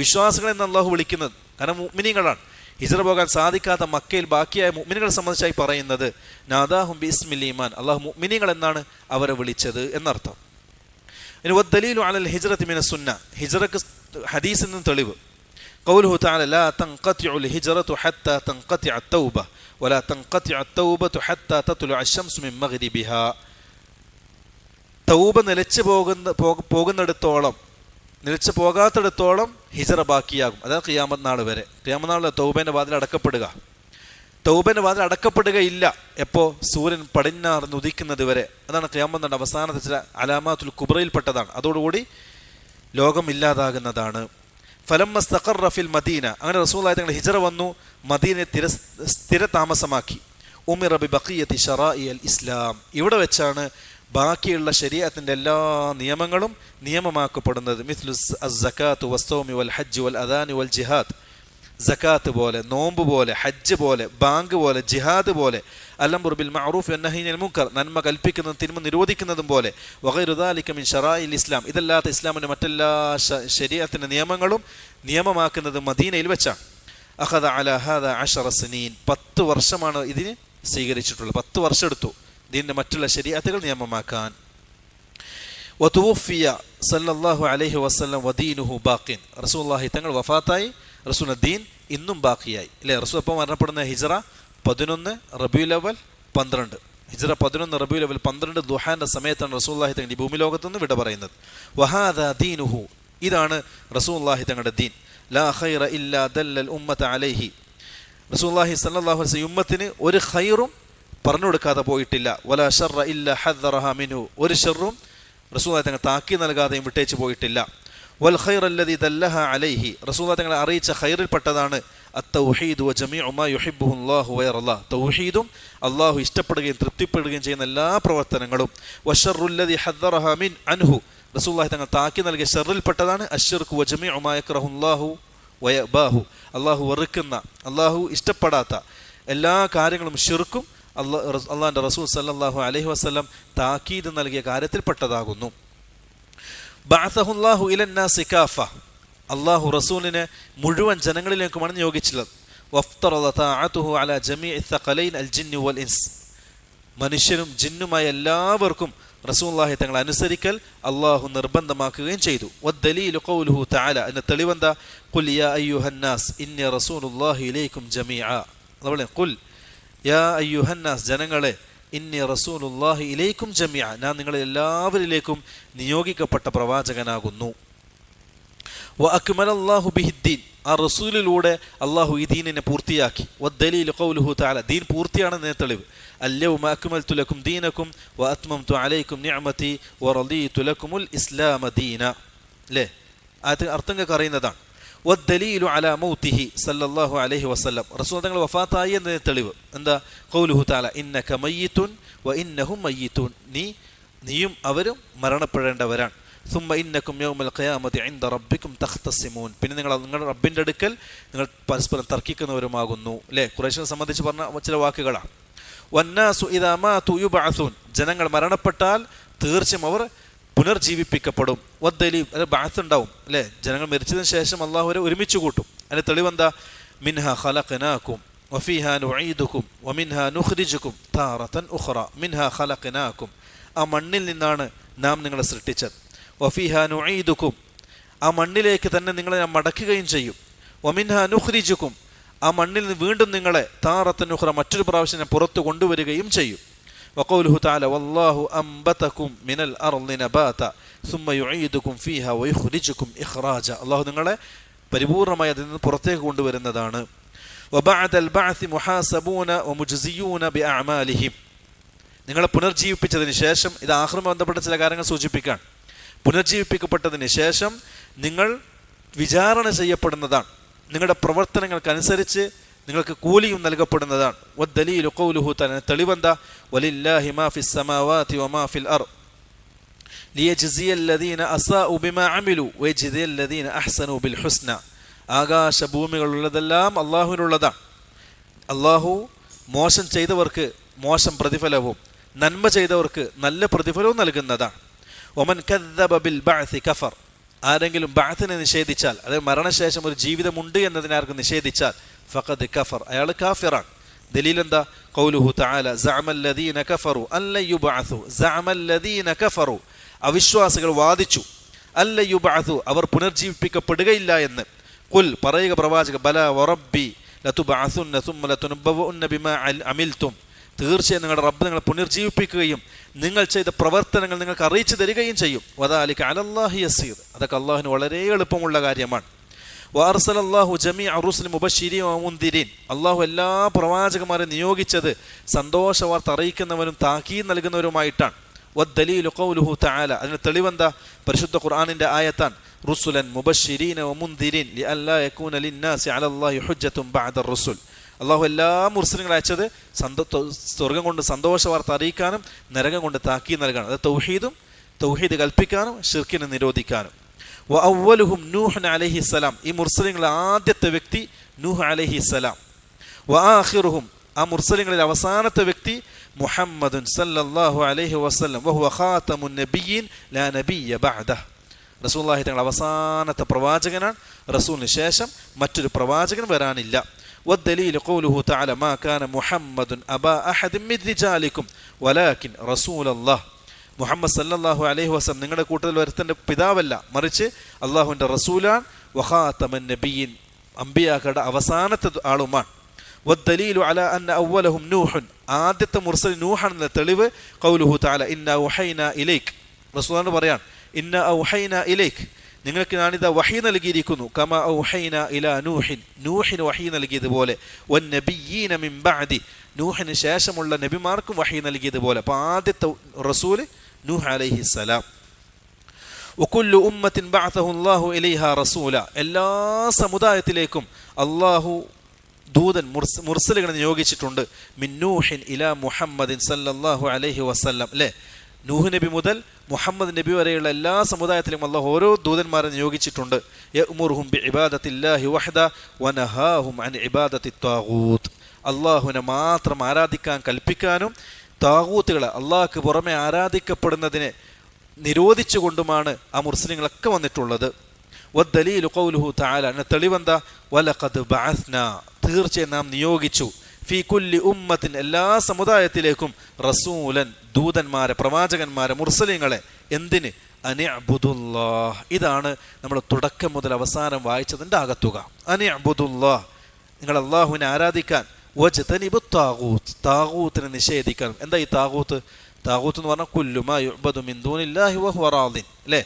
വിശ്വാസികളെ എന്ന് അള്ളാഹു വിളിക്കുന്നത്. കാരണം മുഅ്മിനീങ്ങളാണ്. ഹിജ്റ പോകാൻ സാധിക്കാത്ത മക്കയിൽ ബാക്കിയായ മുഅ്മിനുകളെ സംബന്ധിച്ചായി പറയുന്നത് നാദാഹും ബിസ്മിൽ ഈമാൻ, അള്ളാഹു മുഅ്മിനീങ്ങൾ എന്നാണ് അവരെ വിളിച്ചത് എന്നർത്ഥം. ഇനി വദ്ദലീലു അലൽ ഹിജ്റതി മിന സുന്ന, ഹിജ്റക്ക് ഹദീസിൽ നിന്ന് തെളിവ്. ഖൗലുഹു തആല ലാ തൻഖതിഉൽ ഹിജ്റതു ഹത്താ തൻഖതിഅ തൗബ വലാ തൻഖതിഅ തൗബതു ഹത്താ തത്ലുഅ അശംസു മിൻ മഗ്രിബിഹാ. തൗബ നിലച്ചു പോകാത്തിടത്തോളം ഹിജ്റ ബാക്കിയാകും. അതായത് ഖിയാമത്ത് നാൾ വരെ. ഖിയാമത്ത് നാളിൽ തൗബേൻ്റെ വാതിൽ അടക്കപ്പെടുക. തൗബേൻ്റെ വാതിൽ അടക്കപ്പെടുകയില്ല എപ്പോൾ? സൂര്യൻ പടിഞ്ഞാറ് ഉദിക്കുന്നത് വരെ. അതാണ് ഖിയാമത്ത് നാളിൻ്റെ അവസാനത്തെ ചില അലാമാത്തുൽ കുബ്രയിൽപ്പെട്ടതാണ്. അതോടുകൂടി ലോകം ഇല്ലാതാകുന്നതാണ്. ഫലമ്മ ഇസ്തഖറ ഫിൽ മദീന, അങ്ങനെ റസൂലുള്ളാഹി തങ്ങൾ ഹിജ്റ വന്നു, മദീനയെ സ്ഥിര താമസമാക്കി. ഉമിറ ബി ബഖിയത്തി ശറാഇ അൽ ഇസ്ലാം, ഇവിടെ വെച്ചാണ് ബാക്കിയുള്ള ശരീഅത്തിന്റെ എല്ലാ നിയമങ്ങളും നിയമമാക്കപ്പെടുന്നത്. മിസ്ലു അസ്സകാത്ത് വസ്സൗമി വൽ ഹജ്ജ് വൽ അദാനി വൽ ജിഹാദ്, സകാത്ത് പോലെ, നോമ്പ് പോലെ, ഹജ്ജ് പോലെ, ബാങ്ക് പോലെ, ജിഹാദ് പോലെ, അൽഅംറു ബിൽ മഅറൂഫ് വന്നഹി അനിൽ മുൻകർ, നന്മ കൽപ്പിക്കുന്നതും തിന്മ നിരോധിക്കുന്നതും പോലെ, വഗൈറു ദാലിക മിൻ ശറാഇൽ ഇസ്ലാം, ഇതല്ലാത്ത ഇസ്ലാമിന്റെ മറ്റെല്ലാ ശരീഅത്തിന്റെ നിയമങ്ങളും നിയമമാക്കുന്നത് മദീനയിൽ വെച്ചാണ്. അഖദ അലാ ഹാദാ 10 സനീൻ, 10 വർഷമാണ് ഇതിന് സ്വീകരിച്ചിട്ടുള്ളത്. 10 വർഷം എടുത്തു ഇതിന്റെ മറ്റുള്ള ശരീഅത്തുകൾ നിയമമാക്കാൻ. വതുഫിയ സല്ലല്ലാഹു അലൈഹി വസല്ലം വദീനുഹു ബാഖിൻ, റസൂലുള്ളാഹി തങ്ങൾ വഫാത്തായി, റസൂലിന്റെ ദീൻ ഇന്നും ബാക്കിയായി. അല്ലേ, റസൂൽ അപ്പോൾ മരണപ്പെടുന്ന ഹിജ്റ 11 റബീഉൽ അവ്വൽ 12. ഹിജ്റ 11 റബീഉൽ അവ്വൽ 12 ദുഹാന്റെ സമയത്താണ് റസൂലുള്ളാഹി തങ്ങൾ ഈ ഭൂമി ലോകത്ത് നിന്ന് വിട പറയുന്നത്. വഹാദാ ദീനുഹു, ഇതാണ് റസൂലുള്ളാഹി തങ്ങളുടെ ദീൻ. ലാ ഖൈറ ഇല്ലാ ദല്ലൽ ഉമ്മത അലൈഹി, റസൂലുള്ളാഹി സ്വല്ലല്ലാഹു അലൈഹി വസല്ലം ഉമ്മത്തിന് ഒരു ഖൈറും പറഞ്ഞു കൊടുക്കാതെ പോയിട്ടില്ല. വലാ ശർറ ഇല്ലാ ഹദ്ദറഹ മിൻഹു, ഒരു ഷർറും റസൂലുള്ളാഹി തങ്ങൾ താക്കി നൽകാതെയും വിട്ടേച്ച് പോയിട്ടില്ല. വൽ ഖൈർ അല്ലദീ ദല്ലഹ അലൈഹി, റസൂലുള്ളാഹി തങ്ങളെ അറിയിച്ച ഖൈറിൽപ്പെട്ടതാണ് അത്തൗഹീദ് വജമീഉ മാ യുഹിബ്ബുഹു അല്ലാഹു വയർളാ, തൗഹീദും അല്ലാഹു ഇഷ്ടപ്പെടുകയും തൃപ്തിപ്പെടുകയും ചെയ്യുന്ന എല്ലാ പ്രവർത്തനങ്ങളും. വശർറുല്ലദീ ഹദ്ദറഹ മിൻ അൻഹു, റസൂലുള്ളാഹി തങ്ങൾ താക്കി നൽകിയ ഷർറിൽപ്പെട്ടതാണ് അശ്ശിർകു വജമീഉ മാ യക്റഹു അല്ലാഹു വയബാഹു, അല്ലാഹു വെറുക്കുന്ന, അല്ലാഹു ഇഷ്ടപ്പെടാത്ത എല്ലാ കാര്യങ്ങളും ഷിർക്കും അള്ളാഹിന്റെ റസൂൽ സല്ലല്ലാഹു അലൈഹി വസല്ലം താക്കീത് നൽകിയ കാര്യത്തിൽപ്പെട്ടതാകുന്നു. ബഅസഹുല്ലാഹു ഇലന്നാസി കാഫ, അള്ളാഹു റസൂലിനെ മുഴുവൻ ജനങ്ങളിലേക്കുമാണ് നിയോഗിച്ചുള്ളത്. വഫ്തറദ തഅതുഹു അലാ ജമീഇ ثഖലൈൻ അൽ ജിന്നി വൽ ഇൻസ്, മനുഷ്യരും ജിന്നുമായ എല്ലാവർക്കും റസൂലുള്ളാഹി തങ്ങൾ അനുസരിക്കൽ അള്ളാഹു നിർബന്ധമാക്കുകയും ചെയ്തു. വദ്ദലീലു ഖൗലുഹു തആല, അതിന്റെ തെളിവെന്താ? ഖുൽ യാ അയ്യുഹന്നാസ് ഇന്നി റസൂലുള്ളാഹി ഇലൈക്കും ജമീഅ, അതുപോലെ ഖുൽ യാ അയ്യുഹന്നാസ്, ജനങ്ങളെ, ഇന്നി റസൂലുള്ളാഹി ഇലൈക്കും ജമീഅ, ഞാൻ നിങ്ങളെ എല്ലാവരിലേക്കും നിയോഗിക്കപ്പെട്ട പ്രവാചകനാകുന്നു. വഅക്മലല്ലാഹു ബിഹിദ്ദീൻ, ആ റസൂലിലൂടെ അള്ളാഹു ഈ ദീനിനെ പൂർത്തിയാക്കി. വദ്ദലീലു ഖൗലുഹു തആല, ദീൻ പൂർത്തിയാണെന്നതിന് തെളിവ്. അൽയൗമ അക്മൽതു ലക്കും ദീനക്കും വഅത്മംതു അലൈക്കും നിഅമതി വറദീതു ലക്കുമുൽ ഇസ്ലാമ ദീന. അല്ലേ, അത് അർത്ഥം നിങ്ങൾക്ക് അറിയുന്നതാണ്. വദ്ദലീലു അലാ മൗതിഹി സല്ലല്ലാഹു അലൈഹി വസല്ലം, റസൂൽ തങ്ങൾ വഫാത്തായി എന്നതിന് തെളിവ് എന്താ? ഖൗലുഹു തആല ഇന്നക മയ്യിതുൻ വഇന്നഹും മയ്യിതുൻ, നീയും അവരും മരണപ്പെടേണ്ടവരാണ്. സുമ്മ ഇന്നക്കും യൗമൽ ഖിയാമത്തി ഇൻദ റബ്ബിക്കും തഖ്തസിമൂൻ, പിന്നെ നിങ്ങളുടെ റബ്ബിൻ്റെ അടുക്കൽ നിങ്ങൾ പരസ്പരം തർക്കിക്കുന്നവരുമാകുന്നു. അല്ലേ, ഖുറൈശിനെ സംബന്ധിച്ച് പറഞ്ഞ ചില വാക്കുകളാണ്. വന്നാസു ഇദാ മാതു യുബഅസൂൻ, ജനങ്ങൾ മരണപ്പെട്ടാൽ തീർച്ചയായും അവർ പുനർജീവിപ്പിക്കപ്പെടും. വദ്ദലീൽ, അത് ബഅത്ത് ഉണ്ടാവും. അല്ലേ, ജനങ്ങൾ മരിച്ചതിന് ശേഷം അള്ളാഹു അവരെ ഒരുമിച്ച് കൂട്ടും. അതിന് തെളിവെന്താ? മിൻഹാ ഖലഖനാകും വഫീഹാ നുഈദുകും വമിൻഹാ നുഖ്രിജുകും താറതൻ ഉഖറ. മിൻഹാ ഖലഖനാകും, ആ മണ്ണിൽ നിന്നാണ് നാം നിങ്ങളെ സൃഷ്ടിച്ചത്. വഫീഹാ നുഈദുകും, ആ മണ്ണിലേക്ക് തന്നെ നിങ്ങളെ ഞാൻ മടക്കുകയും ചെയ്യും. വമിൻഹാ നുഖ്രിജുകും, ആ മണ്ണിൽ നിന്ന് വീണ്ടും നിങ്ങളെ താറത്തൻ ഉഖ്റ, മറ്റൊരു പ്രാവശ്യം ഞാൻ പുറത്തു കൊണ്ടുവരികയും ചെയ്യും. വഖൗലുഹു തആല വല്ലാഹു അംബതകും മിനൽ അർളി നബാത സുമ്മ യുഈദുകും ഫീഹാ വയുഖ്രിജുകും ഇഖ്റാജ, അല്ലാഹു നിങ്ങളെ പരിപൂർണമായി അതിൽ നിന്ന് പുറത്തേക്ക് കൊണ്ടുവരുന്നതാണ്. വബഅദൽ ബഅസി മുഹാസബൂന വമുജ്സിയൂന ബിഅഅമാലിഹിം, നിങ്ങളെ പുനർജീവിപ്പിച്ചതിന് ശേഷം, ഇത് ആഖിറുമായി ബന്ധപ്പെട്ട ചില കാര്യങ്ങൾ സൂചിപ്പിക്കാൻ, പുനർജീവിപ്പിക്കപ്പെട്ടതിന് ശേഷം നിങ്ങൾ വിചാരണ ചെയ്യപ്പെടുന്നതാണ്. നിങ്ങളുടെ പ്രവർത്തനങ്ങൾക്കനുസരിച്ച് നിങ്ങൾക്ക് കൂലിയും നൽകപ്പെടുന്നതാണ്. വദ്ദലീലു ഖൗലുഹു തആല, തെളിവെന്താ? വലില്ലാഹി മാ ഫിസ് സമാവാതി വമാ ഫിൽ അർദ് ലിയജ്സിയല്ലദീന അസാഉ ബിമാ അമിലു വയജ്സിയല്ലദീന അഹ്സനു ബിൽ ഹുസ്ന, ആകാശഭൂമികളുള്ളതെല്ലാം അള്ളാഹുവിനുള്ളതാണ്. അള്ളാഹു മോശം ചെയ്തവർക്ക് മോശം പ്രതിഫലവും നന്മ ചെയ്തവർക്ക് നല്ല പ്രതിഫലവും നൽകുന്നതാണ്. ഒമൻ കദ്ദബ ബിൽ ബഅസി കഫർ, ആരെങ്കിലും ബഅസിനെ നിഷേധിച്ചാൽ, അതായത് മരണശേഷം ഒരു ജീവിതമുണ്ട് എന്നതിനെ ആർക്കും നിഷേധിച്ചാൽ, ഫഖദ് കഫർ, അയാൾ കാഫിറാണ്. ദലീൽ എന്താ? ഖൗലുഹു തആല സഅമല്ലദീന കഫറു അല്ല യുബഅസു, സഅമല്ലദീന കഫറു, അവിശ്വാസികൾ വാദിച്ചു, അല്ല യുബഅസു, അവർ പുനർജീവിപ്പിക്കപ്പെടുകയില്ല എന്ന്. ഖുൽ, പറയുക പ്രവാചക, ബലാ വറബ്ബി ലതുബഅസുന്ന സുമ്മ ലതുനബ്ബഉന്ന ബിമാ അമിൽതും, തീർച്ചയായും നിങ്ങളുടെ റബ്ബ് നിങ്ങളെ പുനർജീവിപ്പിക്കുകയും നിങ്ങൾ ചെയ്ത പ്രവർത്തനങ്ങൾ നിങ്ങൾക്ക് അറിയിച്ചു തരികയും ചെയ്യും. വദാലിക അലല്ലാഹി യസീർ, അതൊക്കെ അള്ളാഹുവിന് വളരെ എളുപ്പമുള്ള കാര്യമാണ്. വഅർസലല്ലാഹു ജമീഅ റുസുലി മുബശ്ശിരീൻ വമുൻദിരീൻ, അള്ളാഹു എല്ലാ പ്രവാചകന്മാരെ നിയോഗിച്ചത് സന്തോഷ വാർത്ത അറിയിക്കുന്നവരും താക്കീത് നൽകുന്നവരുമായിട്ടാണ്. വദ്ദലീലു ഖൗലുഹു തആല, അതിന് തെളിവെന്താ? പരിശുദ്ധ ഖുർആനിന്റെ ആയത്താൻ. റുസുലൻ മുബശ്ശിരീന വമുൻദിരീൻ ലിഅല്ലാ യകൂന ലിന്നാസി അലല്ലാഹി ഹുജ്ജത്തുൻ ബഅദ റുസുൽ, അള്ളാഹു എല്ലാ മുർസലുകളും അയച്ചത് സ്വർഗം കൊണ്ട് സന്തോഷ വാർത്ത അറിയിക്കാനും നരകം കൊണ്ട് താക്കീത് നൽകാനും, അത് തൗഹീദ് കൽപ്പിക്കാനും ശിർക്കിനെ നിരോധിക്കാനും. വഅവ്വലുഹും നൂഹ് അലൈഹിസ്സലാം, ഈ മുർസലുകളിലെ ആദ്യത്തെ വ്യക്തി നൂഹ് അലൈഹിസ്സലാം. വആഖിറുഹും, ആ മുർസലുകളിൽ അവസാനത്തെ വ്യക്തി മുഹമ്മദുൻ സല്ലല്ലാഹു അലൈഹി വസല്ലം വഹുവ ഖാതമുൻ നബിയ്യീൻ ലാ നബിയ്യ ബഅദഹ്, റസൂലുള്ളാഹി തങ്ങൾ അവസാനത്തെ പ്രവാചകനാണ്, റസൂലിന് ശേഷം മറ്റൊരു പ്രവാചകൻ വരാനില്ല. والدليل قوله تعالى ما كان محمد أبا أحد من رجالكم ولكن رسول الله, മുഹമ്മദ് സല്ലല്ലാഹു അലൈഹി വസല്ലം നിങ്ങളുടെ കൂട്ടത്തിൽ ഒരുത്തൻ്റെ പിതാവല്ല, മറിച്ച് അള്ളാഹുവിൻ്റെ റസൂലാണ്. വഖാതമൻ നബിയ്യീൻ, അംബിയാക്കളുടെ അവസാനത്തെ ആളുമാണ്. വദ്ദലീലു അലാ അന്ന അവ്വലഹും നൂഹുൻ, ആദ്യത്തെ മുർസൽ നൂഹാണെന്ന തെളിവ് ഖൗലുഹു തആല ഇന്നാ ഔഹൈനാ ഇലൈക്, റസൂലാണ് പറയാണ് ഇന്നാ ഔഹൈനാ ഇലൈക്, നിങ്ങൾക്ക് ഞാനിതാ വഹി നൽകിയിരിക്കുന്നു. കമാ ഔഹൈനാ ഇലാ നൂഹിൻ, നൂഹിന് വഹി നൽകിയതുപോലെ. വന്നബിയ്യീന മിൻ ബഅദി, നൂഹിന് ശേഷമുള്ള നബിമാർക്കും വഹി നൽകിയതുപോലെ. അപ്പോൾ ആദ്യത്തെ റസൂല് നൂഹ് അലൈഹിസ്സലാം. വകുല്ലു ഉമ്മത്തിൻ ബഅസഹു അല്ലാഹു ഇലൈഹാ റസൂല, എല്ലാ സമുദായത്തിലേക്കും അള്ളാഹു ദൂതൻ മുർസലുകളെ നിയോഗിച്ചിട്ടുണ്ട്. മിൻ നൂഹിൻ ഇലാ മുഹമ്മദിൻ സല്ലല്ലാഹു അലൈഹി വസല്ലം, അല്ലേ, നൂഹ് നബി മുതൽ മുഹമ്മദ് നബി വരെയുള്ള എല്ലാ സമുദായത്തിലും അള്ളാഹു ഓരോ ദൂതന്മാരെ നിയോഗിച്ചിട്ടുണ്ട്. യഅ്മുറുഹും ബിഇബാദത്തില്ലാഹി വഹദ വനഹാഹും അൻ ഇബാദത്തി ത്വാഗൂത്ത്, അള്ളാഹുവിനെ മാത്രം ആരാധിക്കാൻ കൽപ്പിക്കാനും താഗൂത്തുകളെ അള്ളാഹ്ക്ക് പുറമെ ആരാധിക്കപ്പെടുന്നതിനെ നിരോധിച്ചുകൊണ്ടുമാണ് ആ മുർസലിങ്ങളൊക്കെ വന്നിട്ടുള്ളത്. വദ്ദലീലു ഖൗലുഹു തആല, തെളിവെന്താ? വലഖദ് ബഅസ്നാ, തീർച്ചയായും നാം നിയോഗിച്ചു, ഫീ കുല്ലി ഉമ്മത്തിൻ, എല്ലാ സമുദായത്തിലേക്കും റസൂലൻ, ദൂതന്മാരെ, പ്രവാചകന്മാരെ, മുർസലിങ്ങളെ. എന്തിന്? അനിഅ്ബുദുല്ലാഹ്, ഇതാണ് നമ്മൾ തുടക്കം മുതൽ അവസാനം വായിച്ചതിൻ്റെ ആകത്തുക. അനിഅ്ബുദുല്ലാഹ്, നിങ്ങൾ അള്ളാഹുവിനെ ആരാധിക്കാൻ. വജ്തനിബു താഗൂത്ത്, താഗൂത്തിനെ നിഷേധിക്കണം. എന്താ ഈ താഗൂത്ത്? താഗൂത്ത് എന്ന് പറഞ്ഞാൽ കുല്ലു മാ യുഅ്ബദു മിൻ ദൂനില്ലാഹി വഹുവ റാദിൻ, അല്ലേ,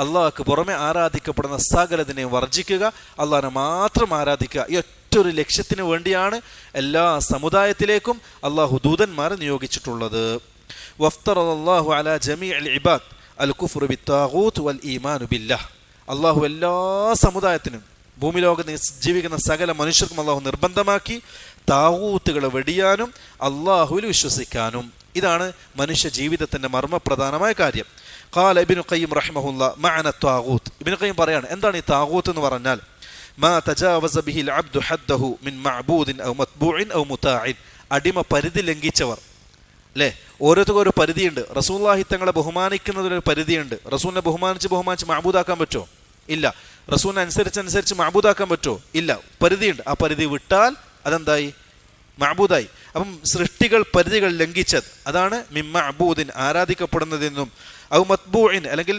അള്ളാഹ്ക്ക് പുറമെ ആരാധിക്കപ്പെടുന്ന സകലതിനെയും വർജിക്കുക, അള്ളാഹിനെ മാത്രം ആരാധിക്കുക. ഈ ഒറ്റൊരു ലക്ഷ്യത്തിന് വേണ്ടിയാണ് എല്ലാ സമുദായത്തിലേക്കും അള്ളാഹു ദൂതന്മാരെ നിയോഗിച്ചിട്ടുള്ളത്. വഫ്തറല്ലാഹു അലാ ജമീഇൽ ഇബാദ് അൽ കുഫ്റു ബിത്താഗൂത്ത് വൽ ഈമാനു ബില്ലാഹ്. അള്ളാഹു എല്ലാ സമുദായത്തിനും ഭൂമി ലോകത്ത് ജീവിക്കുന്ന സകല മനുഷ്യർക്കും അള്ളാഹു നിർബന്ധമാക്കി താഗൂത്തുകളെ വെടിയാനും അള്ളാഹുവിൽ വിശ്വസിക്കാനും. ഇതാണ് മനുഷ്യ ജീവിതത്തിന്റെ മർമ്മപ്രധാനമായ കാര്യം. ഖാല ഇബ്നു ഖയ്യിം റഹിമഹുല്ലാഹ് മഅന താഗൂത്ത്. ഇബ്നു ഖയ്യിം പറയാണ്, എന്താണ് ഈ താഗൂത്ത് എന്ന് പറഞ്ഞാൽ? മാ തജാവസ ബിഹിൽ അബ്ദു ഹദ്ദഹു മിൻ മഅബൂദിൻ ഔ മത്ബൂഇൻ ഔ മുതാഇൻ. അടിമ പരിധി ലംഘിച്ചവർ അല്ലേ? ഓരോരുത്തർക്കും ഒരു പരിധിയുണ്ട്. റസൂലുള്ളാഹി തങ്ങളെ ബഹുമാനിക്കുന്നതിനൊരു പരിധിയുണ്ട്. റസൂലിനെ ബഹുമാനിച്ച് മഅബൂദാക്കാൻ പറ്റുമോ? ഇല്ല. റസൂലിനെ അനുസരിച്ച് മഅബൂദാക്കാൻ പറ്റുമോ? ഇല്ല. പരിധിയുണ്ട്. ആ പരിധി വിട്ടാൽ അതെന്തായി? മഅബൂദായി. അപ്പം സൃഷ്ടികൾ പരിധികൾ ലംഘിച്ചത് അതാണ് മിൻ മഅബൂദിൻ ആരാധിക്കപ്പെടുന്നതിൽ നിന്നും, ഔ മത്ബൂഇൻ അല്ലെങ്കിൽ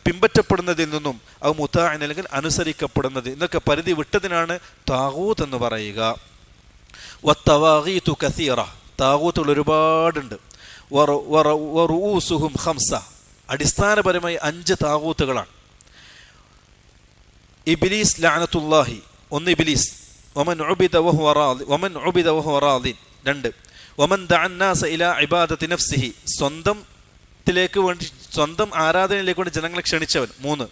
പിമ്പറ്റപ്പെടുന്നതിൽ നിന്നും, ഔ മുതാഇൻ അല്ലെങ്കിൽ അനുസരിക്കപ്പെടുന്നത്, എന്നൊക്കെ പരിധി വിട്ടതിനാണ് താഗൂത്ത് എന്ന് പറയുക. വത്തവാഗീതു കസീറ. താഗൂത്തുകൾ ഒരുപാടുണ്ട്. വറൂസുഹും ഖംസ. അടിസ്ഥാനപരമായി 5 താഗൂത്തുകളാണ്. ഇബ്ലീസ് ലഅനത്തുല്ലാഹി, ഒന്ന് ഇബ്ലീസ്. വമൻ ഉബിദ വഹുവ റാദിൻ, 2. വമൻ ദഅ അന്നാസ ഇലാ ഇബാദത്തി നഫ്സിഹി, സ്വന്തത്തിലേക്ക് വേണ്ടി സ്വന്തം ആരാധനയിലേക്ക് വേണ്ടി ജനങ്ങളെ ക്ഷണിച്ചവൻ, 3.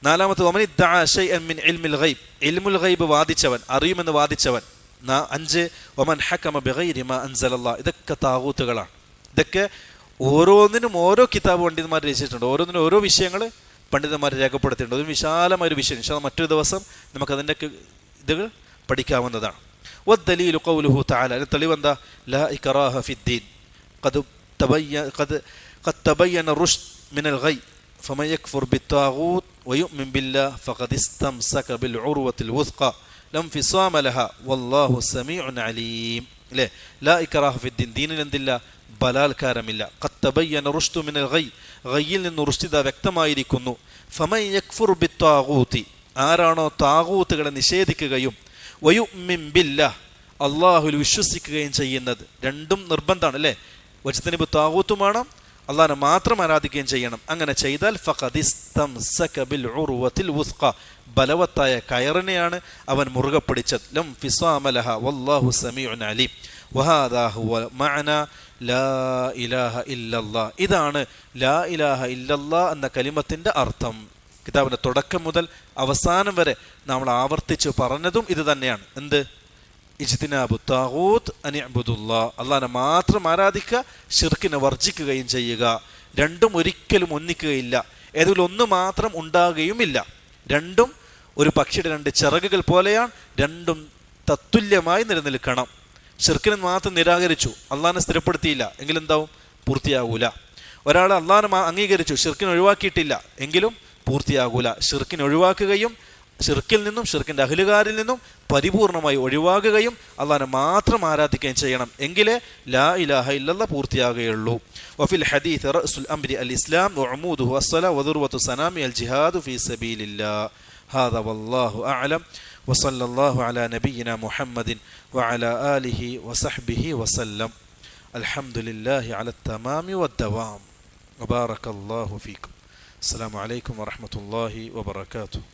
4. വമൻ ഇദ്ദഅ ശൈഅൻ മിൻ ഇൽമിൽ ഗൈബ്, ഇൽമുൽ ഗൈബ് വാദിച്ചവൻ, അറിയുമെന്ന് വാദിച്ചവൻ. 5. വമൻ ഹക്കമ ബിഗൈരി മാ അൻസലല്ലാഹ്. ഇതൊക്കെ താഗൂത്തുകളാണ്. ഇതൊക്കെ ഓരോന്നിനും ഓരോ കിതാബ് പണ്ഡിതന്മാർ രചിച്ചിട്ടുണ്ട്. ഓരോന്നിനും ഓരോ വിഷയങ്ങൾ പണ്ഡിതന്മാർ രേഖപ്പെടുത്തിയിട്ടുണ്ട്. ഒരു വിശാലമായൊരു വിഷയം. ഇൻഷാ അല്ലാഹ് മറ്റൊരു ദിവസം നമുക്കതിൻ്റെ ഇതുകൾ പഠിക്കാവുന്നതാണ്. വദ്ദലീലു ഖൗലുഹു തആല. അതിന് തെളിവെന്താ? ലാ ഇക്റാഹ ഫിദ്ദീൻ ഖദ് തബയ്യന റുഷ്ദ് മിനൽ ഗയ് ഫമൻ യക്ഫുർ ബിത്താഗൂത്ത് വയുഅ്മിൻ ബില്ലാഹ് ഫഖദ് ഇസ്തംസക ബിൽ ഉർവത്തിൽ വുസ്ഖ ലം ഫിസാമ ലഹാ വല്ലാഹു സമീഉൻ അലീം. അല്ലേ? ലാ ഇക്റാഹ ഫിദ്ദീൻ, ദീനിൽ എന്തില്ല? ബലാത്കാരമില്ല. ഖദ് തബയ്യന റുഷ്ദു മിനൽ ഗയ്, ഗയ്യിൽ നിന്ന് റുഷ്ദിത വ്യക്തമായിരിക്കുന്നു. ഫമൻ യക്ഫുർ ബിത്താഗൂത്തി, ആരാണോ താഗൂത്തുകളെ നിഷേധിക്കുകയും വയുഅ്മിൻ ബില്ലാഹ് അള്ളാഹുവിൽ വിശ്വസിക്കുകയും ചെയ്യുന്നത്. രണ്ടും നിർബന്ധമാണ് അല്ലേ? വജ്തനിബു താഗൂത്തും വേണം, അള്ളാഹിനെ മാത്രം ആരാധിക്കുകയും ചെയ്യണം. അങ്ങനെ ചെയ്താൽ ഫഖദ് ഇസ്തംസക ബിൽ ഉർവത്തിൽ വുസ്ഖ, ബലവത്തായ കയറിനെയാണ് അവൻ മുറുകെ പിടിച്ചത്. ലം ഫിസാമ ലഹാ വല്ലാഹു സമീഉൻ അലീം. വഹാദാ ഹുവ മഅന ലാ ഇലാഹ ഇല്ലല്ലാഹ്. ഇതാണ് ലാ ഇലാഹ ഇല്ലല്ലാഹ് എന്ന കലിമത്തിന്റെ അർത്ഥം. കിതാബിന്റെ തുടക്കം മുതൽ അവസാനം വരെ നമ്മൾ ആവർത്തിച്ച് പറഞ്ഞതും ഇത് തന്നെയാണ്. എന്ത്? ഇജ്തിനാബു താഗൂത്ത് അൻ ഇഅ്ബുദുല്ലാഹ്, അല്ലാഹനെ മാത്രം ആരാധിക്കുക, ശിർക്കിനെ വർജിക്കുകയും ചെയ്യുക. രണ്ടും ഒരിക്കലും ഒന്നിക്കുകയില്ല. ഏതെങ്കിലും ഒന്ന് മാത്രം ഉണ്ടാകുകയുമില്ല. രണ്ടും ഒരു പക്ഷിയുടെ 2 ചിറകുകൾ പോലെയാണ്. രണ്ടും തത്തുല്യമായി നിലനിൽക്കണം. ശിർക്കിനെ മാത്രം നിരാകരിച്ചു, അള്ളാഹിനെ സ്ഥിരപ്പെടുത്തിയില്ല എങ്കിലെന്താവും? പൂർത്തിയാകൂല. ഒരാൾ അള്ളാഹിനെ അംഗീകരിച്ചു, ശിർക്കിനെ ഒഴിവാക്കിയിട്ടില്ല എങ്കിലും പൂർത്തിയാകൂല. ശിർക്കിനെ ഒഴിവാക്കുകയും ഷിർക്കിൽ നിന്നും ഷിർക്കിന്റെ അഹ്ലുകാരിൽ നിന്നും പരിപൂർണമായി ഒഴിവാകുകയും അള്ളാഹിനെ മാത്രം ആരാധിക്കുകയും ചെയ്യണം. എങ്കിലേ ലാ ഇലാഹ ഇല്ലല്ലാഹ് പൂർത്തിയാകുകയുള്ളൂ. വഫിൽ ഹദീസ് റഅസുൽ അംരി അൽ ഇസ്ലാം വഉമൂദുഹു അസ്സലാ വദുർവതു സനാമി അൽ ജിഹാദു ഫീ സബീലില്ലാഹ്. ഹാദാ വല്ലാഹു അഅലം വസല്ലല്ലാഹു അലാ നബിയിനാ മുഹമ്മദിൻ വഅലാ ആലിഹി വസഹ്ബിഹി വസല്ലം. അൽഹംദുലില്ലാഹി അലൽ തമാമി വദ്ദവാം. വബാറകല്ലാഹു ഫീക്കും. അസ്സലാമു അലൈക്കും വറഹ്മത്തുള്ളാഹി വബറകാതുഹു.